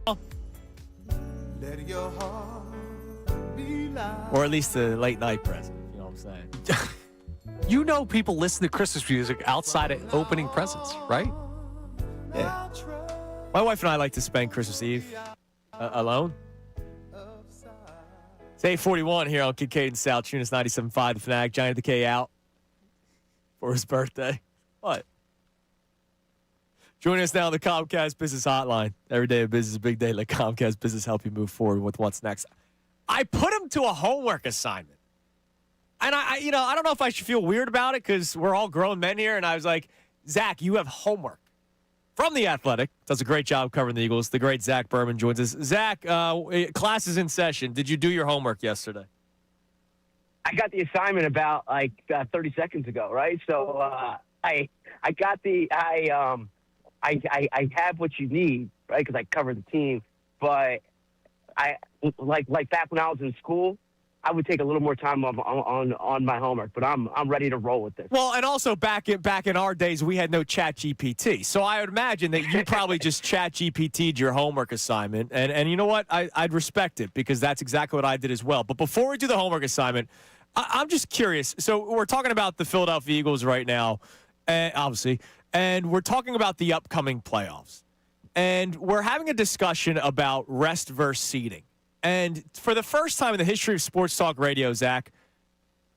Let your heart be loud. Or at least a late night present. You know what I'm saying? You know people listen to Christmas music outside of opening presents, right? Yeah. My wife and I like to spend Christmas Eve alone. It's 8:41 here on Kincade Salciunas 97.5. The Fanatic, Johnny the K out for his birthday. What? Join us now on the Comcast Business Hotline. Every day of business is a big day. Let Comcast Business help you move forward with what's next. I put him to a homework assignment. And I don't know if I should feel weird about it because we're all grown men here. And I was like, Zach, you have homework. From The Athletic, does a great job covering the Eagles. The great Zach Berman joins us. Zach, class is in session. Did you do your homework yesterday? I got the assignment about 30 seconds ago, right? So I have what you need, right? Because I cover the team. But I like back when I was in school, I would take a little more time on my homework, but I'm ready to roll with this. Well, and also back in our days, we had no Chat GPT, so I would imagine that you probably just Chat GPT'd your homework assignment, and you know what? I'd respect it because that's exactly what I did as well. But before we do the homework assignment, I'm just curious. So we're talking about the Philadelphia Eagles right now, obviously, and we're talking about the upcoming playoffs, and we're having a discussion about rest versus seeding. And for the first time in the history of sports talk radio, Zach,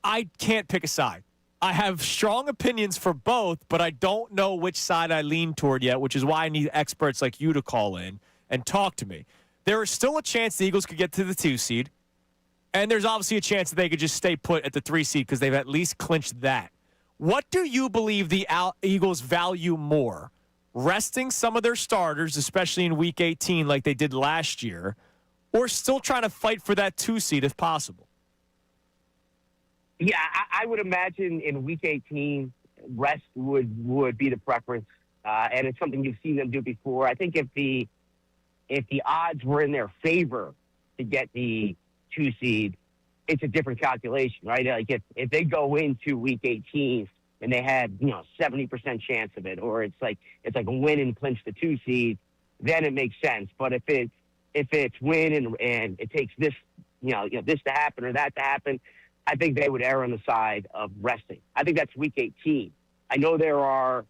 I can't pick a side. I have strong opinions for both, but I don't know which side I lean toward yet, which is why I need experts like you to call in and talk to me. There is still a chance the Eagles could get to the 2 seed, and there's obviously a chance that they could just stay put at the 3 seed because they've at least clinched that. What do you believe the Eagles value more? Resting some of their starters, especially in Week 18 like they did last year, or still trying to fight for that 2 seed if possible? Yeah, I would imagine in Week 18, rest would be the preference, and it's something you've seen them do before. I think if the odds were in their favor to get the 2 seed, it's a different calculation, right? Like if they go into Week 18 and they had 70% chance of it, or it's like a win and clinch the 2 seed, then it makes sense. But if it's win and it takes this, this to happen or that to happen, I think they would err on the side of resting. I think that's Week 18. I know there are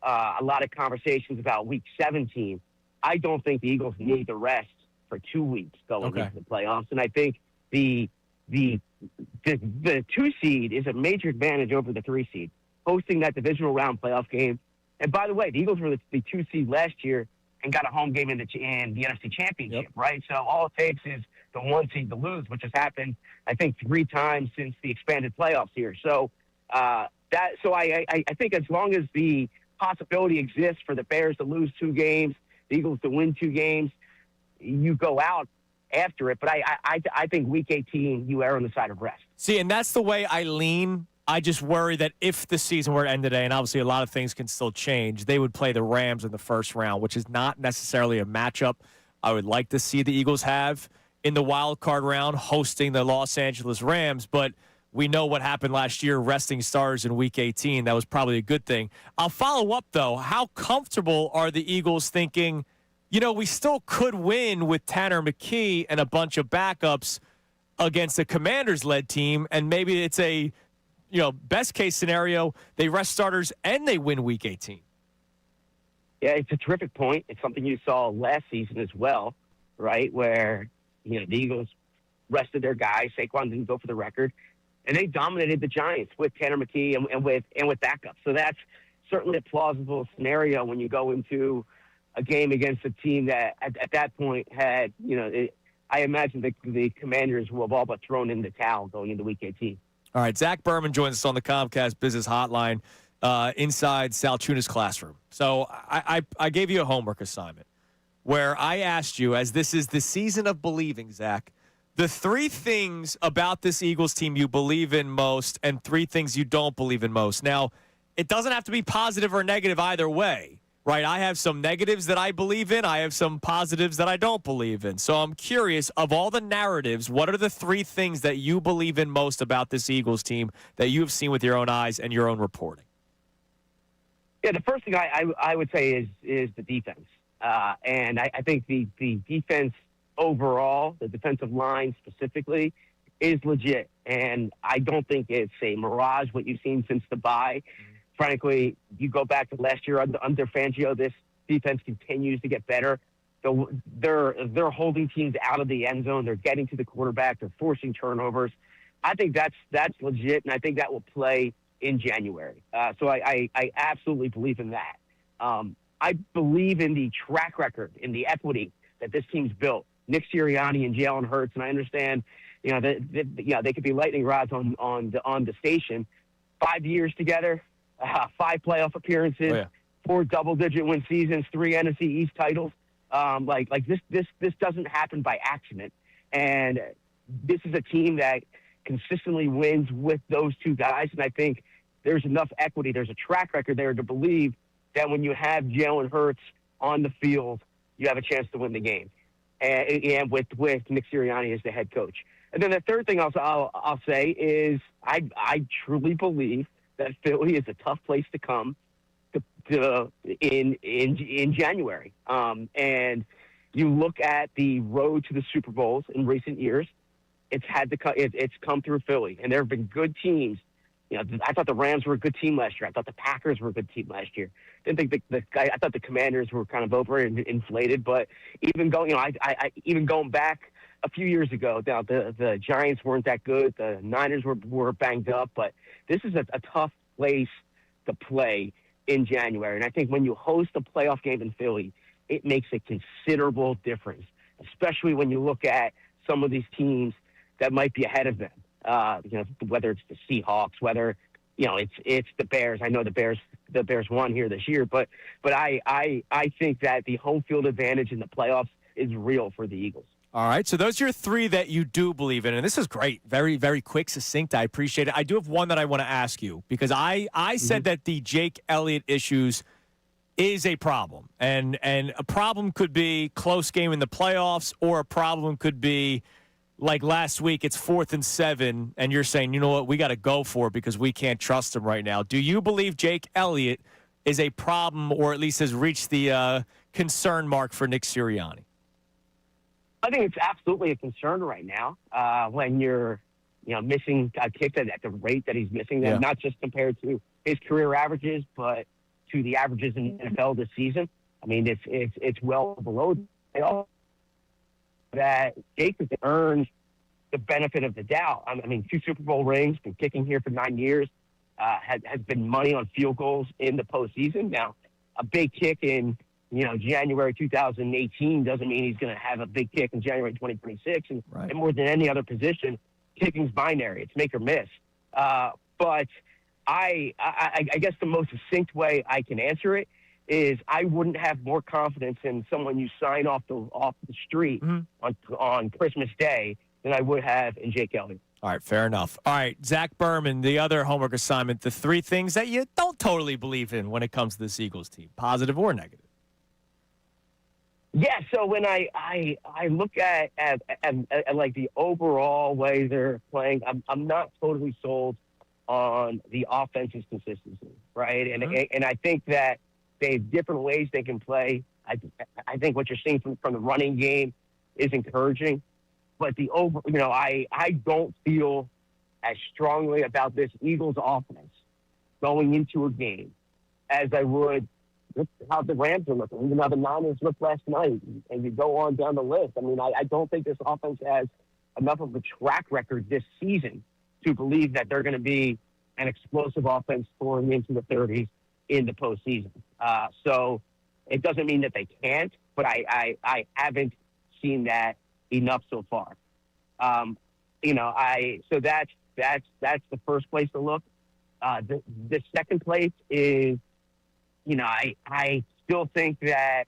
a lot of conversations about Week 17. I don't think the Eagles need the rest for 2 weeks going into the playoffs, and I think the 2 seed is a major advantage over the 3 seed, hosting that divisional round playoff game. And by the way, the Eagles were the 2 seed last year and got a home game in the NFC Championship, right? So all it takes is the 1 seed to lose, which has happened, I think, 3 times since the expanded playoffs here. So I think as long as the possibility exists for the Bears to lose 2 games, the Eagles to win 2 games, you go out after it. But I think Week 18, you err on the side of rest. See, and that's the way I lean. I just worry that if the season were to end today, and obviously a lot of things can still change, they would play the Rams in the first round, which is not necessarily a matchup I would like to see the Eagles have in the wild card round, hosting the Los Angeles Rams. But we know what happened last year, resting stars in Week 18. That was probably a good thing. I'll follow up, though. How comfortable are the Eagles thinking, we still could win with Tanner McKee and a bunch of backups against a Commanders-led team, and maybe it's a best case scenario, they rest starters and they win Week 18. Yeah, it's a terrific point. It's something you saw last season as well, right? Where, the Eagles rested their guys. Saquon didn't go for the record. And they dominated the Giants with Tanner McKee and with backups. So that's certainly a plausible scenario when you go into a game against a team that at that point had, I imagine the Commanders will have all but thrown in the towel going into Week 18. All right, Zach Berman joins us on the Comcast Business Hotline inside Salciunas classroom. So I gave you a homework assignment where I asked you, as this is the season of believing, Zach, the 3 things about this Eagles team you believe in most and 3 things you don't believe in most. Now, it doesn't have to be positive or negative either way, right? I have some negatives that I believe in. I have some positives that I don't believe in. So I'm curious, of all the narratives, what are the 3 things that you believe in most about this Eagles team that you have seen with your own eyes and your own reporting? Yeah, the first thing I would say is the defense. And I think the defense overall, the defensive line specifically, is legit. And I don't think it's a mirage what you've seen since the bye. Frankly, you go back to last year under Fangio, this defense continues to get better. So they're holding teams out of the end zone. They're getting to the quarterback. They're forcing turnovers. I think that's legit, and I think that will play in January. So I absolutely believe in that. I believe in the track record, in the equity that this team's built. Nick Sirianni and Jalen Hurts, and I understand, they could be lightning rods on the station. 5 years together, 5 playoff appearances, 4 double-digit win seasons, 3 NFC East titles. This doesn't happen by accident, and this is a team that consistently wins with those 2 guys. And I think there's enough equity, there's a track record there to believe that when you have Jalen Hurts on the field, you have a chance to win the game. And with Nick Sirianni as the head coach. And then the third thing I'll say is I truly believe that Philly is a tough place to come in January. And you look at the road to the Super Bowls in recent years, it's come through Philly, and there have been good teams. I thought the Rams were a good team last year. I thought the Packers were a good team last year. Didn't think I thought the Commanders were kind of overinflated, but even going back a few years ago, now the Giants weren't that good. The Niners were banged up, but this is a tough place to play in January. And I think when you host a playoff game in Philly, it makes a considerable difference, especially when you look at some of these teams that might be ahead of them. Whether it's the Seahawks, whether it's the Bears. I know the Bears won here this year, but I think that the home field advantage in the playoffs is real for the Eagles. All right, so those are your 3 that you do believe in, and this is great. Very, very quick, succinct. I appreciate it. I do have one that I want to ask you, because I said that the Jake Elliott issues is a problem, and a problem could be close game in the playoffs, or a problem could be like last week, it's 4th and 7, and you're saying, you know what, we got to go for it because we can't trust him right now. Do you believe Jake Elliott is a problem, or at least has reached the concern mark for Nick Sirianni? I think it's absolutely a concern right now when you're, missing kicks at the rate that he's missing them, not just compared to his career averages, but to the averages in the NFL this season. I mean, it's well below that Jake has earned the benefit of the doubt. I mean, 2 Super Bowl rings, been kicking here for 9 years, has been money on field goals in the postseason. Now, a big kick in January 2018 doesn't mean he's going to have a big kick in January 2026. And more than any other position, kicking's binary. It's make or miss. But I guess the most succinct way I can answer it is I wouldn't have more confidence in someone you sign off the street on Christmas Day than I would have in Jake Elliott. All right, fair enough. All right, Zach Berman, the other homework assignment, the 3 things that you don't totally believe in when it comes to this Eagles team, positive or negative. Yeah, so when I look at like the overall way they're playing, I'm not totally sold on the offense's consistency, right? And I think that they have different ways they can play. I think what you're seeing from the running game is encouraging, but I don't feel as strongly about this Eagles offense going into a game as I would how the Rams are looking, even how the Niners looked last night, and you go on down the list. I mean, I don't think this offense has enough of a track record this season to believe that they're going to be an explosive offense scoring into the 30s in the postseason. So it doesn't mean that they can't, but I haven't seen that enough so far. So that's the first place to look. The second place is, I still think that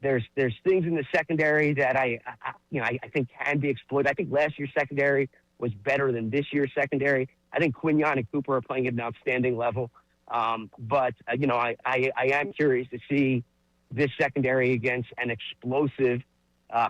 there's things in the secondary that I think can be exploited. I think last year's secondary was better than this year's secondary. I think Quinyon and Cooper are playing at an outstanding level. But I am curious to see this secondary against an explosive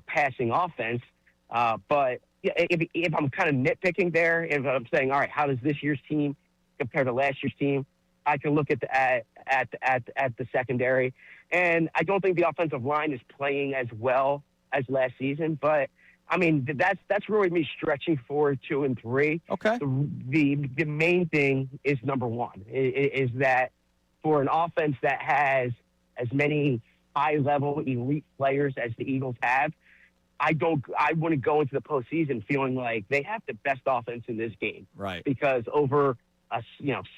passing offense. But if I'm kind of nitpicking there, if I'm saying, all right, how does this year's team compare to last year's team? I can look at the secondary, and I don't think the offensive line is playing as well as last season. But I mean, that's really me stretching for 2 and 3. Okay. The main thing is number one is that for an offense that has as many high-level elite players as the Eagles have, I wouldn't go into the postseason feeling like they have the best offense in this game. Right. Because over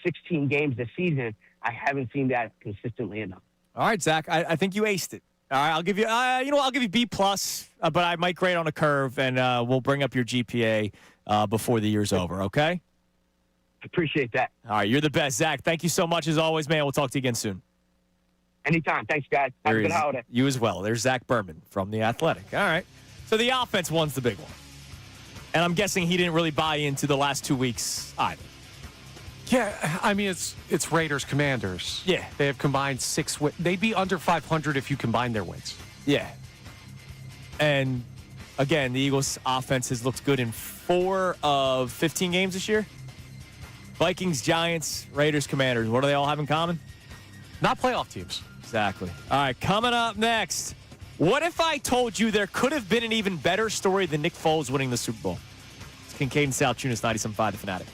16 games this season, I haven't seen that consistently enough. All right, Zach, I think you aced it. All right, I'll give you, I'll give you B+, but I might grade on a curve, and we'll bring up your GPA before the year's over, okay? Appreciate that. All right, you're the best, Zach. Thank you so much as always, man. We'll talk to you again soon. Anytime. Thanks, guys. Have a good holiday. You as well. There's Zach Berman from The Athletic. All right. So the offense one's the big one. And I'm guessing he didn't really buy into the last 2 weeks either. Yeah, I mean, it's Raiders Commanders. Yeah. They have combined 6 wins. They'd be under 500 if you combine their wins. Yeah. And, again, the Eagles' offense has looked good in 4 of 15 games this year. Vikings, Giants, Raiders, Commanders. What do they all have in common? Not playoff teams. Exactly. All right, coming up next. What if I told you there could have been an even better story than Nick Foles winning the Super Bowl? It's Kincade Salciunas, 97.5 The Fanatic.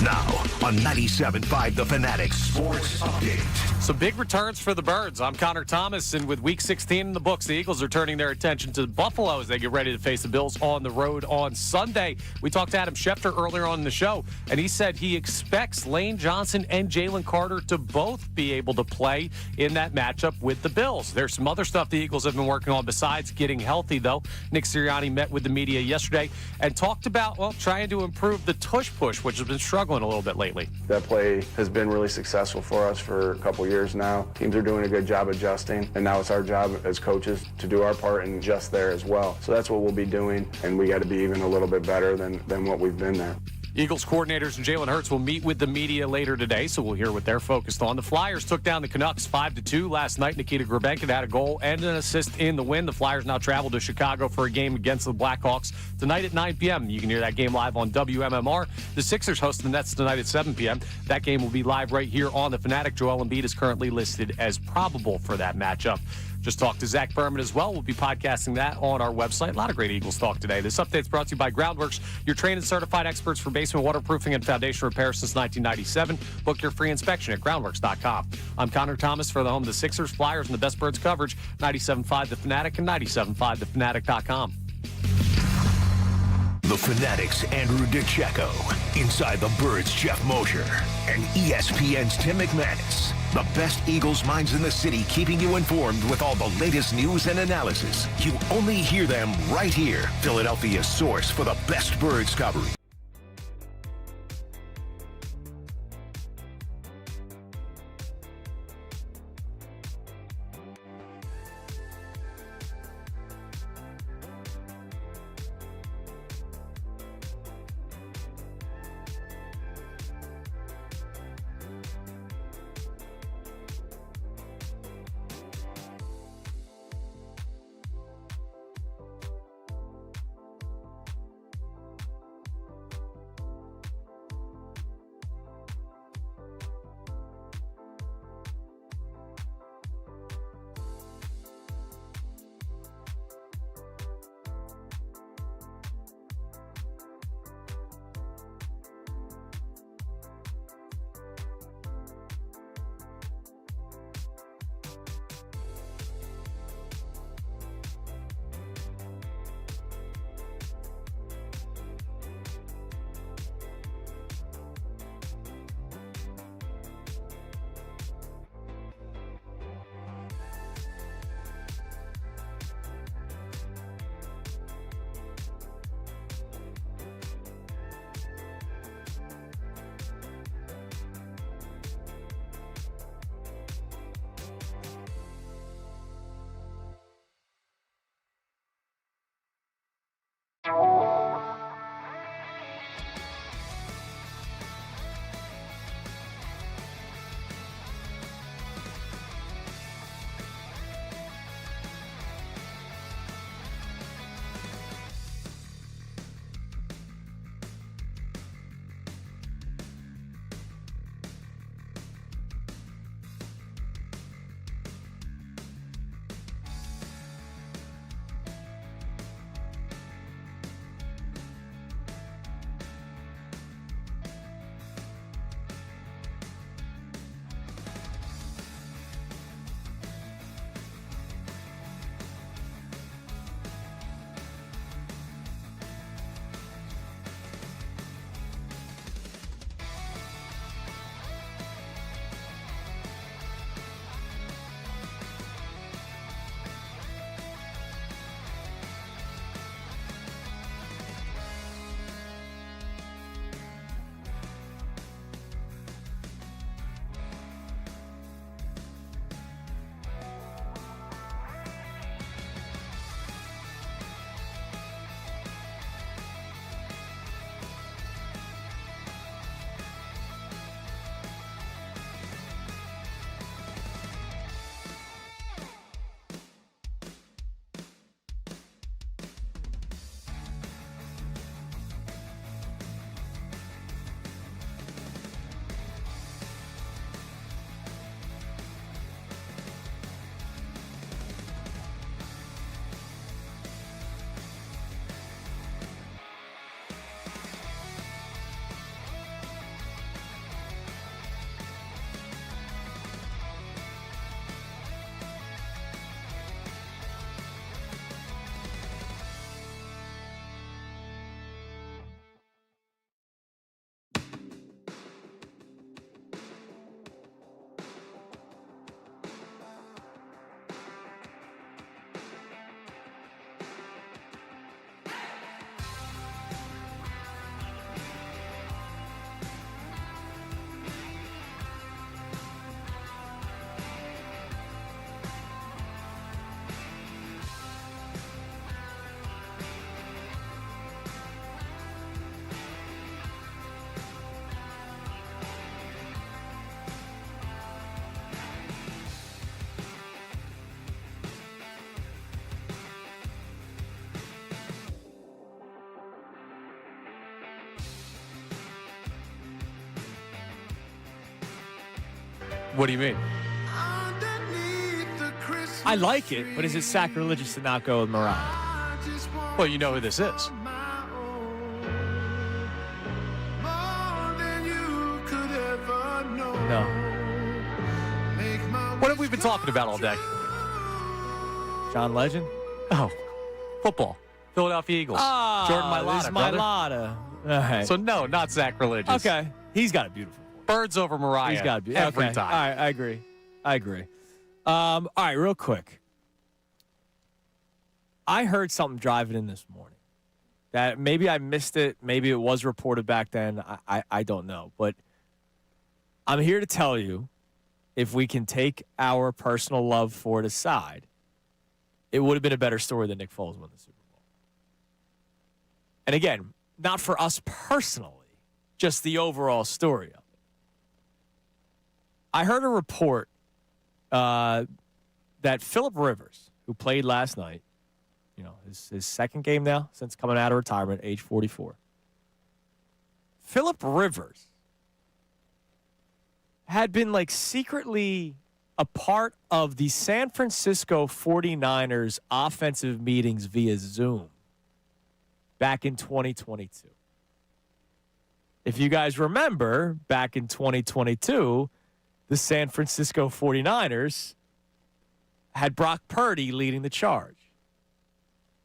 Now on 97.5 The Fanatic Sports Update. Some big returns for the Birds. I'm Connor Thomas, and with Week 16 in the books, the Eagles are turning their attention to Buffalo as they get ready to face the Bills on the road on Sunday. We talked to Adam Schefter earlier on in the show, and he said he expects Lane Johnson and Jalen Carter to both be able to play in that matchup with the Bills. There's some other stuff the Eagles have been working on besides getting healthy, though. Nick Sirianni met with the media yesterday and talked about, trying to improve the tush push, which has been struggling a little bit lately. That play has been really successful for us for a couple years now. Teams are doing a good job adjusting, and now it's our job as coaches to do our part and adjust there as well. So that's what we'll be doing, and we got to be even a little bit better than what we've been there. Eagles coordinators and Jalen Hurts will meet with the media later today, so we'll hear what they're focused on. The Flyers took down the Canucks 5-2 last night. Nikita Grabenkin had a goal and an assist in the win. The Flyers now travel to Chicago for a game against the Blackhawks tonight at 9 p.m. You can hear that game live on WMMR. The Sixers host the Nets tonight at 7 p.m. That game will be live right here on The Fanatic. Joel Embiid is currently listed as probable for that matchup. Just talked to Zach Berman as well. We'll be podcasting that on our website. A lot of great Eagles talk today. This update is brought to you by Groundworks, your trained and certified experts for basement waterproofing and foundation repair since 1997. Book your free inspection at groundworks.com. I'm Connor Thomas for the home of the Sixers, Flyers, and the Best Birds coverage, 97.5 The Fanatic and 97.5thefanatic.com. The Fanatic's Andrew DiCecco, Inside the Birds' Jeff Mosher, and ESPN's Tim McManus. The best Eagles minds in the city, keeping you informed with all the latest news and analysis. You only hear them right here. Philadelphia's source for the best Birds coverage. What do you mean? I like it, but is it sacrilegious to not go with Mariah? Well, you know who this is. No. What have we been talking about all day? John Legend? Oh, football. Philadelphia Eagles. Ah, Jordan Mailata, brother. Mailata. All right. So, no, not sacrilegious. Okay. He's got a beautiful voice. Birds over Mariah. He's got to be every okay. time. All right, I agree. All right, real quick. I heard something driving in this morning that maybe I missed it. Maybe it was reported back then. I don't know. But I'm here to tell you, if we can take our personal love for it aside, it would have been a better story than Nick Foles won the Super Bowl. And again, not for us personally, just the overall story of it. I heard a report that Phillip Rivers, who played last night, his second game now since coming out of retirement, age 44. Phillip Rivers had been secretly a part of the San Francisco 49ers offensive meetings via Zoom back in 2022. If you guys remember, back in 2022, the San Francisco 49ers had Brock Purdy leading the charge.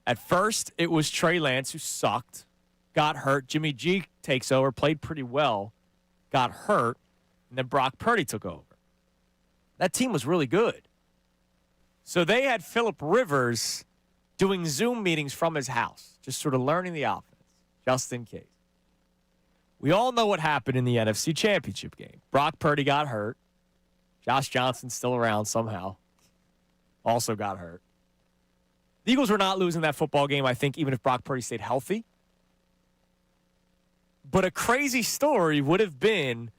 At first, it was Trey Lance, who sucked, got hurt. Jimmy G takes over, played pretty well, got hurt, and then Brock Purdy took over. That team was really good. So they had Phillip Rivers doing Zoom meetings from his house, just sort of learning the offense, just in case. We all know what happened in the NFC Championship game. Brock Purdy got hurt. Josh Johnson's still around somehow. Also got hurt. The Eagles were not losing that football game, I think, even if Brock Purdy stayed healthy. But a crazy story would have been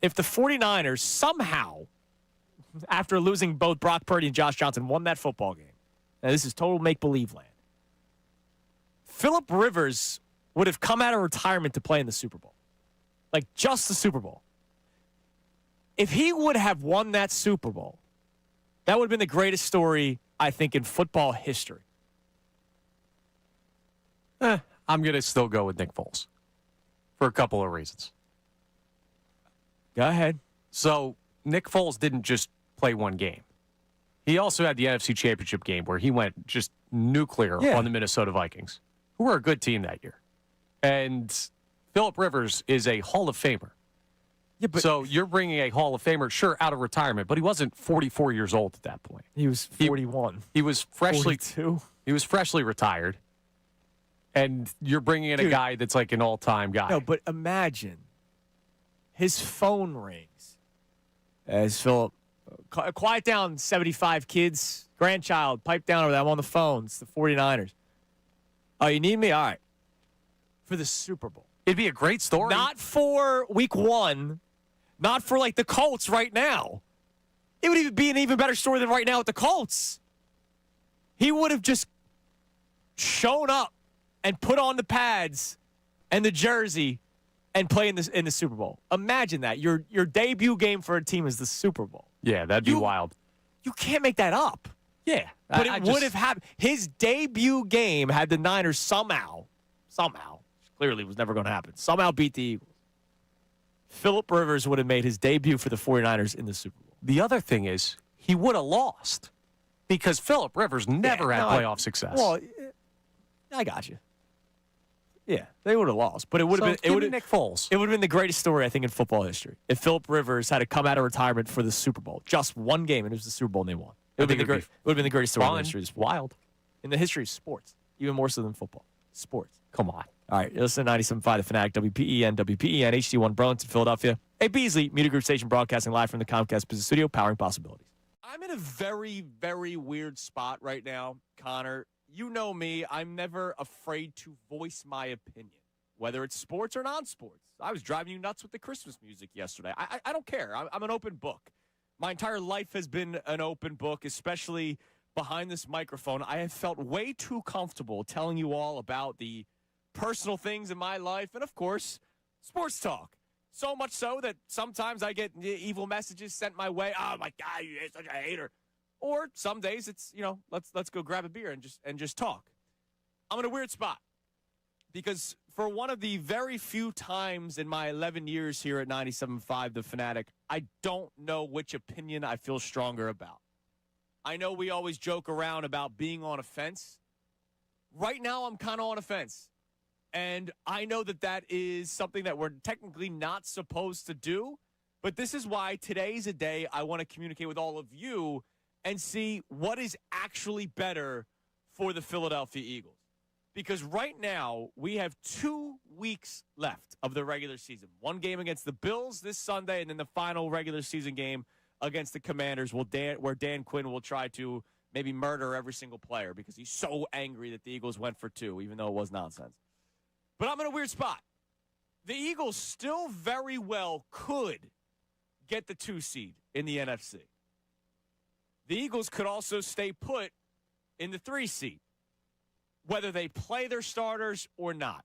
if the 49ers somehow, after losing both Brock Purdy and Josh Johnson, won that football game. Now, this is total make-believe land. Phillip Rivers would have come out of retirement to play in the Super Bowl. Just the Super Bowl. If he would have won that Super Bowl, that would have been the greatest story, I think, in football history. I'm going to still go with Nick Foles for a couple of reasons. Go ahead. So, Nick Foles didn't just play one game. He also had the NFC Championship game where he went just nuclear on the Minnesota Vikings, who were a good team that year. And Phillip Rivers is a Hall of Famer. Yeah, but so you're bringing a Hall of Famer, sure, out of retirement, but he wasn't 44 years old at that point. He was 41. He was freshly 42. He was freshly retired, and you're bringing in a guy that's like an all-time guy. No, but imagine his phone rings as Phillip, quiet down, 75 kids, grandchild, pipe down over there. I'm on the phone. It's the 49ers. Oh, you need me? All right. For the Super Bowl. It'd be a great story. Not for week one. Not for the Colts right now. It would even be an even better story than right now with the Colts. He would have just shown up and put on the pads and the jersey and play in the Super Bowl. Imagine that. Your debut game for a team is the Super Bowl. Yeah, that'd be wild. You can't make that up. Yeah. But it would have happened. His debut game had the Niners somehow, clearly was never going to happen, somehow beat the Eagles. Phillip Rivers would have made his debut for the 49ers in the Super Bowl. The other thing is he would have lost because Phillip Rivers never had playoff success. Well, I got you. Yeah, they would have lost, but it would have been. It would have Nick Foles. It would have been the greatest story, I think, in football history if Phillip Rivers had to come out of retirement for the Super Bowl, just one game, and it was the Super Bowl and they won. It would have been the greatest story in the history of sports. Wild. In the history of sports, even more so than football. Sports. Come on. All right, you're listening to 97.5 The Fanatic, WPEN, HD1 Burlington, Philadelphia. Hey, Beasley, Media Group Station, broadcasting live from the Comcast Business Studio, powering possibilities. I'm in a very, very weird spot right now, Connor. You know me. I'm never afraid to voice my opinion, whether it's sports or non-sports. I was driving you nuts with the Christmas music yesterday. I don't care. I'm an open book. My entire life has been an open book, especially behind this microphone. I have felt way too comfortable telling you all about the personal things in my life and, of course, sports talk. So much so that sometimes I get evil messages sent my way. Oh my God, you're such a hater. Or some days it's, let's go grab a beer and just talk. I'm in a weird spot because for one of the very few times in my 11 years here at 97.5 The Fanatic, I don't know which opinion I feel stronger about. I know we always joke around about being on a fence. Right now, I'm kind of on a fence. And I know that is something that we're technically not supposed to do. But this is why today's a day I want to communicate with all of you and see what is actually better for the Philadelphia Eagles. Because right now, we have 2 weeks left of the regular season. One game against the Bills this Sunday, and then the final regular season game against the Commanders where Dan Quinn will try to maybe murder every single player because he's so angry that the Eagles went for 2, even though it was nonsense. But I'm in a weird spot. The Eagles still very well could get the 2 seed in the NFC. The Eagles could also stay put in the 3 seed, whether they play their starters or not.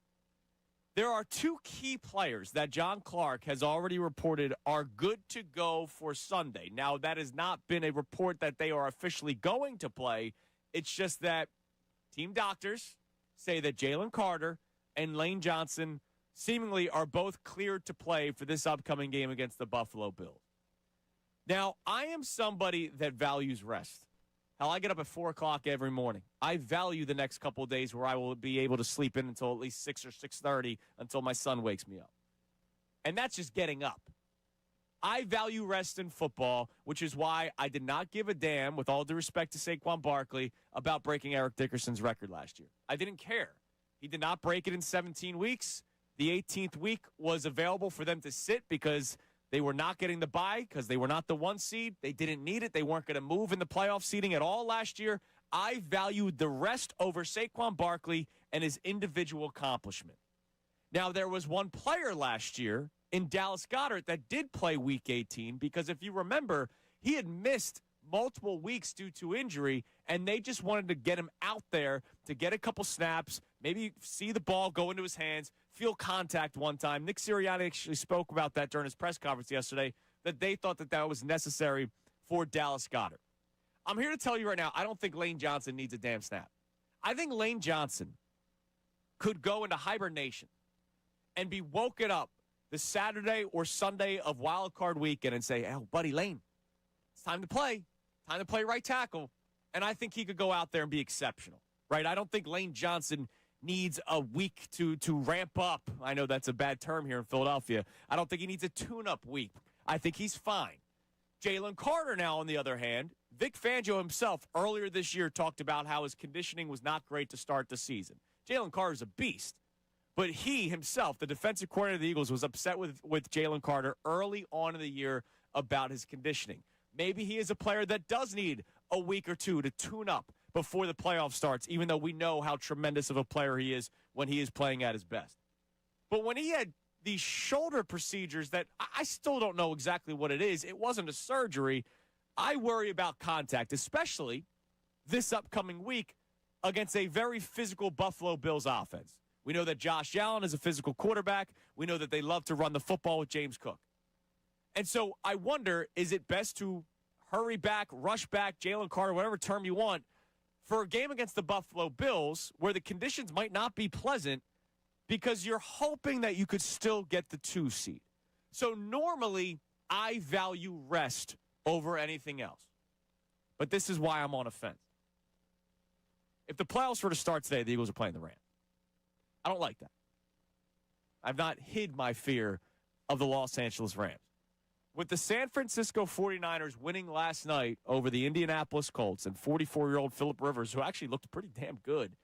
There are 2 key players that John Clark has already reported are good to go for Sunday. Now, that has not been a report that they are officially going to play. It's just that team doctors say that Jalen Carter and Lane Johnson seemingly are both cleared to play for this upcoming game against the Buffalo Bills. Now, I am somebody that values rest. Hell, I get up at 4 o'clock every morning. I value the next couple of days where I will be able to sleep in until at least 6 or 6:30 until my son wakes me up. And that's just getting up. I value rest in football, which is why I did not give a damn, with all due respect to Saquon Barkley, about breaking Eric Dickerson's record last year. I didn't care. He did not break it in 17 weeks. The 18th week was available for them to sit because they were not getting the bye because they were not the 1 seed. They didn't need it. They weren't going to move in the playoff seeding at all last year. I valued the rest over Saquon Barkley and his individual accomplishment. Now, there was one player last year in Dallas Goedert that did play Week 18 because if you remember, he had missed multiple weeks due to injury, and they just wanted to get him out there to get a couple snaps, maybe see the ball go into his hands, feel contact one time. Nick Sirianni actually spoke about that during his press conference yesterday, that they thought that was necessary for Dallas Goedert. I'm here to tell you right now, I don't think Lane Johnson needs a damn snap. I think Lane Johnson could go into hibernation and be woken up the Saturday or Sunday of Wild Card Weekend and say, "Oh, buddy, Lane, it's time to play. Time to play right tackle." And I think he could go out there and be exceptional, right? I don't think Lane Johnson needs a week to ramp up. I know that's a bad term here in Philadelphia. I don't think he needs a tune-up week. I think he's fine. Jalen Carter now, on the other hand, Vic Fangio himself earlier this year talked about how his conditioning was not great to start the season. Jalen Carter's a beast. But he himself, the defensive coordinator of the Eagles, was upset with Jalen Carter early on in the year about his conditioning. Maybe he is a player that does need a week or 2 to tune up before the playoff starts, even though we know how tremendous of a player he is when he is playing at his best. But when he had these shoulder procedures that I still don't know exactly what it is, it wasn't a surgery, I worry about contact, especially this upcoming week against a very physical Buffalo Bills offense. We know that Josh Allen is a physical quarterback. We know that they love to run the football with James Cook. And so I wonder, is it best to hurry back, rush back, Jalen Carter, whatever term you want, for a game against the Buffalo Bills where the conditions might not be pleasant because you're hoping that you could still get the 2 seed. So normally I value rest over anything else. But this is why I'm on a fence. If the playoffs were to start today, the Eagles are playing the Rams. I don't like that. I've not hid my fear of the Los Angeles Rams. With the San Francisco 49ers winning last night over the Indianapolis Colts and 44-year-old Phillip Rivers, who actually looked pretty damn good,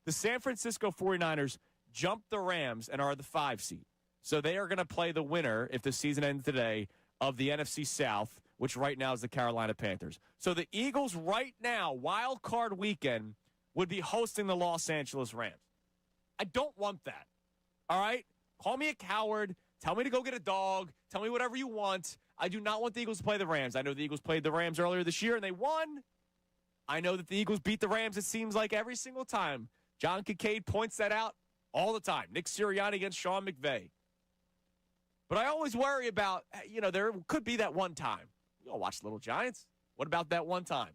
the San Francisco 49ers jumped the Rams and are the 5 seed. So they are going to play the winner, if the season ends today, of the NFC South, which right now is the Carolina Panthers. So the Eagles right now, wild card weekend, would be hosting the Los Angeles Rams. I don't want that. All right? Call me a coward. Tell me to go get a dog. Tell me whatever you want. I do not want the Eagles to play the Rams. I know the Eagles played the Rams earlier this year, and they won. I know that the Eagles beat the Rams, it seems like, every single time. John Kincade points that out all the time. Nick Sirianni against Sean McVay. But I always worry about, there could be that one time. You all watch Little Giants. What about that one time?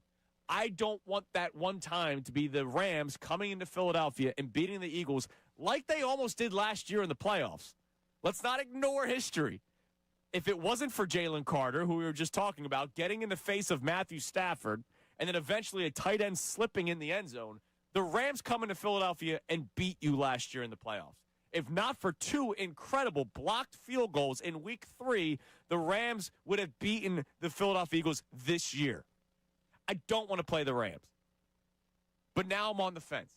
I don't want that one time to be the Rams coming into Philadelphia and beating the Eagles like they almost did last year in the playoffs. Let's not ignore history. If it wasn't for Jalen Carter, who we were just talking about, getting in the face of Matthew Stafford, and then eventually a tight end slipping in the end zone, the Rams come into Philadelphia and beat you last year in the playoffs. If not for two incredible blocked field goals in week 3, the Rams would have beaten the Philadelphia Eagles this year. I don't want to play the Rams. But now I'm on the fence.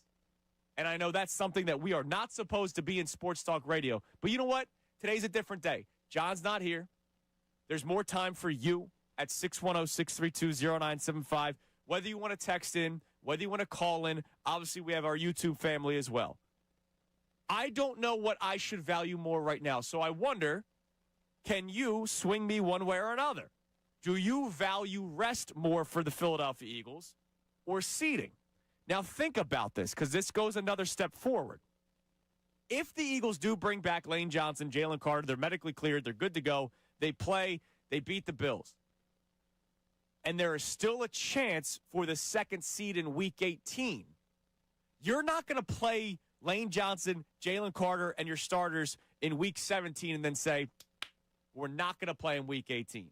And I know that's something that we are not supposed to be in Sports Talk Radio. But you know what? Today's a different day. John's not here. There's more time for you at 610-632-0975. Whether you want to text in, whether you want to call in, obviously we have our YouTube family as well. I don't know what I should value more right now. So I wonder, can you swing me one way or another? Do you value rest more for the Philadelphia Eagles or seeding? Now think about this, because this goes another step forward. If the Eagles do bring back Lane Johnson, Jalen Carter, they're medically cleared, they're good to go, they play, they beat the Bills, and there is still a chance for the second seed in Week 18, you're not going to play Lane Johnson, Jalen Carter, and your starters in Week 17 and then say, we're not going to play in Week 18,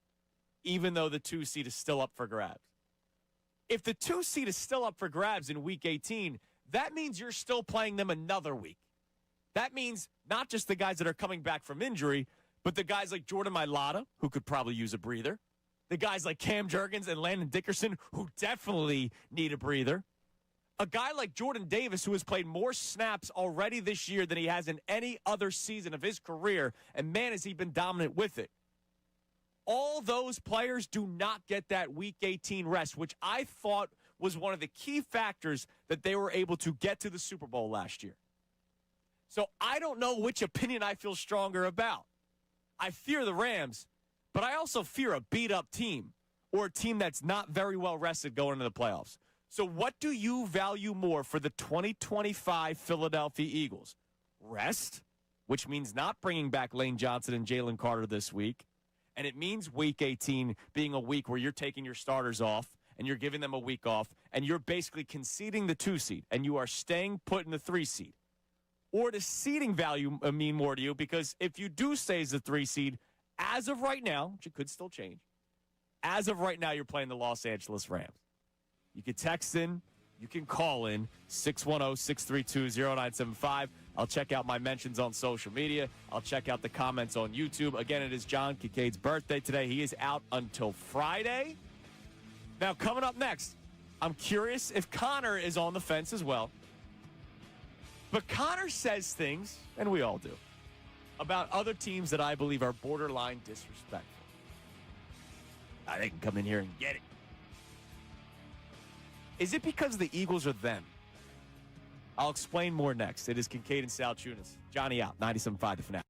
even though the 2 seed is still up for grabs. If the 2 seed is still up for grabs in Week 18, that means you're still playing them another week. That means not just the guys that are coming back from injury, but the guys like Jordan Mailata, who could probably use a breather, the guys like Cam Jurgens and Landon Dickerson, who definitely need a breather, a guy like Jordan Davis, who has played more snaps already this year than he has in any other season of his career, and man, has he been dominant with it. All those players do not get that Week 18 rest, which I thought was one of the key factors that they were able to get to the Super Bowl last year. So I don't know which opinion I feel stronger about. I fear the Rams, but I also fear a beat-up team or a team that's not very well rested going into the playoffs. So what do you value more for the 2025 Philadelphia Eagles? Rest, which means not bringing back Lane Johnson and Jalen Carter this week, and it means Week 18 being a week where you're taking your starters off and you're giving them a week off, and you're basically conceding the 2 seed, and you are staying put in the 3 seed. Or does seeding value mean more to you? Because if you do stay as the 3 seed, as of right now, which it could still change, as of right now, you're playing the Los Angeles Rams. You can text in, you can call in, 610-632-0975. I'll check out my mentions on social media. I'll check out the comments on YouTube. Again, it is John Kincaid's birthday today. He is out until Friday. Now, coming up next, I'm curious if Connor is on the fence as well. But Connor says things, and we all do, about other teams that I believe are borderline disrespectful. They can come in here and get it. Is it because the Eagles are them? I'll explain more next. It is Kincade and Salciunas. Johnny out, 97.5 The Fanatic.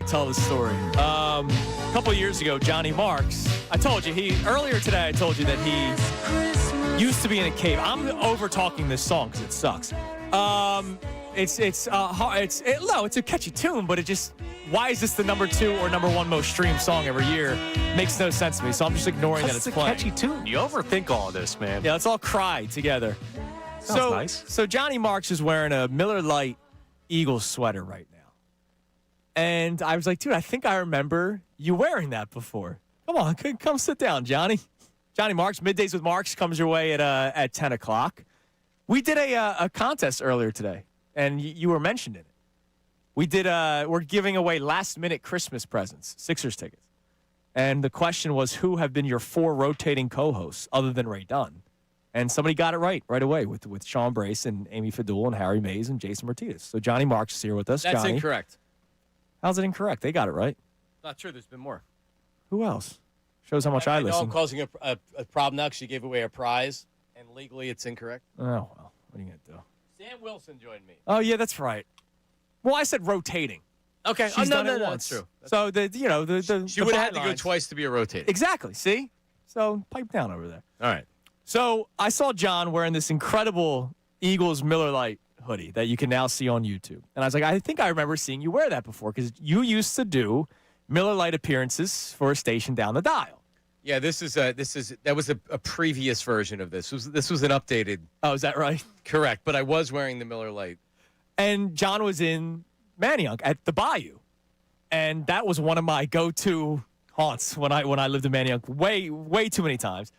tell the story. A couple of years ago, Johnny Marks, I told you, earlier today I told you that he used to be in a cave. I'm over-talking this song because it sucks. It's a catchy tune, but it just, why is this the number 2 or number 1 most streamed song every year? Makes no sense to me, so I'm just ignoring that it's playing. It's a catchy tune. You overthink all of this, man. Yeah, let's all cry together. Sounds nice. So Johnny Marks is wearing a Miller Lite Eagles sweater right now. And I was like, dude, I think I remember you wearing that before. Come on, come sit down, Johnny. Johnny Marks, Middays with Marks comes your way at 10 o'clock. We did a contest earlier today, and you were mentioned in it. We're giving away last-minute Christmas presents, Sixers tickets. And the question was, who have been your 4 rotating co-hosts other than Ray Dunn? And somebody got it right away with Sean Brace and Amy Fadul and Harry Mays and Jason Martinez. So Johnny Marks is here with us. That's Johnny, incorrect. how's it incorrect? They got it right. Not true. There's been more. Who else? Shows how much I know listen. I'm causing a problem now because you gave away a prize, and legally it's incorrect. Oh, well, what are you going to do? Sam Wilson joined me. Oh, yeah, that's right. Well, I said rotating. Okay. She's done it no, once. that's true. So, She would have had to go twice to be a rotating. Exactly. See? So, pipe down over there. All right. So, I saw John wearing this incredible Eagles Miller Lite hoodie that you can now see on YouTube. And I was like, I think I remember seeing you wear that before because you used to do Miller Lite appearances for a station down the dial. Yeah, that was a previous version of this. This was an updated. Oh, is that right? Correct, but I was wearing the Miller Lite. And John was in Manayunk at the Bayou. And that was one of my go-to haunts when I lived in Manayunk way too many times.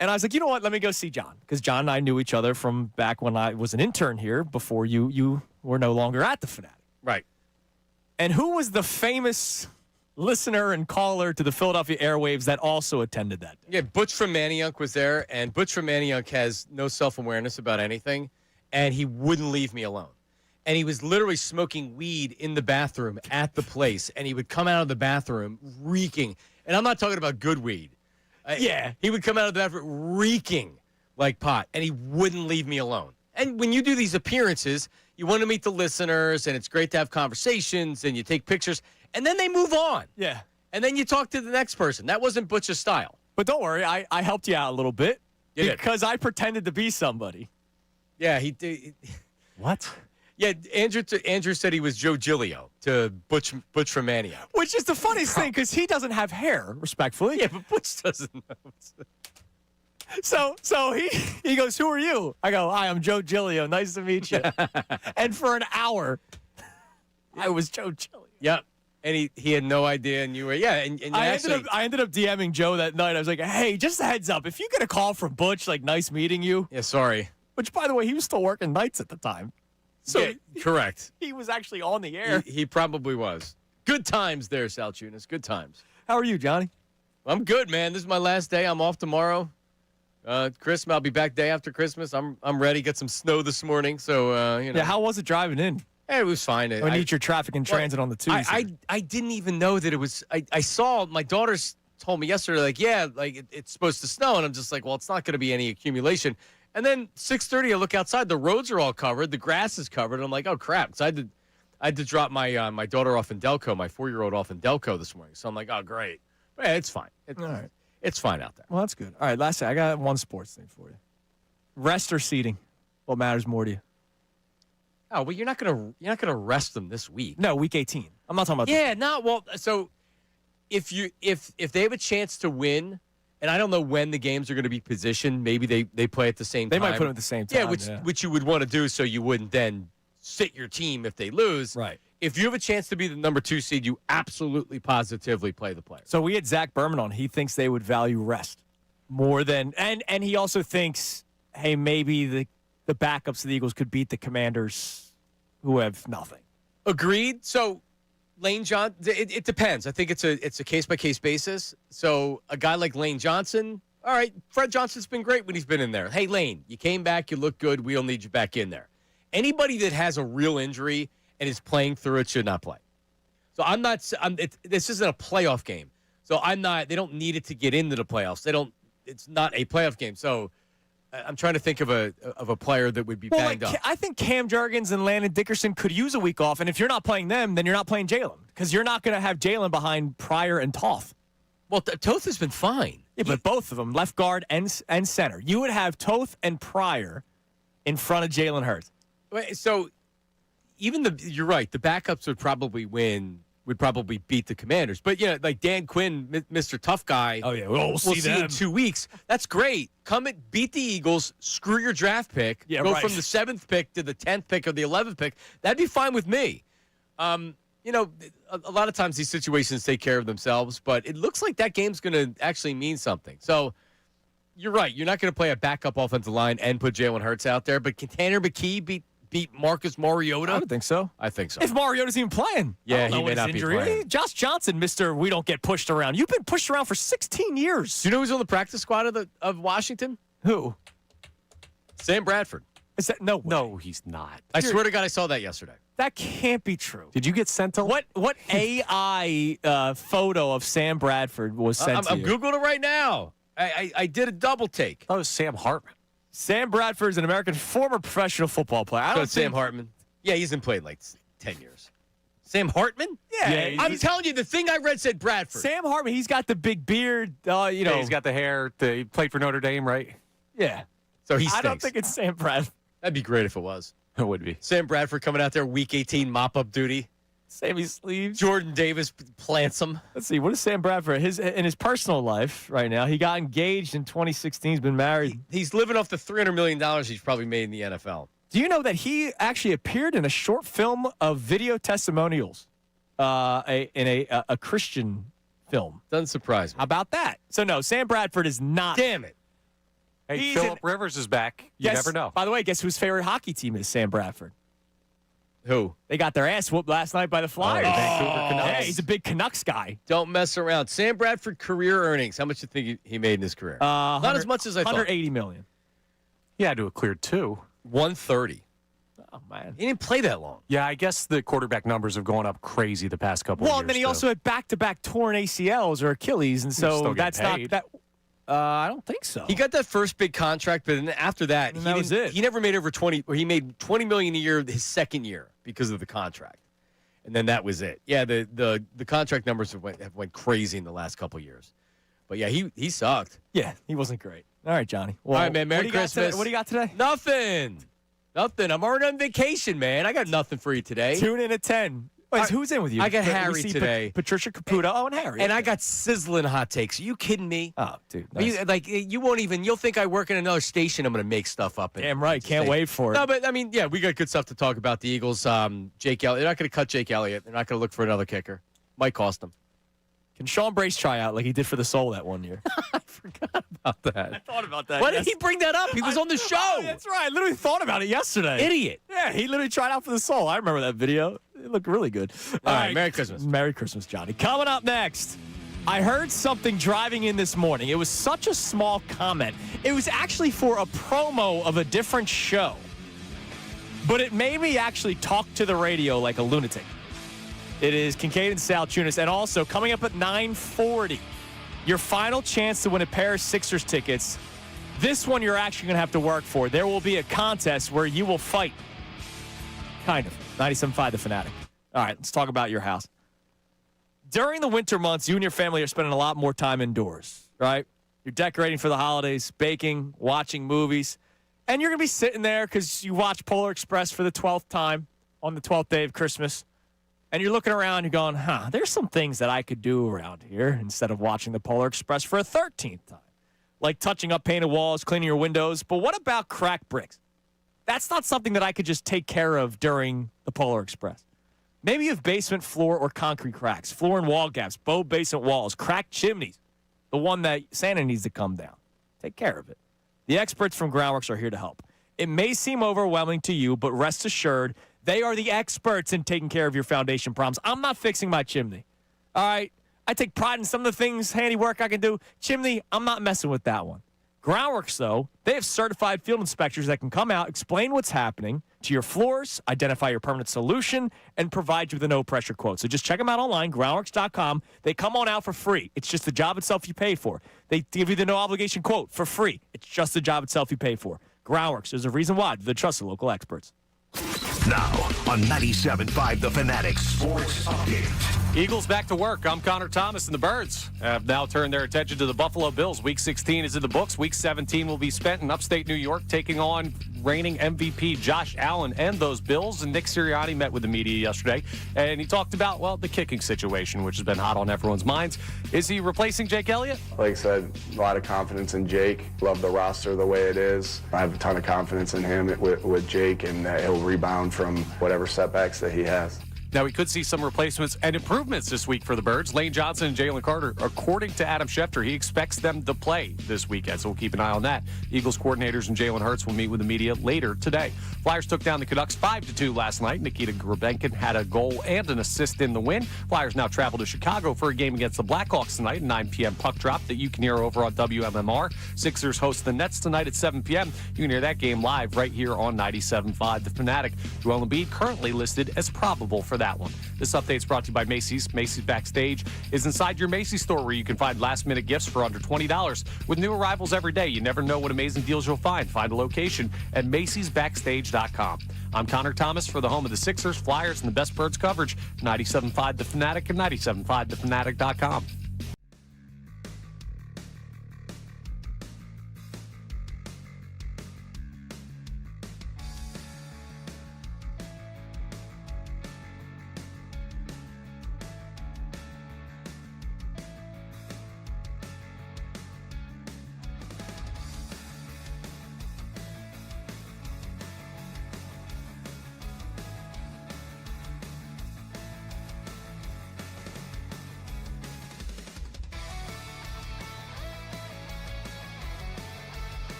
And I was like, you know what? Let me go see John. Because John and I knew each other from back when I was an intern here before you were no longer at the Fanatic. Right. And who was the famous listener and caller to the Philadelphia airwaves that also attended that day? Yeah, Butch from Manayunk was there, and Butch from Manayunk has no self-awareness about anything, and he wouldn't leave me alone. And he was literally smoking weed in the bathroom at the place, and he would come out of the bathroom reeking. And I'm not talking about good weed. Yeah. He would come out of the bathroom reeking like pot, and he wouldn't leave me alone. And when you do these appearances, you want to meet the listeners, and it's great to have conversations, and you take pictures, and then they move on. Yeah. And then you talk to the next person. That wasn't Butch's style. But don't worry, I helped you out a little bit You did. because I pretended to be somebody. Yeah, he did. What? Yeah, Andrew said he was Joe Giglio to Butch from Manayunk. Which is the funniest thing because he doesn't have hair, respectfully. Yeah, but Butch doesn't know. So he goes, who are you? I go, hi, I'm Joe Giglio. Nice to meet you. And for an hour, I was Joe Giglio. Yep. And he had no idea, and you were, yeah. And I ended up DMing Joe that night. I was like, hey, just a heads up. If you get a call from Butch, like, nice meeting you. Yeah, sorry. Which, by the way, he was still working nights at the time. So yeah, correct. He was actually on the air. He probably was. Good times there, Salciunas. Good times. How are you, Johnny? I'm good, man. This is my last day. I'm off tomorrow. Christmas, I'll be back day after Christmas. I'm ready. Get some snow this morning, so Yeah, how was it driving in? It was fine. I need your traffic and transit on the Tuesday. I didn't even know that it was. I saw my daughters told me yesterday, like, yeah, like it's supposed to snow, and I'm just like, well, it's not going to be any accumulation. And then 6:30, I look outside, the roads are all covered, the grass is covered, and I'm like, oh crap! So I had to drop my daughter off in Delco, my 4-year-old off in Delco this morning. So I'm like, oh great, but yeah, it's fine. All right, it's fine out there. Well, that's good. All right, last thing, I got one sports thing for you. Rest or seating? What matters more to you? Oh, well, you're not gonna rest them this week. No, week 18. I'm not talking about. Yeah, no. Well, so if they have a chance to win, and I don't know when the games are going to be positioned, maybe they play at the same time. They might put them at the same time. Yeah, which you would want to do so you wouldn't then sit your team if they lose. Right. If you have a chance to be the number 2 seed, you absolutely positively play the players. So we had Zach Berman on. He thinks they would value rest more than, and he also thinks, hey, maybe the backups of the Eagles could beat the Commanders, who have nothing. Agreed. So Lane Johnson, it depends. I think it's a case-by-case basis. So a guy like Lane Johnson, all right, Fred Johnson's been great when he's been in there. Hey, Lane, you came back, you look good, we'll need you back in there. Anybody that has a real injury and is playing through it should not play. So this isn't a playoff game. So they don't need it to get into the playoffs. It's not a playoff game. So I'm trying to think of a player that would be Well, banged up. I think Cam Jurgens and Landon Dickerson could use a week off, and if you're not playing them, then you're not playing Jalen because you're not going to have Jalen behind Pryor and Toth. Well, Toth has been fine. Yeah, but both of them, left guard and center. You would have Toth and Pryor in front of Jalen Hurts. So even you're right, the backups would probably beat the Commanders. But, like Dan Quinn, Mr. Tough Guy. Oh, yeah, we'll see them in 2 weeks. That's great. Come and beat the Eagles, screw your draft pick, go from the 7th pick to the 10th pick or the 11th pick. That'd be fine with me. A lot of times these situations take care of themselves, but it looks like that game's going to actually mean something. So you're right. You're not going to play a backup offensive line and put Jalen Hurts out there, but can Tanner McKee beat Marcus Mariota? I don't think so. I think so. If Mariota's even playing. Yeah, he may not be playing. Josh Johnson, Mr. We don't get pushed around. You've been pushed around for 16 years. Do you know who's on the practice squad of Washington? Who? Sam Bradford. Is that no way. No, he's not. I swear to God, I saw that yesterday. That can't be true. Did you get sent to what AI photo of Sam Bradford was sent to I'm you? Googling it right now. I did a double take. Oh, Sam Hartman. Sam Bradford is an American former professional football player. I don't Sam Hartman. Yeah, he's been played like 10 years. Sam Hartman? Yeah, I'm telling you, the thing I read said Bradford. Sam Hartman, he's got the big beard. Yeah, he's got the hair. He played for Notre Dame, right? Yeah. So he stinks. I don't think it's Sam Bradford. That'd be great if it was. It would be. Sam Bradford coming out there, week 18, mop-up duty. Sammy sleeves. Jordan Davis plants him. Let's see. What is Sam Bradford? In his personal life right now, he got engaged in 2016. He's been married. He's living off the $300 million he's probably made in the NFL. Do you know that he actually appeared in a short film of video testimonials in a Christian film? Doesn't surprise me. How about that? So, no, Sam Bradford is not. Damn it. Hey, Phillip Rivers is back. You never know. By the way, guess whose favorite hockey team is? Sam Bradford. Who? They got their ass whooped last night by the Flyers. Vancouver Canucks. Yeah, he's a big Canucks guy. Don't mess around. Sam Bradford career earnings. How much do you think he made in his career? Not as much as I thought. $180 million. He had to have cleared 2. 130. Oh, man. He didn't play that long. Yeah, I guess the quarterback numbers have gone up crazy the past couple of years. Well, and then he also had back-to-back torn ACLs or Achilles, and so that's paid. not that. I don't think so. He got that first big contract, but then after that, that was it. He never made over 20. Or he made $20 million a year his second year because of the contract, and then that was it. Yeah, the contract numbers have went crazy in the last couple of years, but yeah, he sucked. Yeah, he wasn't great. All right, Johnny. Well, all right, man. Merry Christmas. What do you got today? Nothing. I'm already on vacation, man. I got nothing for you today. Tune in at 10. Wait, who's in with you? I got We Harry see today. Patricia Caputo. Oh, and Harry. And I got sizzling hot takes. Are you kidding me? Oh, dude. Nice. You won't even. You'll think I work in another station. I'm going to make stuff up. Damn right. Can't wait for it. No, but I mean, yeah, we got good stuff to talk about. The Eagles. Jake Elliott. They're not going to cut Jake Elliott. They're not going to look for another kicker. Might cost them. Can Sean Brace try out like he did for the Soul that one year? I forgot about that. I thought about that. Why did he bring that up? He was on the show. Oh, that's right. I literally thought about it yesterday. Idiot. Yeah, he literally tried out for the Soul. I remember that video. It looked really good. All right. Merry Christmas. Merry Christmas, Johnny. Coming up next, I heard something driving in this morning. It was such a small comment. It was actually for a promo of a different show. But it made me actually talk to the radio like a lunatic. It is Kincade Salciunas, and also coming up at 9:40, your final chance to win a pair of Sixers tickets. This one you're actually going to have to work for. There will be a contest where you will fight. Kind of. 97.5 The Fanatic. All right, let's talk about your house. During the winter months, you and your family are spending a lot more time indoors, right? You're decorating for the holidays, baking, watching movies, and you're going to be sitting there because you watch Polar Express for the 12th time on the 12th day of Christmas. And you're looking around, you're going, there's some things that I could do around here instead of watching the Polar Express for a 13th time. Like touching up painted walls, cleaning your windows. But what about cracked bricks? That's not something that I could just take care of during the Polar Express. Maybe you have basement floor or concrete cracks, floor and wall gaps, bow basement walls, cracked chimneys, the one that Santa needs to come down. Take care of it. The experts from Groundworks are here to help. It may seem overwhelming to you, but rest assured, they are the experts in taking care of your foundation problems. I'm not fixing my chimney. All right? I take pride in some of the things, handiwork I can do. Chimney, I'm not messing with that one. Groundworks, though, they have certified field inspectors that can come out, explain what's happening to your floors, identify your permanent solution, and provide you with a no-pressure quote. So just check them out online, groundworks.com. They come on out for free. It's just the job itself you pay for. They give you the no-obligation quote for free. It's just the job itself you pay for. Groundworks, there's a reason why. They're the trusted local experts. Now on 97.5 The Fanatic Sports Update. Eagles back to work. I'm Connor Thomas, and the Birds have now turned their attention to the Buffalo Bills. Week 16 is in the books. Week 17 will be spent in upstate New York, taking on reigning MVP Josh Allen and those Bills. And Nick Sirianni met with the media yesterday, and he talked about, well, the kicking situation, which has been hot on everyone's minds. Is he replacing Jake Elliott? Like I said, a lot of confidence in Jake. Love the roster the way it is. I have a ton of confidence in him with Jake, and that he'll rebound from whatever setbacks that he has. Now, we could see some replacements and improvements this week for the Birds. Lane Johnson and Jalen Carter, according to Adam Schefter, he expects them to play this weekend, so we'll keep an eye on that. Eagles coordinators and Jalen Hurts will meet with the media later today. Flyers took down the Canucks 5-2 last night. Nikita Grabenkin had a goal and an assist in the win. Flyers now travel to Chicago for a game against the Blackhawks tonight, a 9 p.m. puck drop that you can hear over on WMMR. Sixers host the Nets tonight at 7 p.m. You can hear that game live right here on 97.5 The Fanatic. Joel Embiid currently listed as probable for that one. This update is brought to you by Macy's. Macy's Backstage is inside your Macy's store where you can find last-minute gifts for under $20. With new arrivals every day, you never know what amazing deals you'll find. Find a location at Macy'sBackstage.com. I'm Connor Thomas for the home of the Sixers, Flyers, and the best Birds coverage, 97.5 The Fanatic and 97.5TheFanatic.com.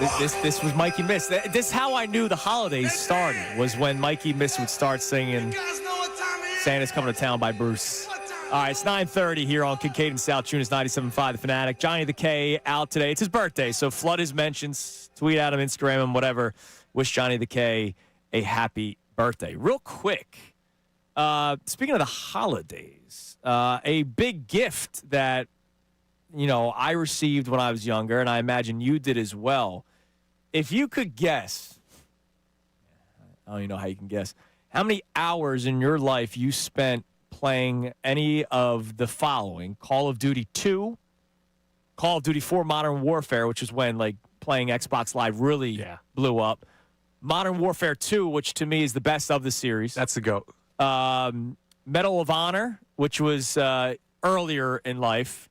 This was Mikey Miss. This is how I knew the holidays started, was when Mikey Miss would start singing Santa's Coming to Town by Bruce. All right, it's 9:30 here on Kincade and Salciunas, 97.5 The Fanatic. Johnny the K out today. It's his birthday, so flood his mentions, tweet at him, Instagram him, whatever. Wish Johnny the K a happy birthday. Real quick, speaking of the holidays, a big gift that, I received when I was younger, and I imagine you did as well. If you could guess, I don't even know how you can guess, how many hours in your life you spent playing any of the following: Call of Duty 2, Call of Duty 4 Modern Warfare, which is when playing Xbox Live really blew up, Modern Warfare 2, which to me is the best of the series. That's the GOAT. Medal of Honor, which was earlier in life.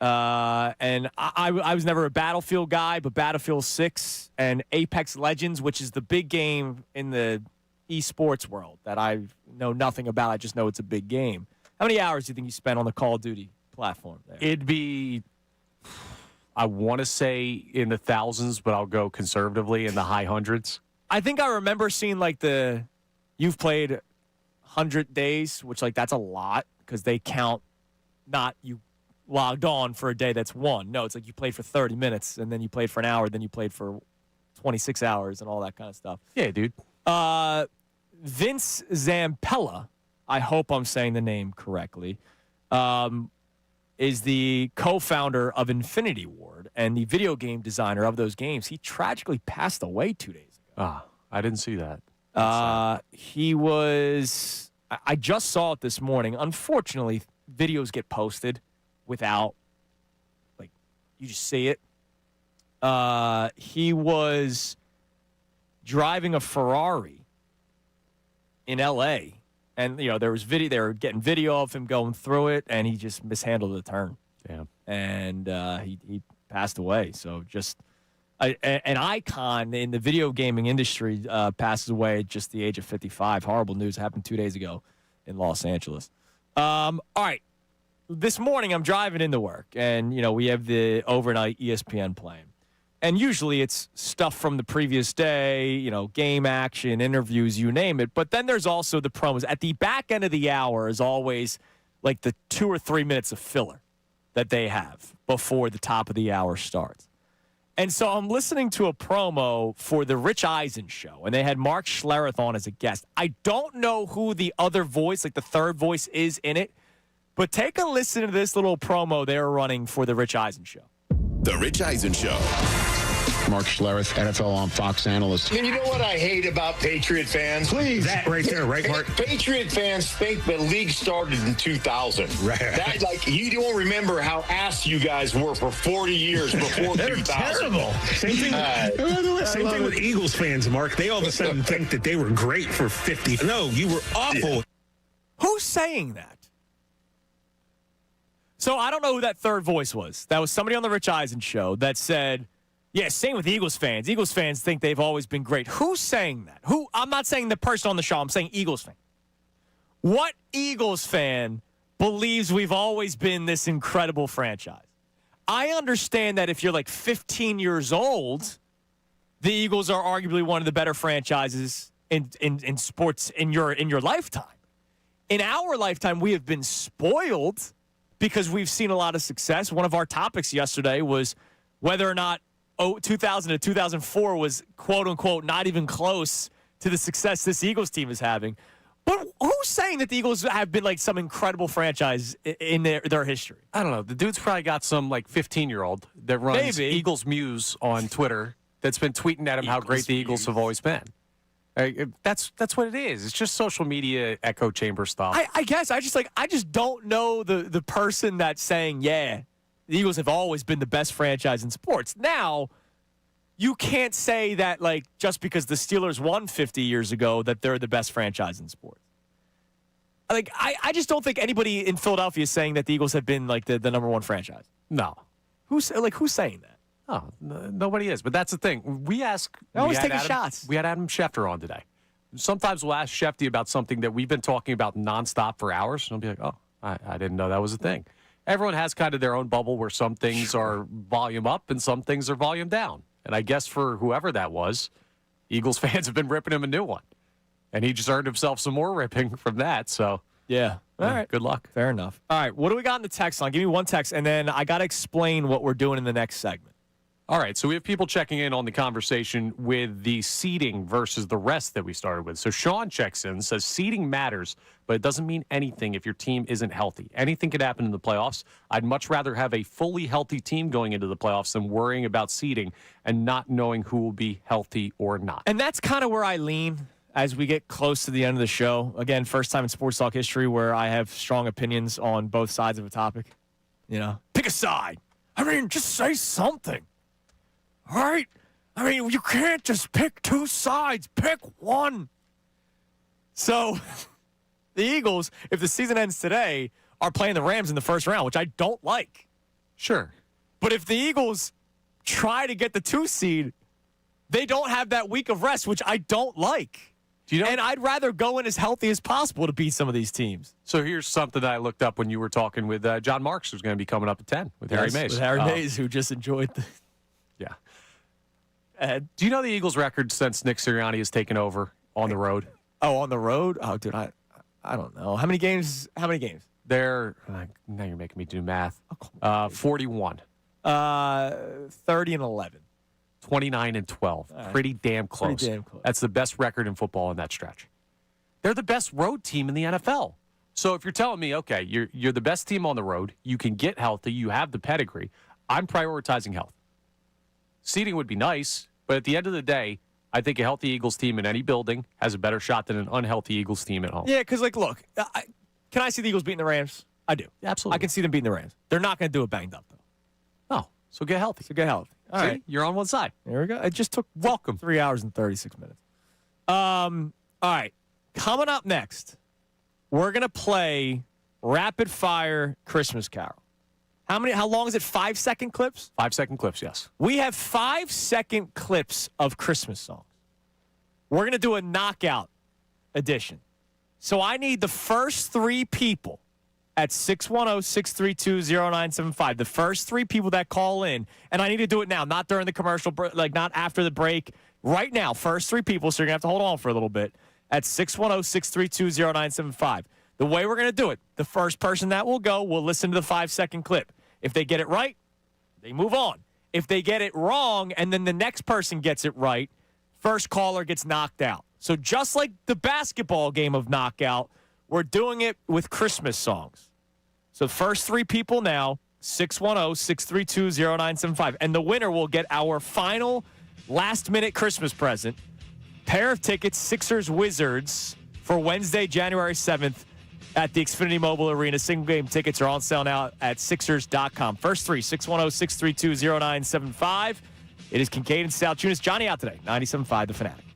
And I was never a Battlefield guy, but Battlefield 6 and Apex Legends, which is the big game in the esports world that I know nothing about. I just know it's a big game. How many hours do you think you spent on the Call of Duty platform there? It'd be, I want to say in the thousands, but I'll go conservatively in the high hundreds. I think I remember seeing you've played 100 days, which that's a lot because they count not you logged on for a day that's one. No, it's you played for 30 minutes and then you played for an hour, then you played for 26 hours and all that kind of stuff. Yeah, dude. Vince Zampella, I hope I'm saying the name correctly, is the co-founder of Infinity Ward and the video game designer of those games. He tragically passed away 2 days ago. I didn't see that. He was, I just saw it this morning. Unfortunately, videos get posted without, you just see it. He was driving a Ferrari in L.A., and, there was video. They were getting video of him going through it, and he just mishandled the turn. Damn. And he passed away. So just an icon in the video gaming industry passes away at just the age of 55. Horrible news happened 2 days ago in Los Angeles. All right. This morning, I'm driving into work, and, we have the overnight ESPN playing. And usually it's stuff from the previous day, game action, interviews, you name it. But then there's also the promos. At the back end of the hour is always the 2 or 3 minutes of filler that they have before the top of the hour starts. And so I'm listening to a promo for the Rich Eisen show, and they had Mark Schlereth on as a guest. I don't know who the other voice, the third voice, is in it, but take a listen to this little promo they're running for the Rich Eisen show. The Rich Eisen Show. Mark Schlereth, NFL on Fox analyst. And you know what I hate about Patriot fans? Please. That right there, right, Mark? Patriot fans think the league started in 2000. Right. That, you don't remember how ass you guys were for 40 years before 2000. Terrible. Same thing with Eagles fans, Mark. They all of a sudden think that they were great for 50. No, you were awful. Who's saying that? So I don't know who that third voice was. That was somebody on the Rich Eisen show that said, yeah, same with Eagles fans. Eagles fans think they've always been great. Who's saying that? Who? I'm not saying the person on the show. I'm saying Eagles fan. What Eagles fan believes we've always been this incredible franchise? I understand that if you're 15 years old, the Eagles are arguably one of the better franchises in sports in your lifetime. In our lifetime, we have been spoiled because we've seen a lot of success. One of our topics yesterday was whether or not 2000 to 2004 was, quote-unquote, not even close to the success this Eagles team is having. But who's saying that the Eagles have been some incredible franchise in their history? I don't know. The dude's probably got some 15-year-old that runs Eagles Muse on Twitter that's been tweeting at him how great the Eagles have always been. That's what it is. It's just social media echo chamber stuff. I guess I just don't know the person that's saying, yeah, the Eagles have always been the best franchise in sports. Now, you can't say that just because the Steelers won 50 years ago that they're the best franchise in sports. I just don't think anybody in Philadelphia is saying that the Eagles have been the number one franchise. No. Who's saying that? Oh, nobody is. But that's the thing. We always taking shots. We had Adam Schefter on today. Sometimes we'll ask Shefty about something that we've been talking about nonstop for hours, and I'll be like, oh, I didn't know that was a thing. Everyone has kind of their own bubble where some things are volume up and some things are volume down. And I guess for whoever that was, Eagles fans have been ripping him a new one. And he just earned himself some more ripping from that. So, yeah. All right. Good luck. Fair enough. All right. What do we got in the text line? Give me one text, and then I got to explain what we're doing in the next segment. All right, so we have people checking in on the conversation with the seeding versus the rest that we started with. So Sean checks in, says seeding matters, but it doesn't mean anything if your team isn't healthy. Anything could happen in the playoffs. I'd much rather have a fully healthy team going into the playoffs than worrying about seeding and not knowing who will be healthy or not. And that's kind of where I lean as we get close to the end of the show. Again, first time in sports talk history where I have strong opinions on both sides of a topic. You know, pick a side. I mean, just say something. All right? I mean, you can't just pick two sides. Pick one. So, the Eagles, if the season ends today, are playing the Rams in the first round, which I don't like. Sure. But if the Eagles try to get the 2 seed, they don't have that week of rest, which I don't like. And I'd rather go in as healthy as possible to beat some of these teams. So here's something that I looked up when you were talking with John Marks, who's going to be coming up at 10 with Harry Mays. With Harry Mays, who just enjoyed the... Yeah. Do you know the Eagles' record since Nick Sirianni has taken over on the road? Oh, on the road? Oh, dude, I don't know. How many games? They're now you're making me do math. 41. 30 and 11. 29 and 12. Right. Pretty damn close. Pretty damn close. That's the best record in football in that stretch. They're the best road team in the NFL. So if you're telling me, okay, you're the best team on the road, you can get healthy, you have the pedigree, I'm prioritizing health. Seeding would be nice, but at the end of the day, I think a healthy Eagles team in any building has a better shot than an unhealthy Eagles team at home. Yeah, because, look, can I see the Eagles beating the Rams? I do. Absolutely. I can see them beating the Rams. They're not going to do it banged up, though. Oh, so get healthy. All see, right. You're on one side. There we go. It just took 3 hours and 36 minutes. All right. Coming up next, we're going to play Rapid Fire Christmas Carol. How long is it? 5-second clips? 5-second clips, yes. We have 5-second clips of Christmas songs. We're going to do a knockout edition. So I need the first 3 people at 610-632-0975. The first 3 people that call in, and I need to do it now, not during the commercial, not after the break. Right now, first 3 people, so you're going to have to hold on for a little bit, at 610-632-0975. The way we're going to do it, the first person that will go will listen to the 5-second clip. If they get it right, they move on. If they get it wrong and then the next person gets it right, first caller gets knocked out. So just like the basketball game of knockout, we're doing it with Christmas songs. So first 3 people now, 610-632-0975. And the winner will get our final last-minute Christmas present, pair of tickets, Sixers Wizards, for Wednesday, January 7th at the Xfinity Mobile Arena. Single-game tickets are on sale now at Sixers.com. First 3, 610-632-0975. It is Kincade and Salciunas. Johnny out today, 97.5 The Fanatic.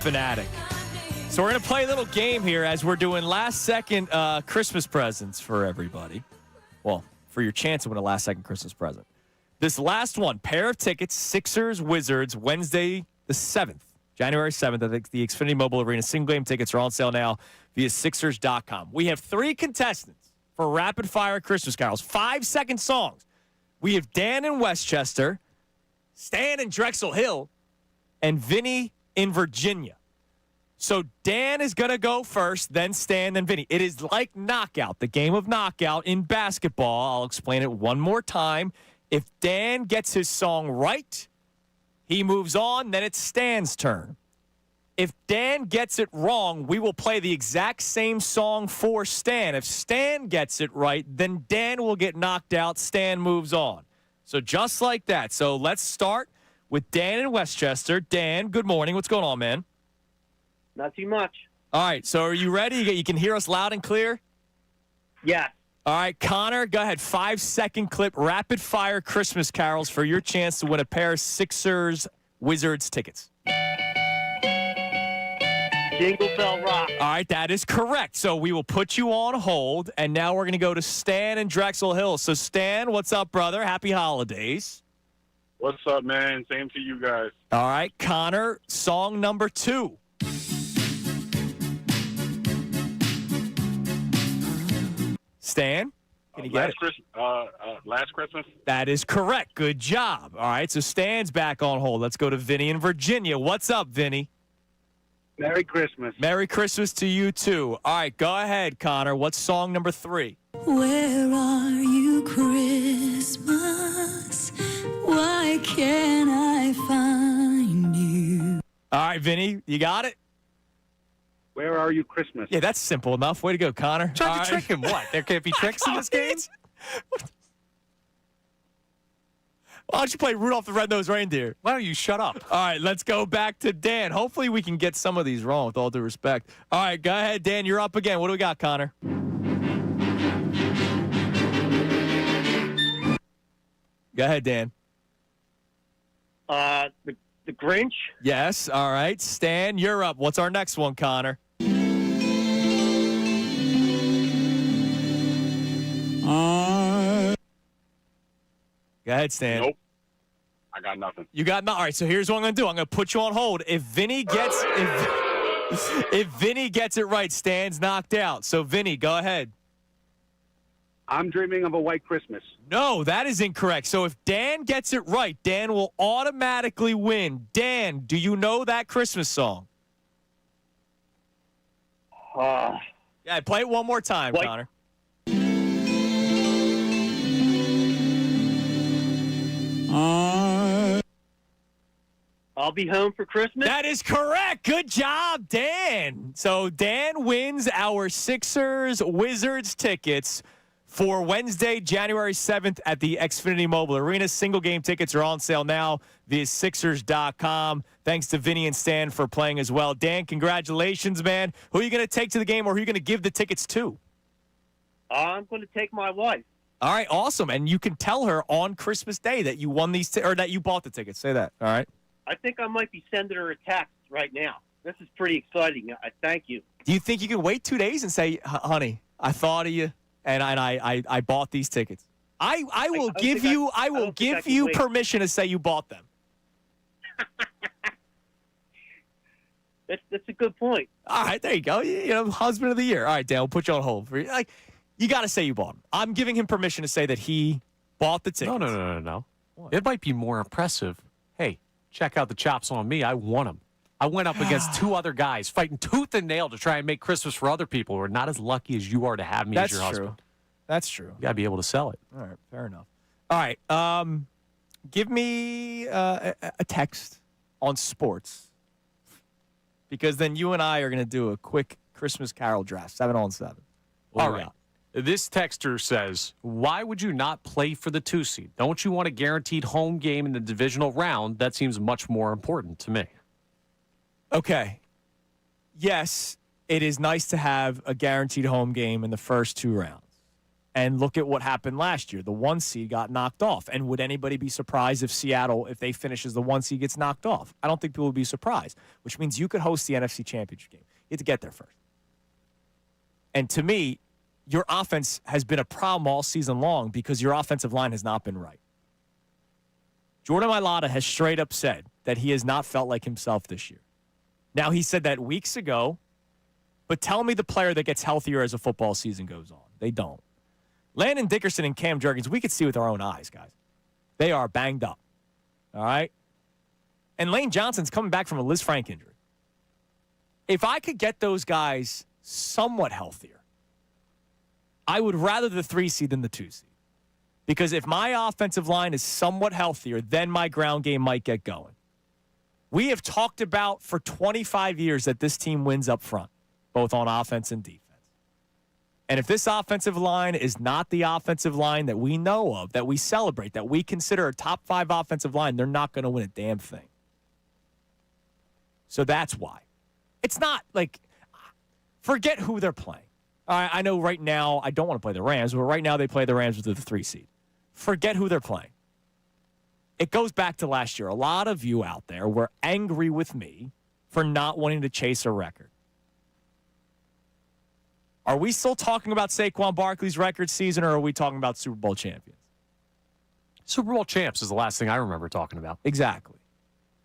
Fanatic. So we're going to play a little game here as we're doing last-second Christmas presents for everybody. Well, for your chance to win a last-second Christmas present. This last one, pair of tickets, Sixers, Wizards, Wednesday the 7th, January 7th. I think the Xfinity Mobile Arena single-game tickets are on sale now via Sixers.com. We have 3 contestants for rapid-fire Christmas carols, 5-second songs. We have Dan in Westchester, Stan in Drexel Hill, and Vinny in Virginia. So Dan is going to go first, then Stan, then Vinny. It is like knockout, the game of knockout in basketball. I'll explain it one more time. If Dan gets his song right, he moves on, then it's Stan's turn. If Dan gets it wrong, we will play the exact same song for Stan. If Stan gets it right, then Dan will get knocked out. Stan moves on. So just like that. So let's start with Dan in Westchester. Dan, good morning. What's going on, man? Not too much. All right, so are you ready? You can hear us loud and clear? Yeah. All right, Connor, go ahead. 5-second clip, rapid-fire Christmas carols for your chance to win a pair of Sixers Wizards tickets. Jingle Bell Rock. All right, that is correct. So we will put you on hold, and now we're going to go to Stan in Drexel Hill. So, Stan, what's up, brother? Happy holidays. What's up, man? Same to you guys. All right, Connor, song number 2. Stan, can you get it? Last Christmas. That is correct. Good job. All right, so Stan's back on hold. Let's go to Vinny in Virginia. What's up, Vinny? Merry Christmas. Merry Christmas to you, too. All right, go ahead, Connor. What's song number 3? Where are you, Christmas? Why can't I find you? All right, Vinny, you got it? Where are you, Christmas? Yeah, that's simple enough. Way to go, Connor. Trying to trick him. What? There can't be tricks in this game? Why don't you play Rudolph the Red-Nosed Reindeer? Why don't you shut up? All right, let's go back to Dan. Hopefully we can get some of these wrong, with all due respect. All right, go ahead, Dan. You're up again. What do we got, Connor? Go ahead, Dan. The Grinch. Yes. All right. Stan, you're up. What's our next one, Connor? Go ahead, Stan. Nope. I got nothing. You got nothing. All right. So here's what I'm going to do. I'm going to put you on hold. If Vinny gets if Vinny gets it right, Stan's knocked out. So Vinny, go ahead. I'm dreaming of a white Christmas. No, that is incorrect. So if Dan gets it right, Dan will automatically win. Dan, do you know that Christmas song? Yeah, play it one more time, Connor. I'll be home for Christmas. That is correct. Good job, Dan. So Dan wins our Sixers Wizards tickets for Wednesday, January 7th at the Xfinity Mobile Arena. Single game tickets are on sale now via Sixers.com. Thanks to Vinny and Stan for playing as well. Dan, congratulations, man. Who are you going to take to the game, or who are you going to give the tickets to? I'm going to take my wife. All right, awesome. And you can tell her on Christmas Day that you won these or that you bought the tickets. Say that. All right. I think I might be sending her a text right now. This is pretty exciting. I thank you. Do you think you can wait 2 days and say, honey, I thought of you and I bought these tickets? I will give you permission to say you bought them. That's a good point. All right, there you go. You know, husband of the year. All right, Dan, we'll put you on hold. You got to say you bought them. I'm giving him permission to say that he bought the tickets. No. It might be more impressive. Hey, check out the chops on me. I won them. I went up against 2 other guys fighting tooth and nail to try and make Christmas for other people who are not as lucky as you are to have me as your husband. That's true. You got to be able to sell it. All right, fair enough. All right, give me a text on sports, because then you and I are going to do a quick Christmas Carol draft, 7-on-7. All right. This texter says, why would you not play for the 2 seed? Don't you want a guaranteed home game in the divisional round? That seems much more important to me. Okay. Yes, it is nice to have a guaranteed home game in the first 2 rounds. And look at what happened last year. The 1 seed got knocked off. And would anybody be surprised if Seattle, if they finish as the 1 seed, gets knocked off? I don't think people would be surprised, which means you could host the NFC Championship game. You have to get there first. And to me, your offense has been a problem all season long because your offensive line has not been right. Jordan Mailata has straight up said that he has not felt like himself this year. Now, he said that weeks ago, but tell me the player that gets healthier as the football season goes on. They don't. Landon Dickerson and Cam Jurgens, we could see with our own eyes, guys. They are banged up. All right? And Lane Johnson's coming back from a Liz Frank injury. If I could get those guys somewhat healthier, I would rather the 3 seed than the 2 seed. Because if my offensive line is somewhat healthier, then my ground game might get going. We have talked about for 25 years that this team wins up front, both on offense and defense. And if this offensive line is not the offensive line that we know of, that we celebrate, that we consider a top 5 offensive line, they're not going to win a damn thing. So that's why. It's not like, forget who they're playing. I know right now, I don't want to play the Rams, but right now they play the Rams with the 3 seed. Forget who they're playing. It goes back to last year. A lot of you out there were angry with me for not wanting to chase a record. Are we still talking about Saquon Barkley's record season, or are we talking about Super Bowl champions? Super Bowl champs is the last thing I remember talking about. Exactly.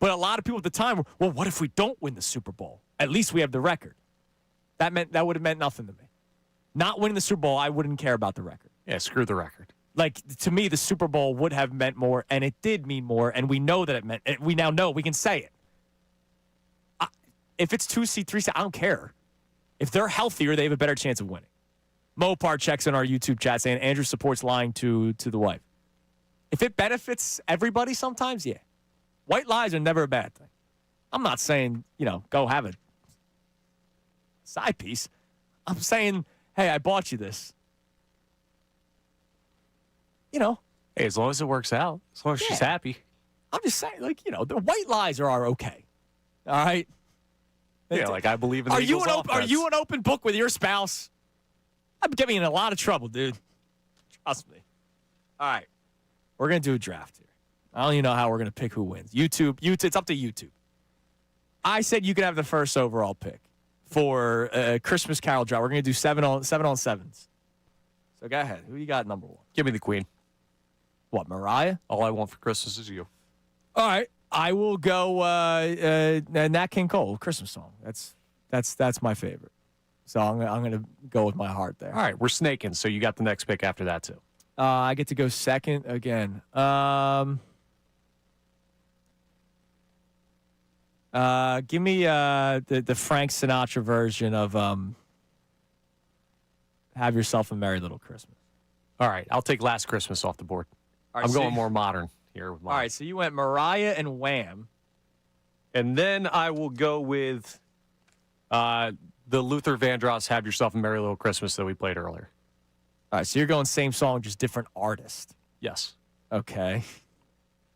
But a lot of people at the time were, well, what if we don't win the Super Bowl? At least we have the record. That would have meant nothing to me. Not winning the Super Bowl, I wouldn't care about the record. Yeah, screw the record. Like, to me, the Super Bowl would have meant more, and it did mean more, and we know that it meant, we now know, we can say it. If it's 2 seed, 3 seed, I don't care. If they're healthier, they have a better chance of winning. Mopar checks in our YouTube chat saying Andrew supports lying to the wife. If it benefits everybody sometimes, yeah. White lies are never a bad thing. I'm not saying, go have a side piece. I'm saying, hey, I bought you this. Hey, as long as it works out, as long as she's happy. I'm just saying, the white lies are okay. All right? Yeah, like I believe in the Eagles offense. Are you an open book with your spouse? I'm getting in a lot of trouble, dude. Trust me. All right. We're going to do a draft here. I don't even know how we're going to pick who wins. YouTube, it's up to YouTube. I said you could have the first overall pick for a Christmas Carol draft. We're going to do 7 on 7s. So go ahead. Who you got number 1? Give me the queen. What, Mariah? All I want for Christmas is you. All right. I will go Nat King Cole, Christmas song. That's my favorite. So I'm gonna go with my heart there. All right, we're snaking, so you got the next pick after that too. I get to go second again. Give me the Frank Sinatra version of Have Yourself a Merry Little Christmas. All right, I'll take Last Christmas off the board. Right, I'm going more modern here with mine. All right, so you went Mariah and Wham. And then I will go with the Luther Vandross Have Yourself a Merry Little Christmas that we played earlier. All right, so you're going same song, just different artist. Yes. Okay.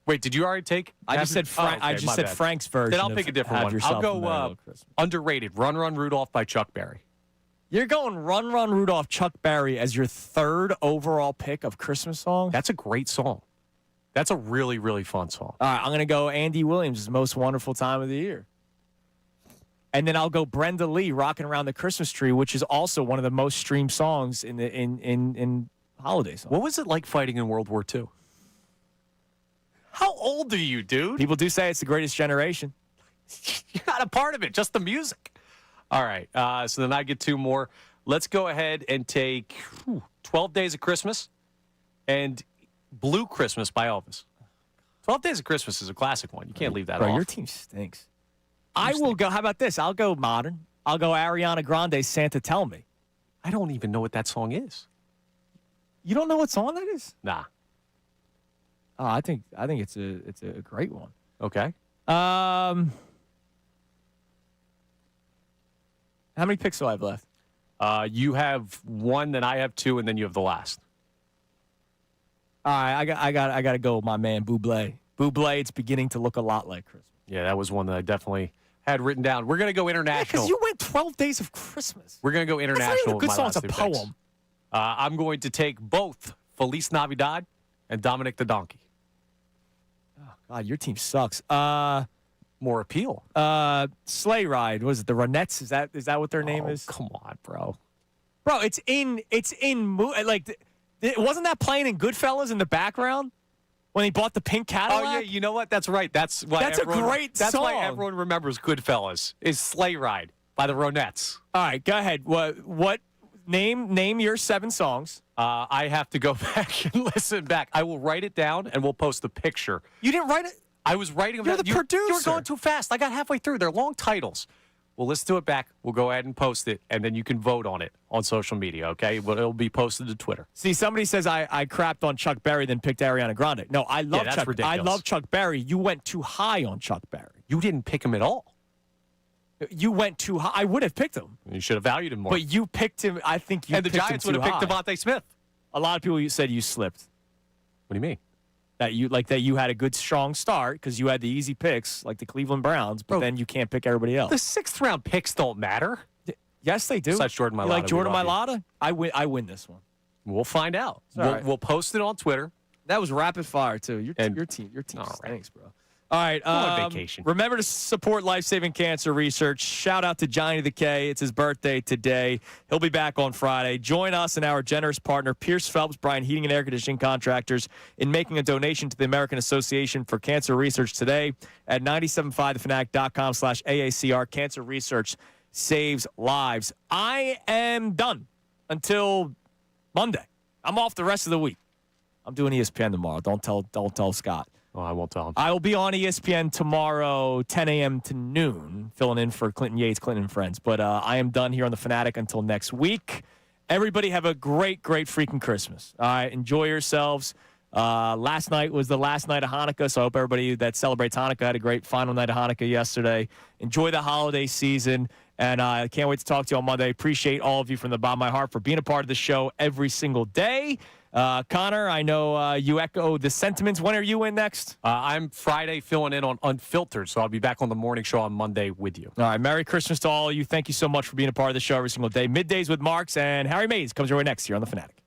Wait, did you already take? I just said Frank's version. Then I'll pick a different one. I'll go underrated. Run, Run, Rudolph by Chuck Berry. You're going Run, Run, Rudolph, Chuck Berry as your 3rd overall pick of Christmas song? That's a great song. That's a really, really fun song. All right, I'm going to go Andy Williams' Most Wonderful Time of the Year. And then I'll go Brenda Lee, Rockin' Around the Christmas Tree, which is also one of the most streamed songs in holiday songs. What was it like fighting in World War II? How old are you, dude? People do say it's the greatest generation. You're not a part of it, just the music. All right, so then I get 2 more. Let's go ahead and take 12 Days of Christmas and Blue Christmas by Elvis. 12 Days of Christmas is a classic one. You can't leave that off. Your team stinks. I will go, how about this? I'll go modern. I'll go Ariana Grande, Santa Tell Me. I don't even know what that song is. You don't know what song that is? Nah. Oh, I think it's a great one. Okay. How many picks do I have left? You have 1, then I have 2, and then you have the last. All right, I got to go with my man Bublé. Bublé, it's beginning to look a lot like Christmas. Yeah, that was one that I definitely had written down. We're going to go international. Because you went 12 Days of Christmas. We're going to go international. That's not even a good song. It's a poem. I'm going to take both Feliz Navidad and Dominic the Donkey. Oh, God, your team sucks. More appeal. Sleigh Ride. Was it the Ronettes? Is that what their name is? Come on, bro. Bro, wasn't that playing in Goodfellas in the background when he bought the pink Cadillac? Oh yeah, you know what? That's right. That's why a great song. That's why everyone remembers Goodfellas is Sleigh Ride by the Ronettes. All right, go ahead. What name your 7 songs? I have to go back and listen back. I will write it down and we'll post the picture. You didn't write it? I was writing them You're down. the producer. You were going too fast. I got halfway through. They're long titles. We'll listen to it back. We'll go ahead and post it, and then you can vote on it on social media, okay? It'll be posted to Twitter. See, somebody says I crapped on Chuck Berry, then picked Ariana Grande. No, I love that's Chuck. ridiculous. I love Chuck Berry. You went too high on Chuck Berry. You didn't pick him at all. You went too high. I would have picked him. You should have valued him more. But you picked him. I think you and the picked Giants him would too have picked high. Devontae Smith. A lot of people said you slipped. What do you mean? That you had a good strong start because you had the easy picks like the Cleveland Browns, but then you can't pick everybody else. The 6th round picks don't matter. Yes, they do. Besides Jordan Mailata. You like Jordan we love Mailata? I win this one. We'll find out. Right. We'll post it on Twitter. That was rapid fire too. Your team stinks, bro. All right. Go on vacation. Remember to support life-saving cancer research. Shout out to Johnny the K. It's his birthday today. He'll be back on Friday. Join us and our generous partner, Pierce Phelps Bryan Heating and Air Conditioning Contractors, in making a donation to the American Association for Cancer Research today at 975thefanatic.com/AACR. Cancer research saves lives. I am done until Monday. I'm off the rest of the week. I'm doing ESPN tomorrow. Don't tell Scott. Oh, I won't tell him. I will be on ESPN tomorrow, 10 a.m. to noon, filling in for Clinton Yates, Clinton and Friends. But I am done here on the Fanatic until next week. Everybody have a great, great freaking Christmas. All right, enjoy yourselves. Last night was the last night of Hanukkah, so I hope everybody that celebrates Hanukkah had a great final night of Hanukkah yesterday. Enjoy the holiday season, and I can't wait to talk to you on Monday. Appreciate all of you from the bottom of my heart for being a part of the show every single day. Connor, I know you echo the sentiments. When are you in next? I'm Friday filling in on Unfiltered, so I'll be back on the morning show on Monday with you. All right. Merry Christmas to all of you. Thank you so much for being a part of the show every single day. Middays with Marks and Harry Mays comes your way next here on The Fanatic.